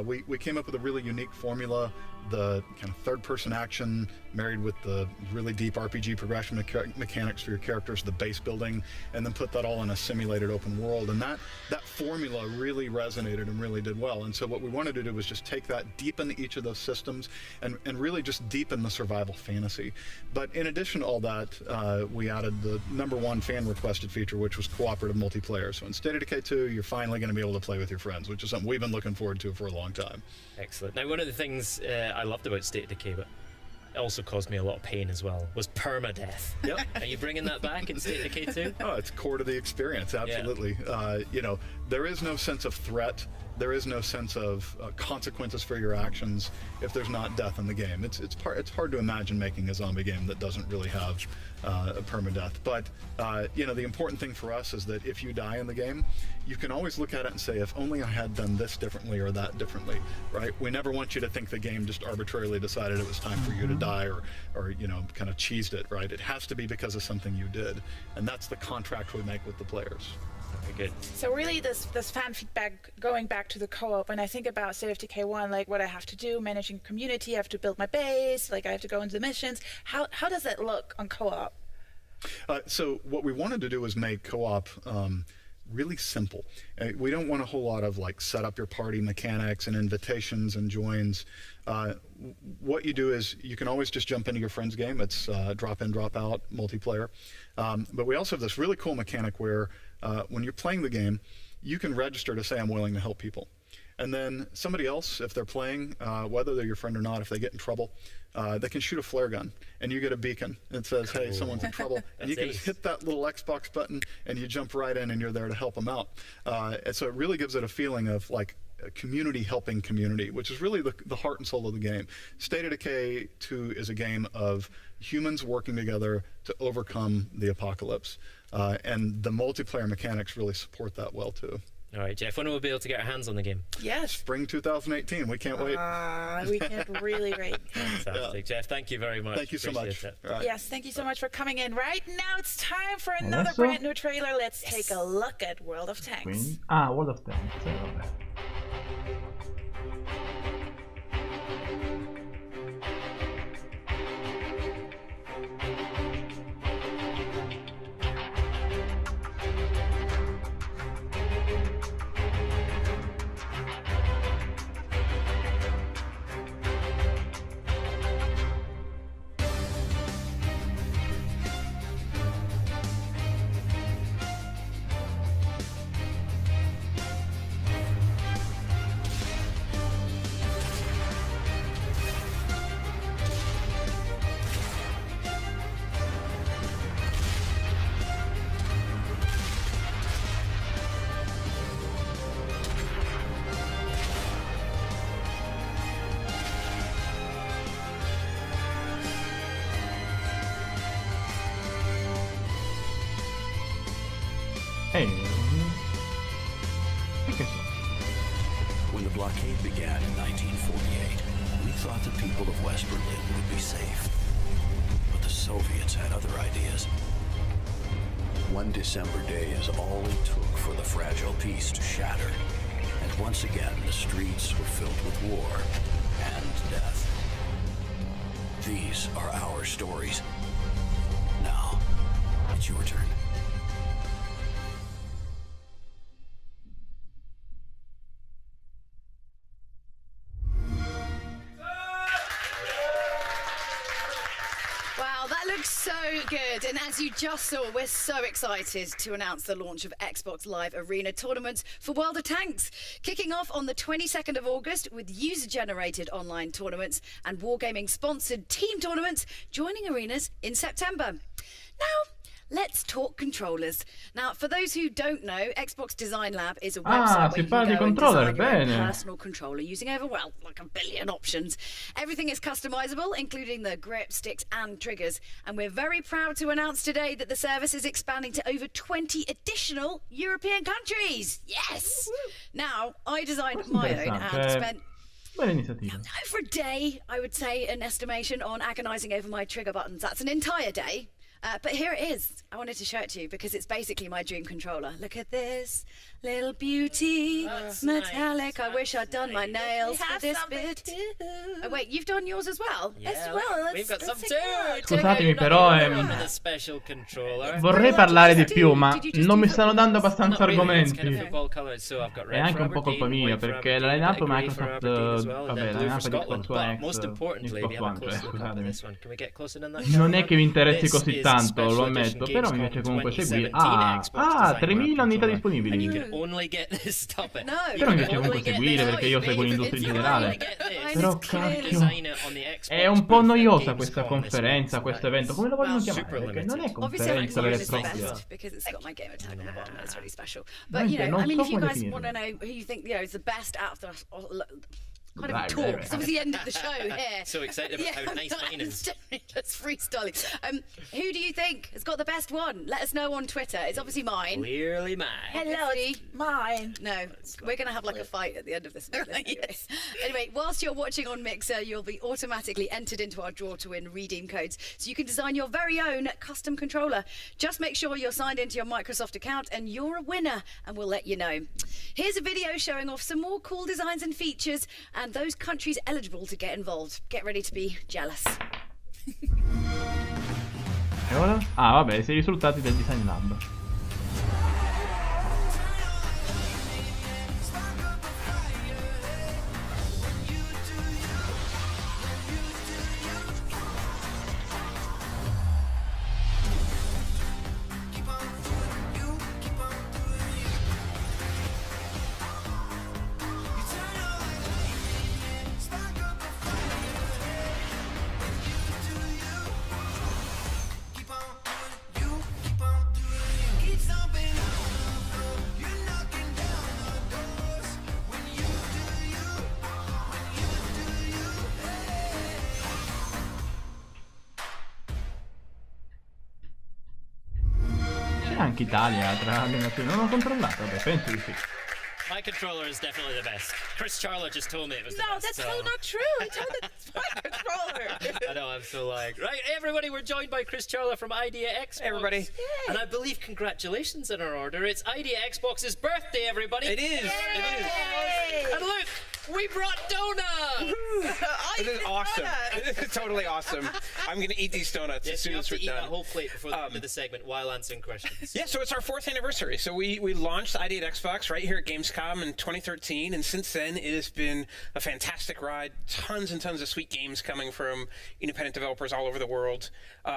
Speaker 18: We came up with a really unique formula, the kind of third-person action married with the really deep RPG progression mechanics for your characters, the base building, and then put that all in a simulated open world. And that formula really resonated and really did well. And so what we wanted to do was just take that, deepen each of those systems, and really just deepen the survival fantasy. But in addition to all that, we added the #1 fan-requested feature, which was cooperative multiplayer. So in State of Decay 2, you're finally going to be able to play with your friends, which is something we've been looking forward to for a long time.
Speaker 6: Excellent. Now, one of the things I loved about State of Decay, but it also caused me a lot of pain as well, was permadeath.
Speaker 18: Yep.
Speaker 6: Are you bringing that back in State of Decay 2?
Speaker 18: Oh, it's core to the experience, absolutely. Yeah. You know, there is no sense of threat. There is no sense of consequences for your actions if there's not death in the game. It's hard to imagine making a zombie game that doesn't really have a permadeath. But you know, the important thing for us is that if you die in the game, you can always look at it and say, if only I had done this differently or that differently, right? We never want you to think the game just arbitrarily decided it was time for you to die or you know, kind of cheesed it, right? It has to be because of something you did, and that's the contract we make with the players.
Speaker 6: Very good.
Speaker 3: So really this fan feedback, going back to the co-op, when I think about State of Decay 1, like what I have to do, managing community, I have to build my base, like I have to go into the missions. How does that look on co-op?
Speaker 18: So what we wanted to do was make co-op really simple. We don't want a whole lot of like set up your party mechanics and invitations and joins. What you do is you can always just jump into your friend's game. It's drop in, drop out multiplayer. But we also have this really cool mechanic where when you're playing the game, you can register to say I'm willing to help people. And then somebody else, if they're playing, whether they're your friend or not, if they get in trouble, they can shoot a flare gun, and you get a beacon. It says, hey, someone's in trouble. And you can just hit that little Xbox button, and you jump right in, and you're there to help them out. And so it really gives it a feeling of like a community helping community, which is really the heart and soul of the game. State of Decay 2 is a game of humans working together to overcome the apocalypse. And the multiplayer mechanics really support that well, too.
Speaker 6: All right, Jeff, when will we be able to get our hands on the game?
Speaker 3: Yes.
Speaker 18: Spring 2018. We can't wait.
Speaker 3: We can't really wait.
Speaker 6: Fantastic. Yeah. Jeff, thank you very much.
Speaker 18: Thank you so much.
Speaker 3: Right. Yes, thank you so much for coming in. Right now it's time for another brand new trailer. Let's take a look at World of Tanks.
Speaker 1: World of Tanks. Vabbè. Hey.
Speaker 16: When the blockade began in 1948, we thought the people of West Berlin would be safe. But the Soviets had other ideas. One December day is all it took for the fragile peace to shatter. And once again, the streets were filled with war and death. These are our stories. Now, it's your turn.
Speaker 4: Wow, that looks so good. And as you just saw, we're so excited to announce the launch of Xbox Live Arena tournaments for World of Tanks, kicking off on the 22nd of August with user-generated online tournaments and Wargaming-sponsored team tournaments joining arenas in September. Now, let's talk controllers. Now, for those who don't know, Xbox Design Lab is a website where you can go and design your own personal controller using over, well, like a billion options. Everything is customizable, including the grip, sticks, and triggers. And we're very proud to announce today that the service is expanding to over 20 additional European countries. Yes! Now, I designed my own and spent over a day, I would say, an estimation on agonizing over my trigger buttons. That's an entire day. But here it is. I wanted to show it to you because it's basically my dream controller. Look at this little beauty, metallic. I wish I'd done my nails for this bit. Oh wait, you've done yours as well?
Speaker 6: Yeah, we've got some too.
Speaker 1: Scusatemi, però vorrei parlare di più, ma non mi stanno dando abbastanza argomenti. È anche un po' colpa mia, perché la line-up Microsoft, vabbè, la line-up di Xbox One X, Xbox One, scusatemi. Non è che mi interessi così tanto, lo ammetto, però mi piace comunque seguire. 3000 unità disponibili. Però mi piace comunque seguire perché io seguo l'industria in generale. Però cacchio, è un po' noiosa questa conferenza, questo evento. Come lo vogliono chiamare? Perché non è conferenza vera e propria. Non so come
Speaker 4: kind of talk. It's obviously the end of the show here.
Speaker 6: So excited about how nice mine is.
Speaker 4: Let's freestyle it. Who do you think has got the best one? Let us know on Twitter. It's obviously mine.
Speaker 6: Clearly mine.
Speaker 3: Hello, it's mine.
Speaker 4: No, we're going to have like a fight at the end of this. Yes. Anyway, whilst you're watching on Mixer, you'll be automatically entered into our draw to win redeem codes, so you can design your very own custom controller. Just make sure you're signed into your Microsoft account and you're a winner, and we'll let you know. Here's a video showing off some more cool designs and features and those countries eligible to get involved. Get ready to be jealous.
Speaker 1: E ora? Ah, vabbè, i risultati del Design Lab. Anche Italia tra le nazioni, non ho controllato, vabbè, penso di sì.
Speaker 6: My controller is definitely the best. Chris Charler just told me it was the
Speaker 3: no,
Speaker 6: best.
Speaker 3: That's so not true. He told me that's my controller.
Speaker 6: I know, I'm so like, right, everybody, we're joined by Chris Charler from ITA Xbox.
Speaker 19: Hey, everybody.
Speaker 3: Yay.
Speaker 6: And I believe congratulations in our order. It's ITA Xbox's birthday, everybody.
Speaker 19: It is.
Speaker 6: Yay.
Speaker 19: It is.
Speaker 6: And look, we brought donuts.
Speaker 19: This is awesome. This is totally awesome. I'm going to eat these donuts as soon as we're done.
Speaker 6: A whole plate before the end of the segment while answering questions.
Speaker 19: Yeah, so it's our 4th anniversary. So we launched ITA Xbox right here at Gamescom in 2013, and since then it has been a fantastic ride. Tons and tons of sweet games coming from independent developers all over the world.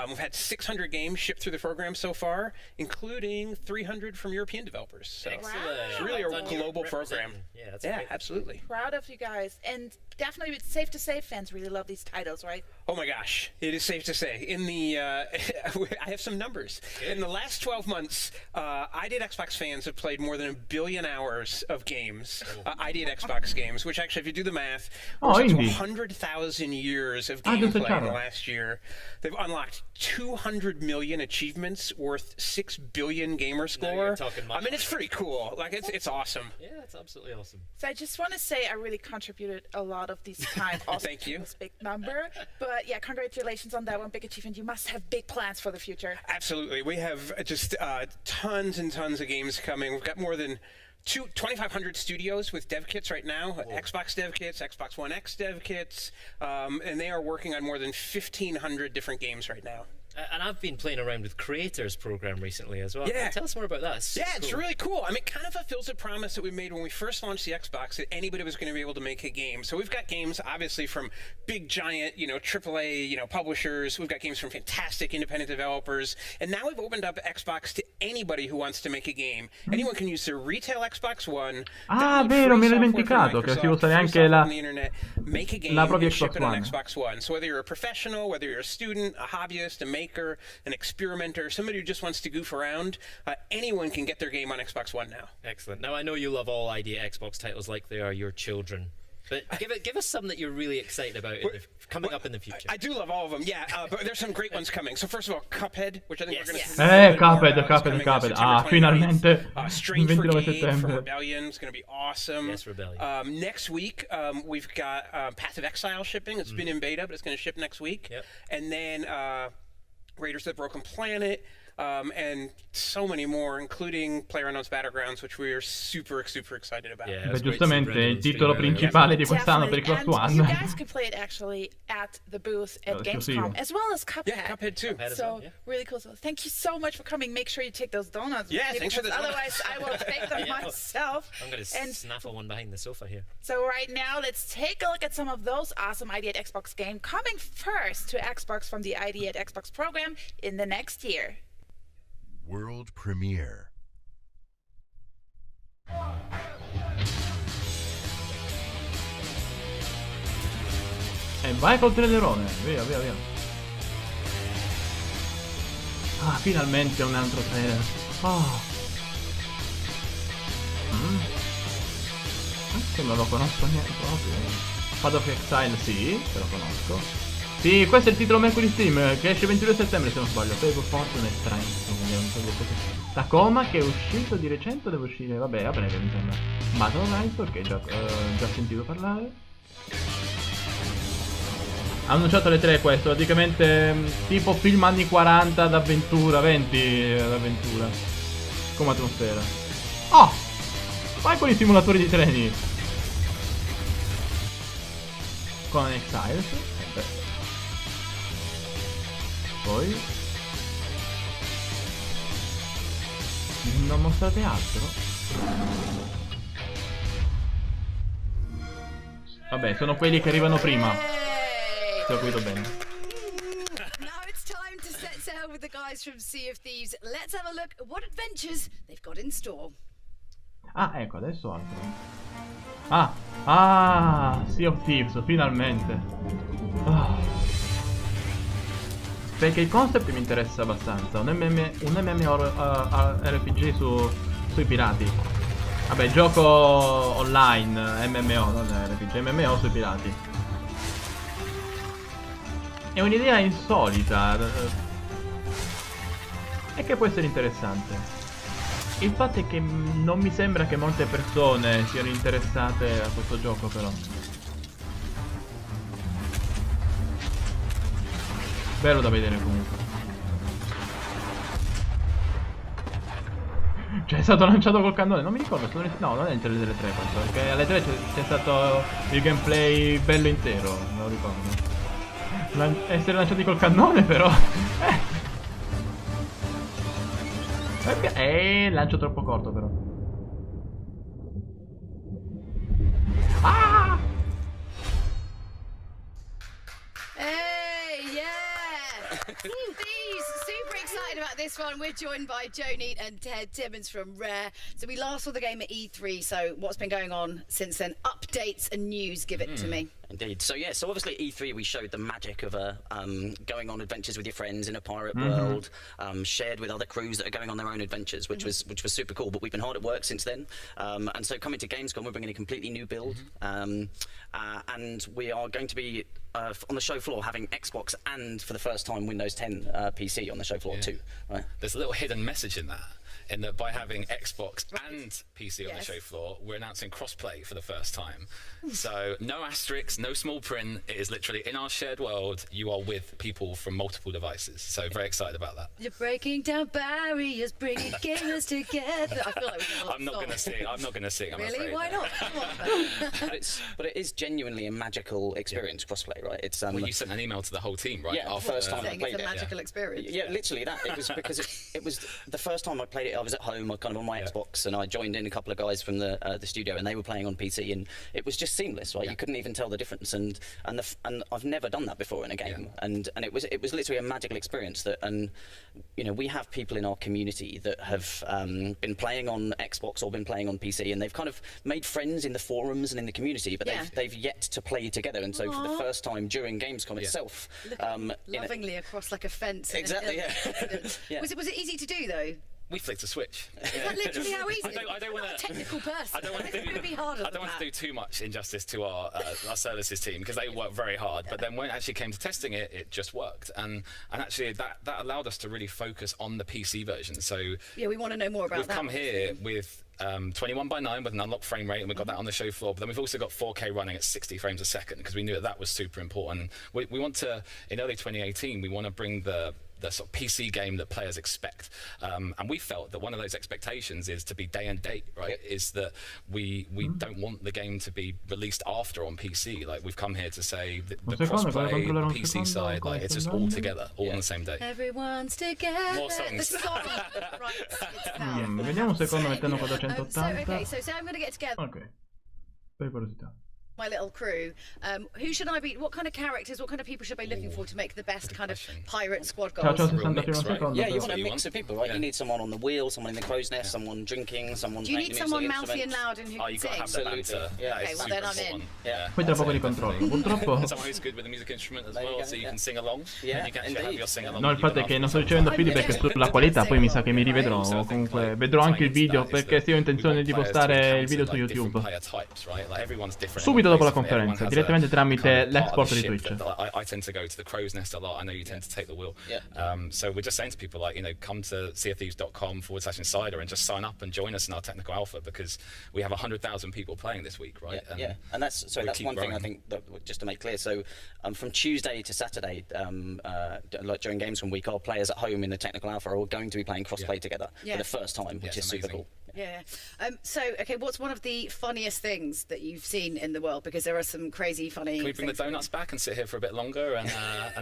Speaker 19: We've had 600 games shipped through the program so far, including 300 from European developers. So it's really a global program.
Speaker 6: Yeah, that's
Speaker 19: great. Absolutely.
Speaker 3: Proud of you guys, and definitely it's safe to say fans really love these titles, right?
Speaker 19: Oh my gosh, it is safe to say. In the I have some numbers. In the last 12 months, ITA Xbox fans have played more than 1 billion hours of games, ITA Xbox games, which actually, if you do the math, was up to 100,000 years of gameplay in the last year. They've unlocked 200 million achievements worth 6 billion gamer score. I mean, it's pretty cool. Like, it's awesome.
Speaker 6: Yeah, it's absolutely awesome.
Speaker 3: So I just want to say I really contributed a lot of this time. Also
Speaker 19: Thank you.
Speaker 3: This big number. But yeah, congratulations on that one, big achievement. You must have big plans for the future.
Speaker 19: Absolutely. We have just tons and tons of games coming. We've got more than 2,500 studios with dev kits right now, Xbox dev kits, Xbox One X dev kits, and they are working on more than 1,500 different games right now.
Speaker 6: And I've been playing around with Creators program recently as well.
Speaker 19: Yeah.
Speaker 6: Tell us more about that.
Speaker 19: It's really cool. I mean, it kind of fulfills a promise that we made when we first launched the Xbox, that anybody was going to be able to make a game. So we've got games, obviously, from big, giant, AAA, publishers. We've got games from fantastic independent developers. And now we've opened up Xbox to anybody who wants to make a game. Anyone can use their retail Xbox One.
Speaker 1: Ah, vero, mi ero dimenticato che si può usare anche la propria Xbox One.
Speaker 19: Xbox One. So whether you're a professional, whether you're a student, a hobbyist, a maker, an experimenter, somebody who just wants to goof around, anyone can get their game on Xbox One now.
Speaker 6: Excellent. Now I know you love all ITA Xbox titles like they are your children, but give us some that you're really excited about coming up in the future.
Speaker 19: I do love all of them, but there's some great ones coming. So first of all, Cuphead, which I think we're going to see.
Speaker 1: Cuphead. Ah, finalmente.
Speaker 19: Strange
Speaker 1: 29
Speaker 19: Brigade
Speaker 1: settembre.
Speaker 19: from Rebellion is going to be awesome.
Speaker 6: Yes, Rebellion.
Speaker 19: Next week, we've got Path of Exile shipping. It's been in beta, but it's going to ship next week.
Speaker 6: Yep.
Speaker 19: And then Raiders of the Broken Planet, and so many more, including PlayerUnknown's Battlegrounds, which we are super excited about.
Speaker 1: Beh, giustamente il titolo principale di quest'anno per Xbox One.
Speaker 3: You guys can play it actually at the booth at Gamescom, as well as Cuphead.
Speaker 19: Yeah, Cuphead too.
Speaker 3: So really cool. So thank you so much for coming. Make sure you take those donuts.
Speaker 19: Yeah, thanks for the donuts.
Speaker 3: Otherwise, I will take them myself.
Speaker 6: I'm going to snaffle one behind the sofa here.
Speaker 3: So right now, let's take a look at some of those awesome ITA at Xbox games coming first to Xbox from the ITA at Xbox program in the next year.
Speaker 20: World Premiere.
Speaker 1: E vai col trailerone, via. Ah, finalmente un altro trailer. Che non lo conosco niente proprio. Path of Exile sì, te lo conosco. Sì, questo è il titolo Mercury Steam, che esce il 22 settembre se non sbaglio. Fable Fortune e Tacoma, che è uscito di recente, deve uscire, vabbè, a breve mi sembra. Battle Rifle, che già sentito parlare. Ha annunciato le 3 questo, praticamente tipo film anni 40 d'avventura, 20 d'avventura. Come atmosfera. Oh! Vai con i simulatori di treni. Con Exiles. Poi non mostrate altro? Vabbè, sono quelli che arrivano prima. Se ho capito bene.
Speaker 4: Now it's time to set sail with the guys from Sea of Thieves. Let's have a look at what adventures they've got in store.
Speaker 1: Ah, ecco, adesso altro. Ah, Sea of Thieves, finalmente. Perché il concept mi interessa abbastanza. Un MMORPG sui pirati. Vabbè, gioco online, MMO, non RPG, MMO sui pirati. È un'idea insolita. E che può essere interessante. Il fatto è che non mi sembra che molte persone siano interessate a questo gioco, però. Bello da vedere comunque. Cioè è stato lanciato col cannone. Non mi ricordo. No, non è il trailer delle 3 questo. Perché alle 3 c'è stato il gameplay bello intero. Non lo ricordo. Essere lanciati col cannone però. Lancio troppo corto però. Ah!
Speaker 4: Hey, yeah! Super excited about this one. We're joined by Joe Neat and Ted Timmons from Rare. So we last saw the game at E3, so what's been going on since then? Updates and news, give it to me.
Speaker 21: Indeed. So yeah, so obviously at E3 we showed the magic of going on adventures with your friends in a pirate world, shared with other crews that are going on their own adventures, which was super cool. But we've been hard at work since then, and so coming to Gamescom, we're bringing a completely new build, and we are going to be on the show floor having Xbox and for the first time Windows 10 PC on the show floor too. Right?
Speaker 22: There's a little hidden message in that.
Speaker 8: in that by having Xbox and PC on the show floor, we're announcing crossplay for the first time. So no asterisks, no small print. It is literally in our shared world. You are with people from multiple devices. So very excited about that.
Speaker 4: You're breaking down barriers, bringing gamers together. I feel like
Speaker 8: I'm not going to sing. I'm not going to sing. I'm
Speaker 4: really?
Speaker 8: afraid.
Speaker 4: Why not?
Speaker 21: But it is genuinely a magical experience, crossplay, right? It's
Speaker 8: well, you sent an email to the whole team, right?
Speaker 21: Yeah, our first time I played
Speaker 4: it's a magical experience.
Speaker 21: Yeah, literally that. It was because it was the first time I played it. I was at home, kind of on my Xbox, and I joined in a couple of guys from the studio, and they were playing on PC, and it was just seamless, right? You couldn't even tell the difference, and I've never done that before in a game, and it was literally a magical experience. That, and you know, we have people in our community that have been playing on Xbox or been playing on PC, and they've kind of made friends in the forums and in the community, but they've yet to play together, and so for the first time during Gamescom itself,
Speaker 4: lovingly across like a fence.
Speaker 21: Exactly.
Speaker 4: Was it easy to do though?
Speaker 8: We flicked a switch.
Speaker 4: Is that literally how easy?
Speaker 8: I don't want
Speaker 4: a technical person.
Speaker 8: I don't want to do too much injustice to our services team, because they work very hard. But then when it actually came to testing it, it just worked, and actually that allowed us to really focus on the PC version. So
Speaker 4: yeah, we want to know more about
Speaker 8: that. We've come here with 21:9 with an unlocked frame rate, and we've got that on the show floor. But then we've also got 4K running at 60 frames a second, because we knew that was super important. We want to, in early 2018, we want to bring the sort of PC game that players expect, and we felt that one of those expectations is to be day and date, right? Is that we don't want the game to be released after on PC. Like, we've come here to say the crossplay, the PC side, like it's just all together, all on the same day.
Speaker 4: Everyone's together.
Speaker 8: More songs.
Speaker 4: The song.
Speaker 1: Vediamo un secondo mettendo 480.
Speaker 4: So I'm going to get together.
Speaker 1: Ok. Per curiosità.
Speaker 4: My little crew. Who should I be? What kind of characters? What kind of people should I be looking for to make the best kind of pirate squad goals?
Speaker 21: Yeah, you want a mix of people, right? You need someone on the wheel, someone in the crow's nest, someone drinking, someone.
Speaker 4: Do you need someone mouthy and loud and who can sing?
Speaker 8: Absolutely.
Speaker 4: Okay, well then I'm in.
Speaker 1: Poi tra poco li controllo. Purtroppo.
Speaker 8: Someone who's good with a music instrument as well, so you can sing along.
Speaker 21: Yeah,
Speaker 8: you can actually have your sing along.
Speaker 1: No, il fatto è che non sto ricevendo feedback sulla qualità, poi mi sa che mi rivedrò, o comunque vedrò anche il video, perché sì, ho intenzione di postare il video su YouTube subito dopo la conferenza, direttamente tramite l'export di Twitch.
Speaker 8: I tend to go to the crow's nest a lot. I know you tend to take the wheel. So we're just saying to people, like, you know, come to seaofthieves.com/insider and just sign up and join us in our technical alpha, because we have 100,000 people playing this week, right?
Speaker 21: And that's one thing I think that, just to make clear. So from Tuesday to Saturday, like during Gamescom week, our players at home in the technical alpha are all going to be playing crossplay together for the first time, which is super cool.
Speaker 4: Yeah. So, okay, what's one of the funniest things that you've seen in the world? Because there are some crazy, funny.
Speaker 8: Can we bring the donuts back and sit here for a bit longer and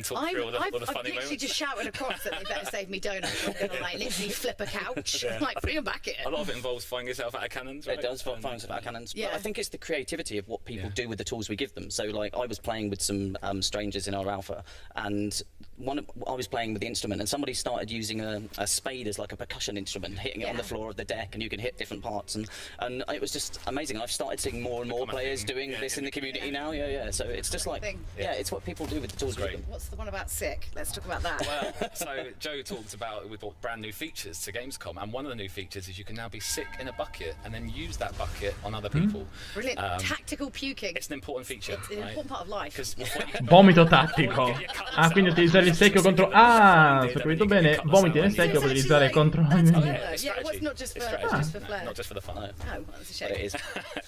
Speaker 8: talk through all the funny moments?
Speaker 4: I've literally just shouted across that they better save me donuts. I'm gonna like literally flip a couch, like bring them back in.
Speaker 8: A lot of it involves flying yourself out of cannons, right?
Speaker 21: It does fly yourself out of cannons. But I think it's the creativity of what people do with the tools we give them. So, like, I was playing with some strangers in our alpha, and I was playing with the instrument, and somebody started using a spade as like a percussion instrument, hitting it on the floor of the deck, and you can hit different parts, and it was just amazing. I've started seeing more and more players doing this in the community now. So it's just like it's what people do with the tools.
Speaker 8: Great.
Speaker 4: What's the one about sick? Let's talk about that.
Speaker 8: Well, so Joe talked about we brought brand new features to Gamescom, and one of the new features is you can now be sick in a bucket and then use that bucket on other people.
Speaker 4: Brilliant. Tactical puking.
Speaker 8: It's an important feature.
Speaker 4: It's an important part of life.
Speaker 1: Vomito tattico. Quindi utilizzare il secchio contro. Ah, se ho capito bene, vomiti nel secchio puoi utilizzare contro.
Speaker 4: Yeah, it was not just for flair.
Speaker 8: Not just for the fun.
Speaker 4: Oh, that's a shame.
Speaker 21: But it is.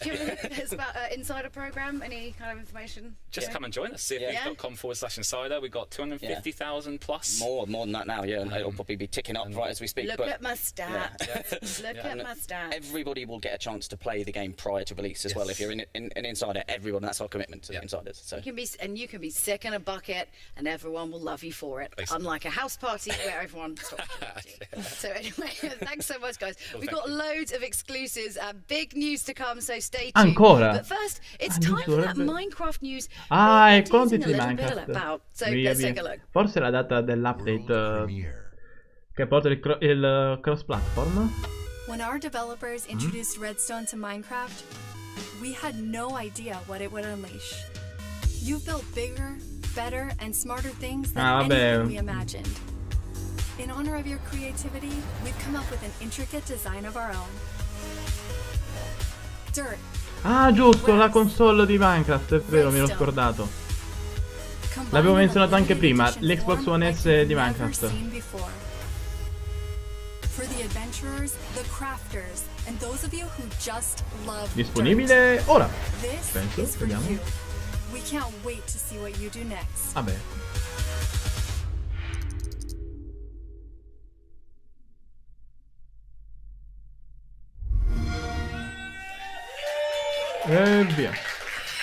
Speaker 4: Do you have any about insider program? Any kind of information?
Speaker 8: Just come and join us. seaofthieves.com/insider. We've got 250,000 plus.
Speaker 21: More than that now. Yeah, and it'll probably be ticking up right as we speak.
Speaker 4: Look at my stats. Look at my stats.
Speaker 21: Everybody will get a chance to play the game prior to release as well. If you're an insider, everyone. That's our commitment to the insiders. So
Speaker 4: you can be sick in a bucket, and everyone will love you for it. Basically. Unlike a house party where everyone stops. So anyway, thanks so much, guys. We've got loads of exclusives, big news to come. So stay tuned.
Speaker 1: Ancora.
Speaker 4: But first, it's time for that Minecraft news.
Speaker 1: Ecco notizie di Minecraft.
Speaker 4: So let's take a look.
Speaker 1: Forse è la data dell'update che porta il cross-platform.
Speaker 22: When our developers introduced Redstone to Minecraft, we had no idea what it would unleash. You've built bigger, better, and smarter things than anything we imagined. In honor of your creativity, we've come up with an intricate design of our own. Dirt.
Speaker 1: Ah, giusto, la console di Minecraft, è vero, mi ero scordato. L'avevo menzionato anche prima, l'Xbox One S di Minecraft.
Speaker 22: For the adventurers, the crafters, and those of you who just love
Speaker 1: Disponibile ora.
Speaker 22: This
Speaker 1: Penso,
Speaker 22: is for
Speaker 1: vediamo.
Speaker 22: you. We can't wait to see what you do next.
Speaker 1: Vabbè. E via.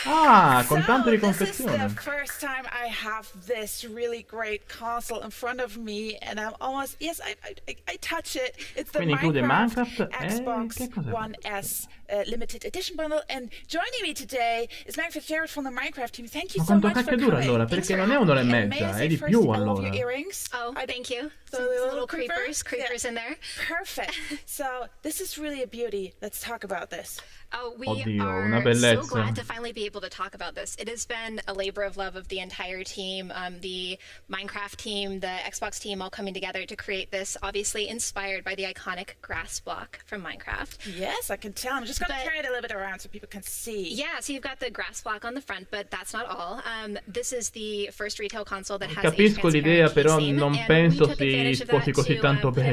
Speaker 1: Ah, con tanto di confezione.
Speaker 3: This is the first time I have this really great console in front of me, and I'm almost I touch it. It's the
Speaker 1: Quindi include Minecraft
Speaker 3: Xbox
Speaker 1: che cos'è?
Speaker 3: One S limited edition bundle, and joining me today is Mary Fitzgerald from the Minecraft team. Thank you
Speaker 1: Ma
Speaker 3: so
Speaker 1: quanto
Speaker 3: much for
Speaker 1: cacchio dura
Speaker 3: coming.
Speaker 1: allora? Perché non è un'ora e mezza, è di più allora.
Speaker 11: Oh, thank you.
Speaker 3: So
Speaker 11: little creepers in there.
Speaker 3: Perfect. So this is really a beauty. Let's talk about this.
Speaker 11: Oh, we
Speaker 1: Oddio,
Speaker 11: are
Speaker 1: una
Speaker 11: so
Speaker 1: bellezza.
Speaker 11: glad to finally be able to talk about this. It has been a labor of love of the entire team, the Minecraft team, the Xbox team, all coming together to create this, obviously inspired by the iconic grass block from Minecraft.
Speaker 3: Yes, I can tell. I'm just going to turn it a little bit around so people can see.
Speaker 11: Yeah, so you've got the grass block on the front, but that's not all. This is the first retail console that has
Speaker 1: Capisco l'idea, però non penso si sposi così tanto bene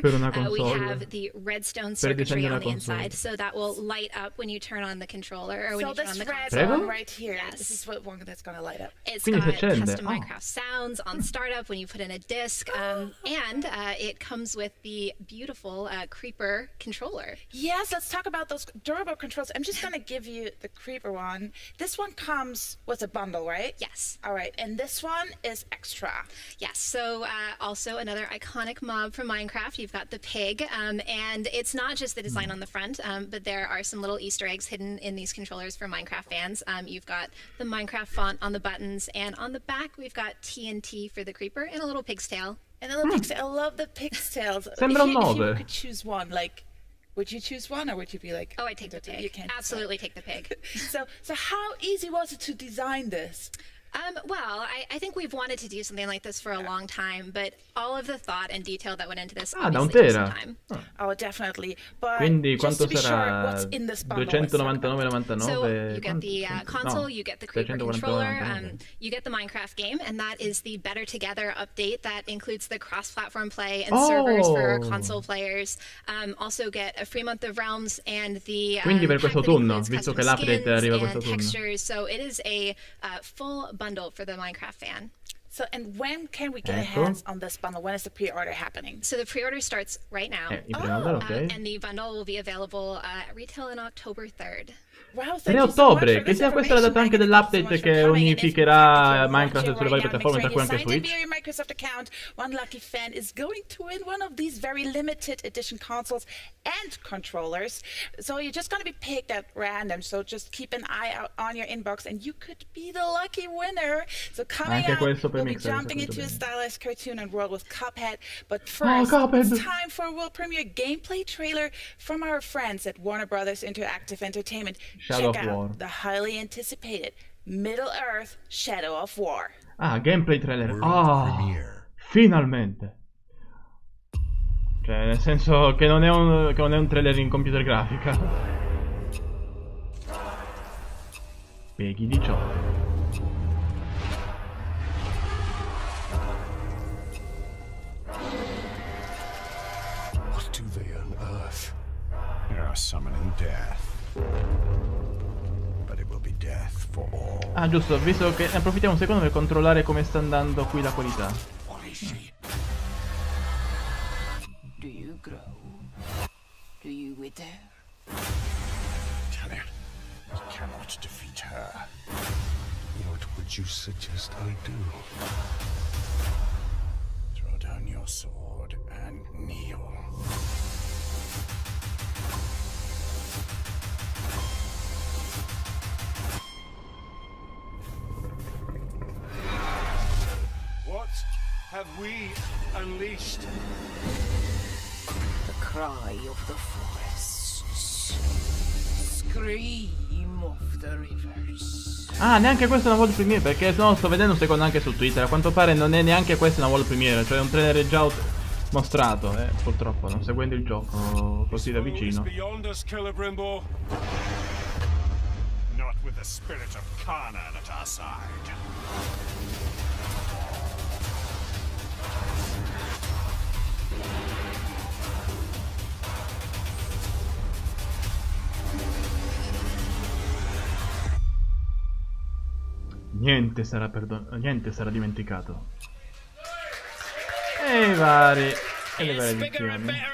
Speaker 1: per una console.
Speaker 11: We have the redstone circuitry on the inside, so that will light up when you turn on the controller or when you turn on the console.
Speaker 3: One right here, this is one that's going to light up.
Speaker 11: It's got custom Minecraft sounds on startup when you put in a disc, and it comes with the beautiful creeper controller.
Speaker 3: Yes, let's talk about those durable controls. I'm just going to give you the creeper one. This one comes with a bundle, right?
Speaker 11: Yes.
Speaker 3: All right, and this one is extra.
Speaker 11: Yes, so also another iconic mob from Minecraft. You've got the pig, and it's not just the design on the front, but there are some little Easter eggs hidden in these controllers for Minecraft fans. You've got the Minecraft font on the buttons, and on the back we've got TNT for the creeper and a little pig's tail.
Speaker 3: And a little pig's tail. I love the pig's tails.
Speaker 1: Sembra un
Speaker 3: If you
Speaker 1: 9.
Speaker 3: could choose one, like, would you choose one, or would you be like,
Speaker 11: oh, I'd take the pig.
Speaker 3: You can't
Speaker 11: absolutely take the pig.
Speaker 3: So how easy was it to design this?
Speaker 11: Well, I think we've wanted to do something like this for a long time, but all of the thought and detail that went into this
Speaker 1: da un
Speaker 11: obviously took some
Speaker 1: tera.
Speaker 11: time.
Speaker 3: Oh, definitely. But
Speaker 1: Quindi
Speaker 3: just
Speaker 1: quanto
Speaker 3: to be sure,
Speaker 1: sarà?
Speaker 3: what's in this bundle?
Speaker 1: 299,99.
Speaker 11: So you get the console, you get the creeper
Speaker 1: 349,99.
Speaker 11: controller, you get the Minecraft game, and that is the Better Together update that includes the cross-platform play and servers for console players. Also get a free month of Realms and the
Speaker 1: Quindi per questo
Speaker 11: pack that
Speaker 1: turno,
Speaker 11: includes
Speaker 1: visto
Speaker 11: custom
Speaker 1: che l'update
Speaker 11: skins
Speaker 1: arriva
Speaker 11: and
Speaker 1: questo turno.
Speaker 11: textures. So it is a full bundle for the Minecraft fan.
Speaker 3: So, and when can we get our hands on this bundle? When is the pre-order happening?
Speaker 11: So the pre-order starts right now. And the bundle will be available at retail on October 3rd.
Speaker 3: Wow,
Speaker 1: 3 ottobre, che sia questa la data anche dell'update che unificherà Minecraft sulle varie piattaforme, tra cui anche Switch.
Speaker 3: Your Microsoft account, one lucky fan is going to win one of these very limited edition consoles and controllers. So you're just going to be picked at random. So just keep an eye out on your inbox, and you could be the lucky winner. So coming up, we'll be jumping into a stylized cartoon and world with Cuphead. But first, it's time for a world premiere gameplay trailer from our friends at Warner Brothers Interactive Entertainment.
Speaker 1: Shadow
Speaker 3: Check
Speaker 1: of War.
Speaker 3: out the highly anticipated Middle-earth Shadow of War.
Speaker 1: Ah, gameplay trailer. Finalmente. Cioè, nel senso che non è un trailer in computer grafica. Peggy 18.
Speaker 13: What do they unearth? They are summoning death. But it will be death for all.
Speaker 1: Ah, giusto, visto che ne approfittiamo un secondo per controllare come sta andando qui la qualità.
Speaker 5: Do you grow? Do you wither?
Speaker 13: Tenere, we cannot defeat her. What would you suggest I do? Throw down your sword and kneel. What have we unleashed?
Speaker 5: The cry of the forests. Scream of the rivers.
Speaker 1: Ah, neanche questa è una world premiere, perché no, sto vedendo un secondo anche su Twitter. A quanto pare non è neanche questa una world premiere, cioè è un trailer già mostrato, purtroppo, non seguendo il gioco così da vicino.
Speaker 13: Not with the spirit of Kana at our side.
Speaker 1: Niente sarà dimenticato. E vari. E le varie edizioni.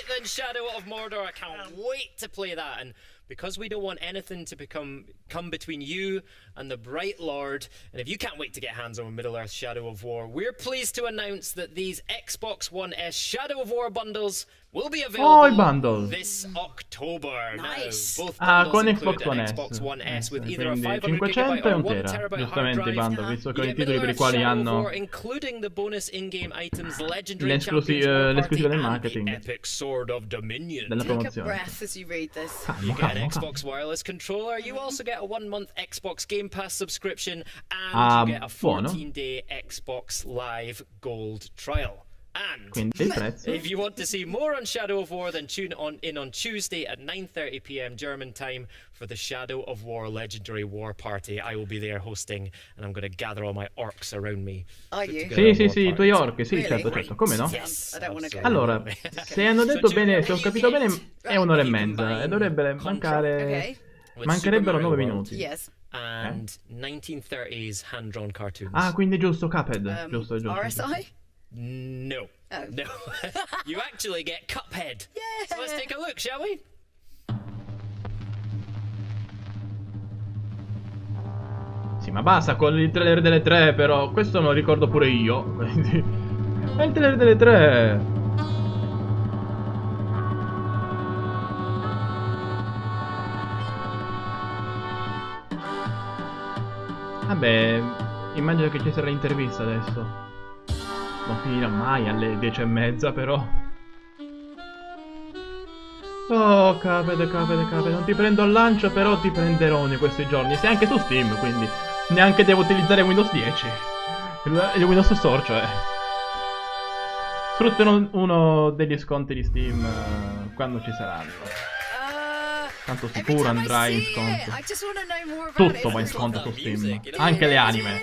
Speaker 6: Than Shadow of Mordor. I can't wait to play that. And because we don't want anything to come between you and the Bright Lord, and if you can't wait to get hands on Middle-earth Shadow of War, we're pleased to announce that these Xbox One S Shadow of War bundles will be available this October.
Speaker 4: Nice.
Speaker 6: Now, both
Speaker 1: con
Speaker 6: include
Speaker 1: Xbox One
Speaker 6: an
Speaker 1: S.
Speaker 6: Xbox One S with either a
Speaker 1: Quindi
Speaker 6: 500
Speaker 1: 500
Speaker 6: GB
Speaker 1: e
Speaker 6: or
Speaker 1: 1
Speaker 6: 1
Speaker 1: tera.
Speaker 6: terabyte hard
Speaker 1: Giustamente i
Speaker 6: drive.
Speaker 1: bundle, visto che
Speaker 6: You
Speaker 1: i
Speaker 6: get
Speaker 1: titoli per i quali
Speaker 6: Shadow of
Speaker 1: hanno
Speaker 6: War, including the bonus in-game items, Legendary
Speaker 1: l'esclusiva del
Speaker 6: and
Speaker 1: marketing.
Speaker 6: the Epic Sword of Dominion.
Speaker 1: Della
Speaker 4: Take a
Speaker 1: promozione.
Speaker 4: breath as you read this.
Speaker 6: You get an Xbox wireless controller. You also get a 1-month Xbox Game Pass subscription, and you get a 14-day Xbox Live Gold trial. And
Speaker 1: Quindi il prezzo.
Speaker 6: if you want to see more on Shadow of War, then tune in on Tuesday at 9:30 p.m. German time for the Shadow of War Legendary War Party. I will be there hosting, and I'm going to gather all my orcs around me.
Speaker 4: Are you?
Speaker 1: Sì, i tuoi orchi, sì, certo, come no?
Speaker 4: Yes. I don't want to go.
Speaker 1: Allora, se hanno detto bene, se ho capito bene, è 1 ora e mezza e dovrebbe mancare... Mancherebbero 9 minuti.
Speaker 4: Yes.
Speaker 6: And 1930s hand-drawn cartoons.
Speaker 1: Ah, quindi giusto, Cuphead. Giusto.
Speaker 4: RSI?
Speaker 6: No.
Speaker 4: Oh.
Speaker 6: No. You actually get Cuphead.
Speaker 4: Yeah.
Speaker 6: So let's take a look, shall we?
Speaker 1: Sì, ma basta con il trailer delle 3, però. Questo me lo ricordo pure io. Quindi... È il trailer delle 3. Vabbè, immagino che ci sarà l'intervista adesso. Non finirà mai alle 10:30, però. Oh, Cuphead, non ti prendo al lancio, però ti prenderò in questi giorni. Sei anche su Steam, quindi neanche devo utilizzare Windows 10. Il Windows Store, cioè. Sfruttano uno degli sconti di Steam quando ci saranno. Tanto sicuro andrà in sconto. Tutto va in sconto su Steam. Anche le anime.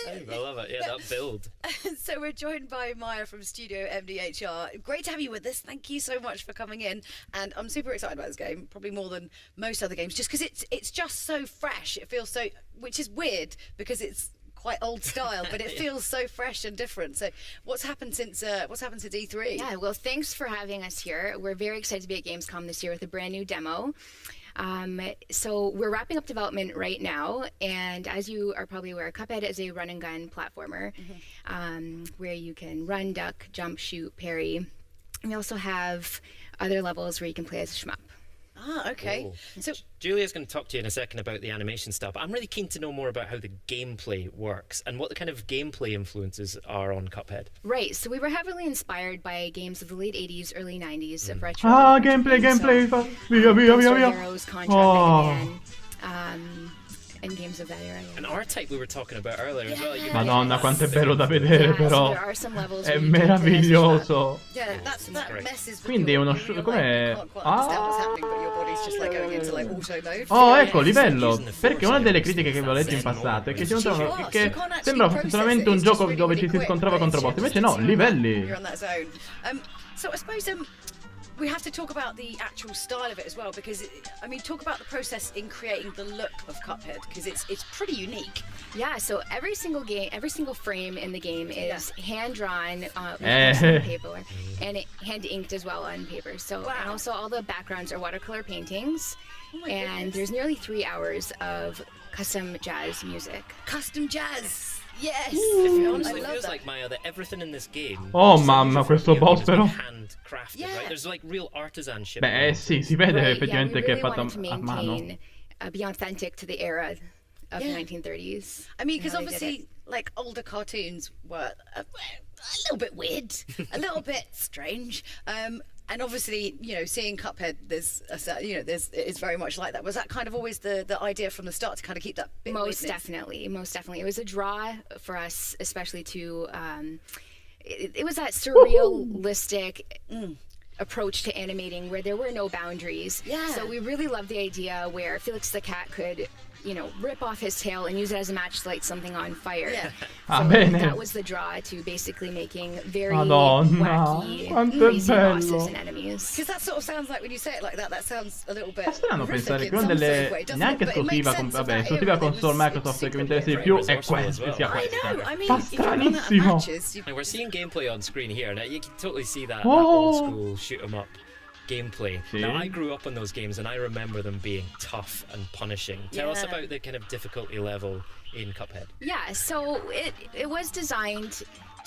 Speaker 6: I love it. Yeah, that build.
Speaker 4: So we're joined by Maya from Studio MDHR. Great to have you with us. Thank you so much for coming in. And I'm super excited about this game, probably more than most other games, just because it's just so fresh. It feels so, which is weird because it's quite old style, but it feels so fresh and different. So what's happened since E3?
Speaker 2: Yeah, well, thanks for having us here. We're very excited to be at Gamescom this year with a brand new demo. So we're wrapping up development right now, and as you are probably aware, Cuphead is a run and gun platformer, where you can run, duck, jump, shoot, parry. We also have other levels where you can play as a shmup.
Speaker 4: Ah, okay.
Speaker 6: Cool.
Speaker 4: So
Speaker 6: Julia's going to talk to you in a second about the animation stuff. I'm really keen to know more about how the gameplay works and what the kind of gameplay influences are on Cuphead.
Speaker 2: Right, so we were heavily inspired by games of the late 80s, early 90s of retro.
Speaker 1: Ah, gameplay. Via.
Speaker 2: Heroes, Contra, Mega Man, and games of that era.
Speaker 6: And R-Type we were talking about earlier as well.
Speaker 1: Madonna, quanto è bello da vedere, però. È meraviglioso.
Speaker 4: yeah, that messes with
Speaker 1: Quindi è uno come
Speaker 4: can't quite understand what's happening, but your body's just like going into like auto mode.
Speaker 1: Oh, ecco, livello. Perché una delle critiche che avevo letto in passato è che si notavano che sembrava fosse solamente un gioco dove ci si scontrava contro boss. Invece no, livelli.
Speaker 4: You're on that zone. So I suppose we have to talk about the actual style of it as well, because talk about the process in creating the look of Cuphead, because it's pretty unique.
Speaker 2: Yeah, so every single frame in the game is hand drawn with paper, and hand inked as well on paper. So and also all the backgrounds are watercolor paintings, and there's nearly 3 hours of custom jazz music.
Speaker 4: Custom jazz. Yes.
Speaker 6: It honestly feels like, Maya, that everything in this game.
Speaker 1: Oh mamma, questo boss però.
Speaker 6: Handcrafted, right? There's like real artisanship.
Speaker 1: Beh, sì, si vede effettivamente che è fatto a mano.
Speaker 2: Be authentic to the era of the 1930s.
Speaker 4: Because obviously, like older cartoons were a little bit weird, a little bit strange. And obviously, seeing Cuphead, it's very much like that. Was that kind of always the idea from the start to kind of keep that bit
Speaker 2: Most definitely. It was a draw for us, especially to. It was that surrealistic. approach to animating where there were no boundaries.
Speaker 4: Yeah.
Speaker 2: So we really loved the idea where Felix the cat could, you know, rip off his tail and use it as a match to light something on fire.
Speaker 4: Yeah.
Speaker 2: So that was the draw to basically making very wacky, crazy bosses and enemies.
Speaker 4: Because that sort of sounds like, when you say it like that sounds a little bit.
Speaker 1: È strano pensare che una delle neanche esclusiva console Microsoft che mi interessa di più è questa, sia questa. Fa stranissimo.
Speaker 6: And we're seeing gameplay on screen here. Now you can totally see that old school shoot 'em up gameplay. Now I grew up on those games and I remember them being tough and punishing. Tell us about the kind of difficulty level in Cuphead.
Speaker 2: Yeah, so it was designed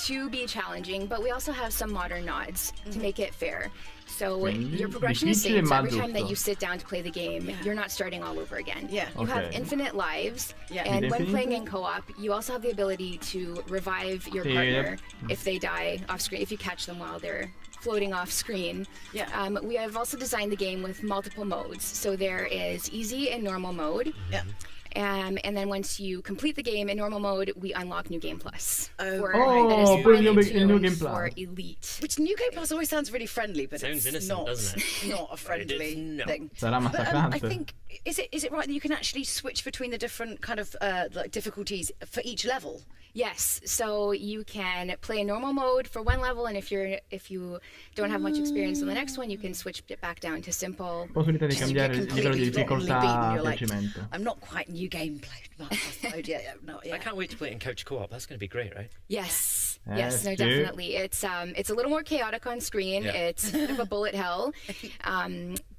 Speaker 2: to be challenging, but we also have some modern nods to make it fair. So your progression is saved, so every time that you sit down to play the game, you're not starting all over again.
Speaker 4: Yeah.
Speaker 2: You have infinite lives, and when playing in co-op, you also have the ability to revive your partner if they die off screen, if you catch them while they're floating off screen. We have also designed the game with multiple modes. So there is easy and normal mode. And then once you complete the game in normal mode, we unlock New Game Plus. For Elite.
Speaker 4: Which New Game Plus always sounds really friendly, but
Speaker 6: sounds
Speaker 4: it's
Speaker 6: innocent, doesn't it?
Speaker 4: Not a friendly thing.
Speaker 1: Sarà massacrante.
Speaker 4: I think is it right that you can actually switch between the different kind of like difficulties for each level?
Speaker 2: Yes, so you can play in normal mode for one level, and if you don't have much experience on the next one, you can switch it back down to simple.
Speaker 1: Possibilità di cambiare il livello di difficoltà a piacimento.
Speaker 4: I'm not quite New Game mode yet.
Speaker 6: I can't wait to play it in couch co-op. That's going to be great, right?
Speaker 2: Yes. Yes, no, definitely. It's a little more chaotic on screen. It's a bit of a bullet hell.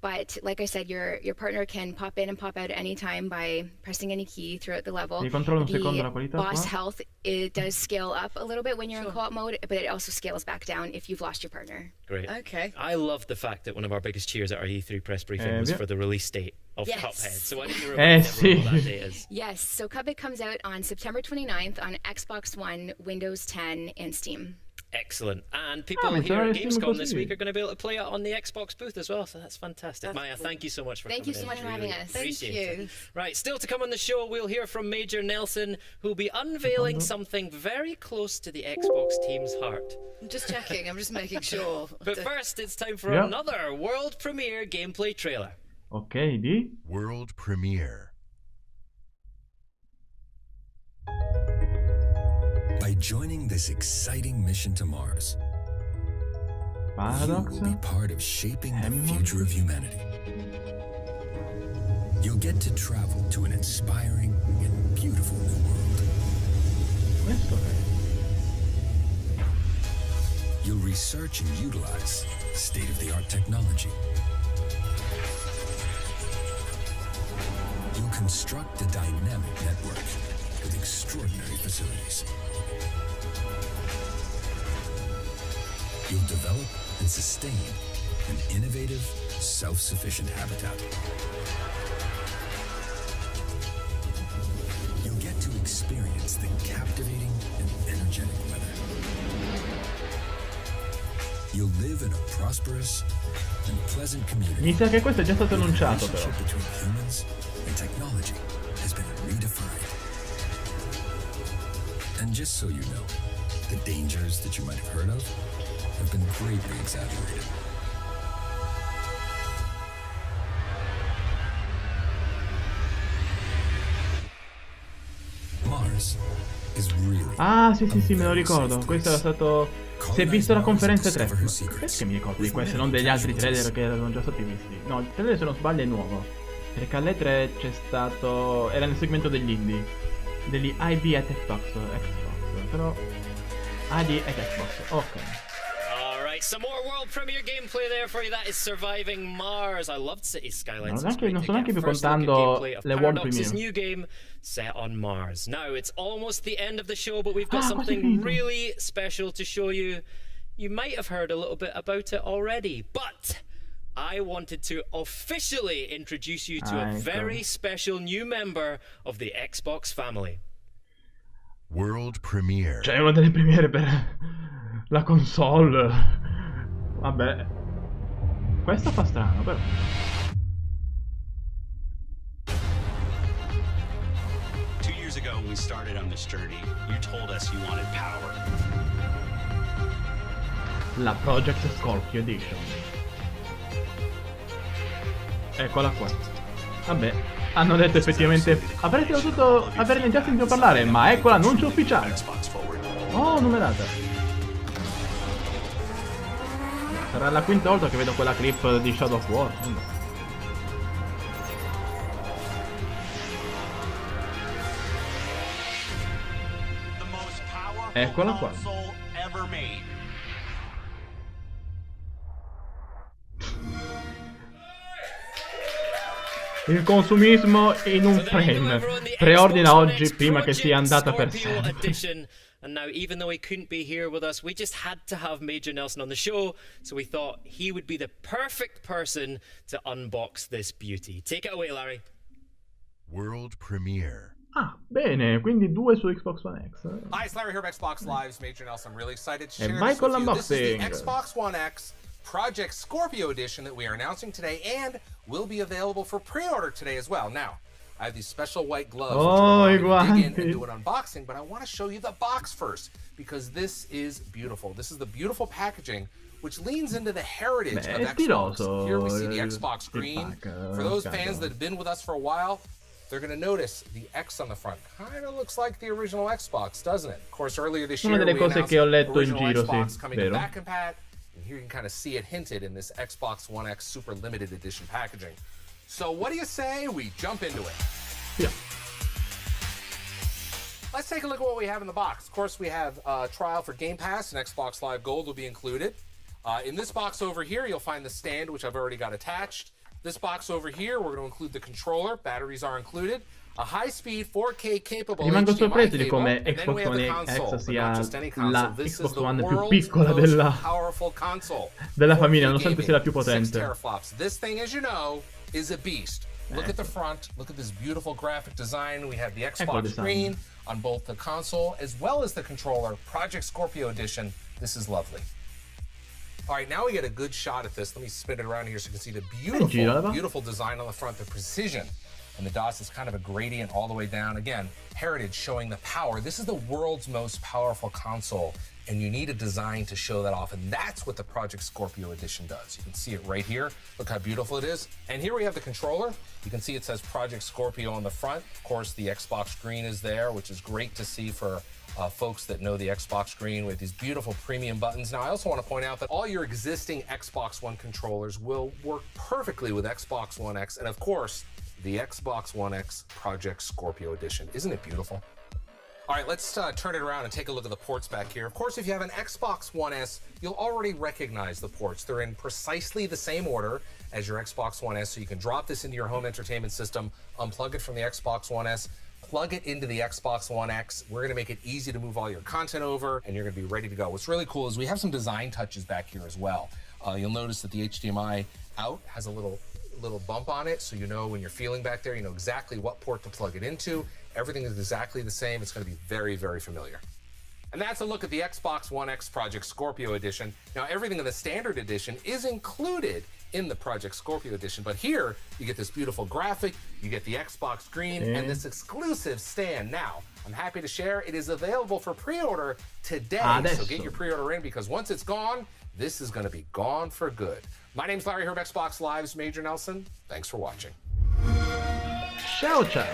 Speaker 2: But like I said, your partner can pop in and pop out at any time by pressing any key throughout the level. The boss health, it does scale up a little bit when you're in co-op mode, but it also scales back down if you've lost your partner.
Speaker 6: Great.
Speaker 4: Okay.
Speaker 6: I love the fact that one of our biggest cheers at our E3 press briefing was for the release date of Cuphead. So why don't you remind everyone what that date is?
Speaker 2: Yes, so Cuphead comes out on September 29th on Xbox One, Windows 10, and Steam.
Speaker 6: Excellent. And people here at Gamescom this week are going to be able to play it on the Xbox booth as well, so that's fantastic. Maya, thank you so much for coming in.
Speaker 2: Thank you so much for having us.
Speaker 6: Thank you. Right, still to come on the show, we'll hear from Major Nelson, who'll be unveiling something very close to the Xbox team's heart.
Speaker 4: I'm just checking, I'm just making sure.
Speaker 6: But first, it's time for another World Premiere gameplay trailer.
Speaker 1: Ok, di?
Speaker 20: World Premiere.
Speaker 7: By joining this exciting mission to Mars, you will be part of shaping the future of humanity. You'll get to travel to an inspiring and beautiful new world. You'll research and utilize state-of-the-art technology. You'll construct a dynamic network with extraordinary facilities. You'll develop and sustain an innovative, self-sufficient habitat. You'll get to experience the captivating and energetic weather. You'll live in a prosperous and pleasant community.
Speaker 1: Mi sa che questo è già stato annunciato, però.
Speaker 7: Between humans and technology has been redefined. And just so you know, the dangers that you might have heard of have been greatly exaggerated. Mars is really
Speaker 1: sì, me lo ricordo. Questo era stato... Si è visto la conferenza 3. Perché mi ricordo di questo, non degli altri trailer che erano già stati visti? No, il trailer, se non sbaglio, è nuovo. Perché alle 3 c'è stato... Era nel segmento degli indie. Degli IB at Xbox. Però... ID at Xbox, ok.
Speaker 6: Some more world premiere gameplay there for you. That is Surviving Mars. I loved City Skylines.
Speaker 1: Non sto neanche più contando le world premiere.
Speaker 6: New game set on Mars. Now it's almost the end of the show, but we've got something really special to show you. You might have heard a little bit about it already, but I wanted to officially introduce you to a very special new member of the Xbox family.
Speaker 20: World Premiere.
Speaker 1: Cioè, è una delle premiere per la console. Vabbè. Questo fa strano, però.
Speaker 12: Two years ago when we started on this journey, you told us you wanted power.
Speaker 1: La Project Scorpio Edition. Eccola qua. Vabbè, hanno detto effettivamente avrete potuto averne già sentito parlare, ma ecco l'annuncio ufficiale. Oh, numerata. Sarà la quinta volta che vedo quella clip di Shadow of War. Eccola qua. Il consumismo in un frame. Preordina oggi prima che sia andata per sempre.
Speaker 6: And now, even though he couldn't be here with us, we just had to have Major Nelson on the show, so we thought he would be the perfect person to unbox this beauty. Take it away, Larry.
Speaker 20: World Premiere.
Speaker 1: Ah, bene, quindi 2 su Xbox One X.
Speaker 9: Hi, it's Larry here of Xbox Live's Major Nelson. I'm really excited to
Speaker 1: E
Speaker 9: share
Speaker 1: vai
Speaker 9: this
Speaker 1: con
Speaker 9: with you. This is the
Speaker 1: l'unboxing.
Speaker 9: Xbox One X Project Scorpio Edition that we are announcing today and will be available for pre-order today as well. Now, I have these special white gloves which are dig in and do an unboxing, but I want to show you the box first because this is beautiful. This is the beautiful packaging which leans into the heritage of Xbox. Here we see the Xbox screen. For those fans that have been with us for a while, they're going to notice the X on the front. Kind of looks like the original Xbox, doesn't it? Of course, earlier this year, we announced the original Xbox coming to back and pat. And here you can kind of see it hinted in this Xbox One X Super Limited Edition packaging. So what do you say we jump into it?
Speaker 1: Yeah.
Speaker 9: Let's take a look at what we have in the box. Of course, we have a trial for Game Pass and Xbox Live Gold will be included. In this box over here, you'll find the stand, which I've already got attached. This box over here, we're going to include the controller. Batteries are included. A high-speed 4K capable
Speaker 1: Rimango
Speaker 9: HDMI
Speaker 1: sorpreso di
Speaker 9: cable,
Speaker 1: come
Speaker 9: and then
Speaker 1: Xbox
Speaker 9: we have the
Speaker 1: One
Speaker 9: console,
Speaker 1: X
Speaker 9: but not just
Speaker 1: sia
Speaker 9: any console.
Speaker 1: la
Speaker 9: This is
Speaker 1: Xbox
Speaker 9: the
Speaker 1: One più
Speaker 9: world's
Speaker 1: piccola
Speaker 9: most
Speaker 1: della
Speaker 9: powerful console.
Speaker 1: famiglia,
Speaker 9: 4K
Speaker 1: nonostante sia la più
Speaker 9: 6
Speaker 1: potente.
Speaker 9: teraflops. This thing, as you know, is a beast. Look at the front. Look at this beautiful graphic design. We have the Xbox screen on both the console as well as the controller. Project Scorpio Edition. This is lovely. All right, now we get a good shot at this. Let me spin it around here so you can see the beautiful design on the front, the precision. And the DOS is kind of a gradient all the way down. Again, heritage showing the power. This is the world's most powerful console, and you need a design to show that off. And that's what the Project Scorpio Edition does. You can see it right here. Look how beautiful it is. And here we have the controller. You can see it says Project Scorpio on the front. Of course, the Xbox screen is there, which is great to see for folks that know the Xbox screen with these beautiful premium buttons. Now, I also want to point out that all your existing Xbox One controllers will work perfectly with Xbox One X. And of course, the Xbox One X Project Scorpio Edition. Isn't it beautiful? All right, let's turn it around and take a look at the ports back here. Of course, if you have an Xbox One S, you'll already recognize the ports. They're in precisely the same order as your Xbox One S, so you can drop this into your home entertainment system, unplug it from the Xbox One S, plug it into the Xbox One X. We're gonna make it easy to move all your content over, and you're gonna be ready to go. What's really cool is we have some design touches back here as well. You'll notice that the HDMI out has a little bump on it, so you know when you're feeling back there, you know exactly what port to plug it into. Everything is exactly the same. It's going to be very, very familiar. And that's a look at the Xbox One X Project Scorpio Edition. Now, everything in the standard edition is included in the Project Scorpio Edition, but here you get this beautiful graphic, you get the Xbox screen, and this exclusive stand. Now, I'm happy to share it is available for pre-order today, so get your pre-order in because once it's gone, this is going to be gone for good. My name's Larry Herb, Xbox Live's Major Nelson. Thanks for watching.
Speaker 1: Ciao, ciao.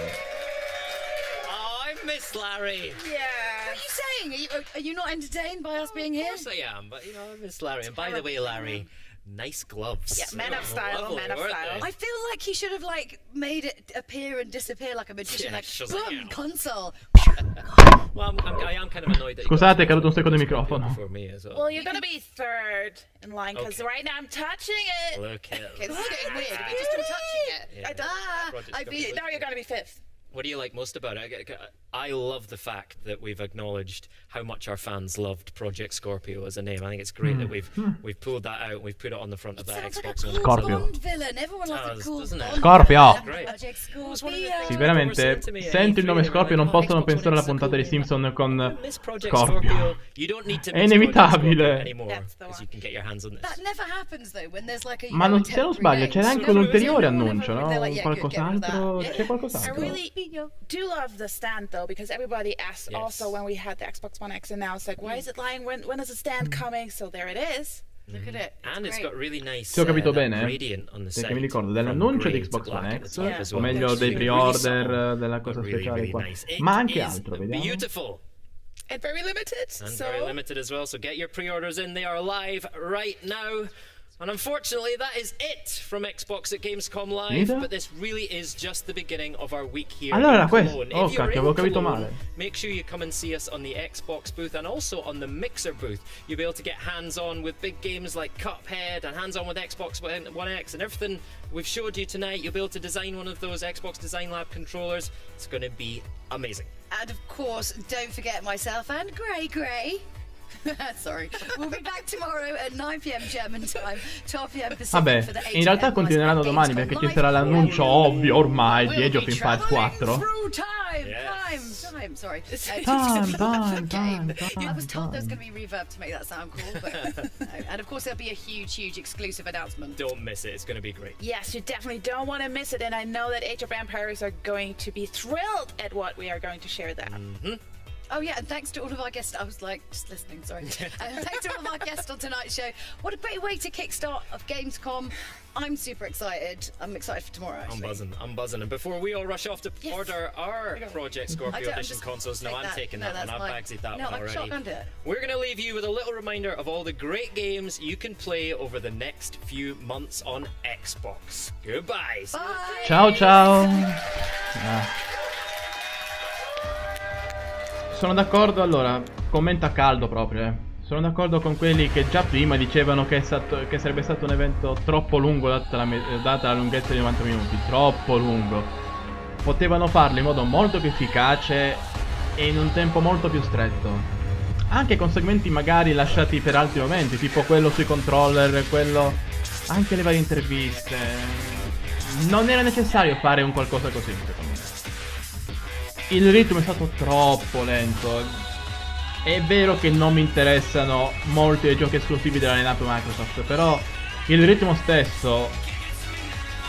Speaker 6: Oh, I've missed Larry.
Speaker 4: Yeah. What are you saying? Are you not entertained by us being here?
Speaker 6: Of course I am, but you know, I miss Larry. And by the way, Larry, nice gloves.
Speaker 3: Yeah, man of style,
Speaker 6: Lovely,
Speaker 3: man of
Speaker 6: weren't
Speaker 3: style.
Speaker 6: they?
Speaker 4: I feel like he should have made it appear and disappear like a magician, like boom, console.
Speaker 6: Well, I am kind of annoyed that
Speaker 1: Scusate, è caduto un secondo microfono.
Speaker 6: for me as well.
Speaker 3: Well, you're gonna be third in line because right now I'm touching it.
Speaker 6: Look at
Speaker 4: Okay, this is getting weird. We're just all touching it.
Speaker 6: Yeah.
Speaker 3: Now you're gonna be fifth.
Speaker 6: What do you like most about it? I love the fact that we've acknowledged how much our fans loved Project Scorpio as a name. I think it's great that we've pulled that out and we've put it on the front of that Xbox One.
Speaker 1: Scorpio.
Speaker 4: Bond villain. Everyone loves a cool
Speaker 6: doesn't it?
Speaker 4: Bond
Speaker 1: Scorpio.
Speaker 4: villain. Project Scorpio.
Speaker 1: Sì, veramente, sento il nome Scorpio, non posso non pensare alla puntata dei Simpson con Scorpio. È inevitabile.
Speaker 4: That never happens though when there's like a
Speaker 1: Ma non, se non sbaglio, c'era anche un ulteriore annuncio, no? Qualcos'altro? C'è
Speaker 3: I
Speaker 1: qualcos'altro?
Speaker 3: really do love the stand though because everybody asked also when we had the Xbox One X announced like why is it lying when is the stand coming, so there it is.
Speaker 4: Look at it.
Speaker 6: And it's got really nice,
Speaker 1: se ho capito bene,
Speaker 6: gradient on the
Speaker 1: perché
Speaker 6: side,
Speaker 1: mi ricordo dell'annuncio di Xbox One X, o meglio dei pre-order, della cosa speciale qua, ma anche altro, vediamo.
Speaker 6: Beautiful.
Speaker 3: And very limited.
Speaker 6: And very limited as well, so get your pre-orders in. They are live right now. And unfortunately, that is it from Xbox at Gamescom Live, but this really is just the beginning of our week here in Cologne.
Speaker 1: Oh cacchio, avevo capito male.
Speaker 6: Make sure you come and see us on the Xbox booth and also on the Mixer booth. You'll be able to get hands-on with big games like Cuphead and hands-on with Xbox One X and everything we've showed you tonight. You'll be able to design one of those Xbox Design Lab controllers. It's going to be amazing.
Speaker 4: And of course, don't forget myself and Gray. Sorry. We'll be back tomorrow at 9 p.m. German time, 12 p.m. Pacific.
Speaker 1: Vabbè,
Speaker 4: for the
Speaker 1: in realtà continueranno domani perché ci sarà l'annuncio ovvio ormai di Age of Empires 4.
Speaker 4: Time, sorry.
Speaker 1: Time.
Speaker 4: I was told there's going to be reverb to make that sound cool, but no. And of course there'll be a huge exclusive announcement.
Speaker 6: Don't miss it, it's going to be great.
Speaker 3: Yes, you definitely don't want to miss it, and I know that Age of Empires are going to be thrilled at what we are going to share there.
Speaker 4: Oh yeah, and thanks to all of our guests. I was like, just listening, sorry. Thanks to all of our guests on tonight's show. What a great way to kickstart of Gamescom. I'm super excited. I'm excited for tomorrow, actually.
Speaker 6: I'm buzzing. And before we all rush off to order our Project Scorpio Edition consoles, no, I'm taking that one. I've baggsied that one already. We're going to leave you with a little reminder of all the great games you can play over the next few months on Xbox. Goodbye.
Speaker 4: Bye.
Speaker 1: Ciao. Sono d'accordo, allora, commento a caldo proprio, Sono d'accordo con quelli che già prima dicevano che sarebbe stato un evento troppo lungo data la lunghezza di 90 minuti, troppo lungo. Potevano farlo in modo molto più efficace e in un tempo molto più stretto. Anche con segmenti magari lasciati per altri momenti, tipo quello sui controller, quello... anche le varie interviste. Non era necessario fare un qualcosa così, secondo me. Il ritmo è stato troppo lento. È vero che non mi interessano molti dei giochi esclusivi della lineup Microsoft, però il ritmo stesso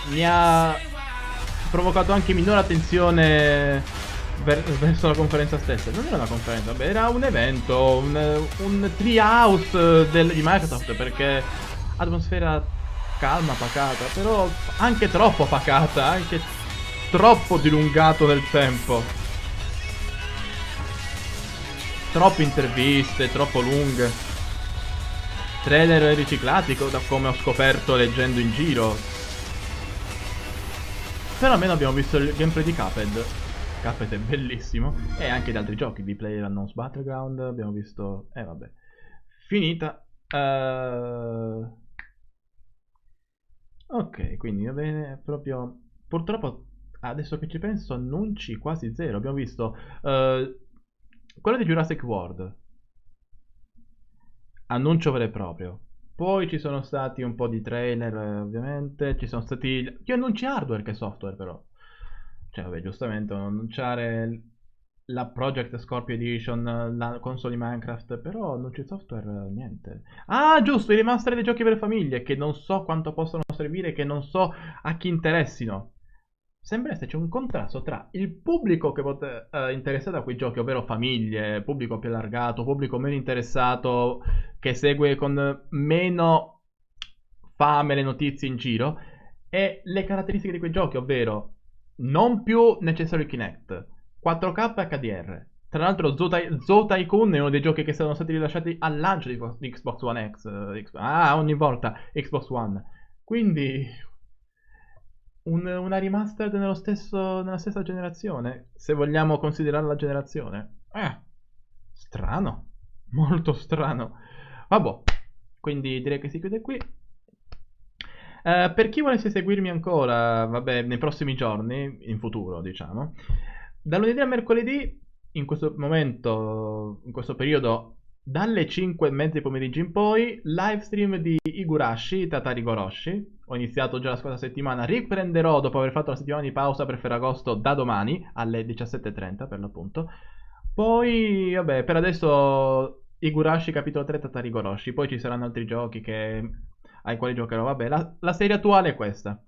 Speaker 1: mi ha provocato anche minore attenzione verso la conferenza stessa. Non era una conferenza, beh, era un evento, un treehouse di Microsoft, perché atmosfera calma, pacata, però anche troppo pacata, anche troppo dilungato nel tempo. Troppe interviste, troppo lunghe. Trailer riciclati, da come ho scoperto leggendo in giro. Però almeno abbiamo visto il gameplay di Cuphead. Cuphead è bellissimo. E anche di altri giochi, di PlayerUnknown's Battleground. Abbiamo visto... vabbè. Finita. Ok, quindi va bene. Proprio... Purtroppo, adesso che ci penso, annunci quasi zero. Abbiamo visto... quello di Jurassic World, annuncio vero e proprio. Poi ci sono stati un po' di trailer, ovviamente. Ci sono stati più annunci hardware che software, però. Cioè, vabbè, giustamente annunciare la Project Scorpio Edition, la console di Minecraft, però annunci software, niente. Ah, giusto, i remaster dei giochi per le famiglie, che non so quanto possono servire, che non so a chi interessino. Sembra esserci un contrasto tra il pubblico che interessato a quei giochi, ovvero famiglie, pubblico più allargato, pubblico meno interessato, che segue con meno fame le notizie in giro, e le caratteristiche di quei giochi, ovvero non più necessario il Kinect, 4K HDR. Tra l'altro Zoo Tycoon è uno dei giochi che sono stati rilasciati al lancio di Xbox One X, ogni volta Xbox One. Quindi... una remastered nella stessa generazione, se vogliamo considerare la generazione. Strano, molto strano. Vabbè, quindi direi che si chiude qui. Per chi volesse seguirmi ancora, vabbè, nei prossimi giorni, in futuro, diciamo, da lunedì a mercoledì, in questo momento, in questo periodo, dalle 5:30 di pomeriggio in poi, live stream di Higurashi Tatari Goroshi. Ho iniziato già la scorsa settimana, riprenderò dopo aver fatto la settimana di pausa per Ferragosto da domani alle 17:30 per l'appunto. Poi, vabbè, per adesso Higurashi capitolo 3 Tatari Goroshi. Poi ci saranno altri giochi ai quali giocherò. Vabbè, la serie attuale è questa.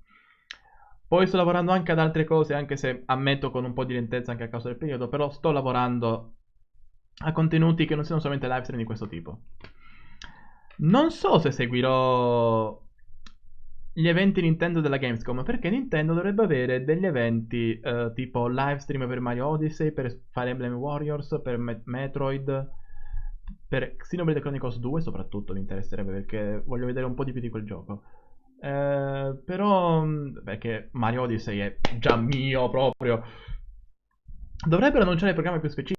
Speaker 1: Poi sto lavorando anche ad altre cose, anche se ammetto con un po' di lentezza anche a causa del periodo, però sto lavorando a contenuti che non siano solamente live stream di questo tipo. Non so se seguirò gli eventi Nintendo della Gamescom, perché Nintendo dovrebbe avere degli eventi tipo live stream per Mario Odyssey, per Fire Emblem Warriors, per Metroid, per Xenoblade Chronicles 2 soprattutto mi interesserebbe, perché voglio vedere un po' di più di quel gioco. Però perché Mario Odyssey è già mio proprio. Dovrebbero annunciare il programma più specifico.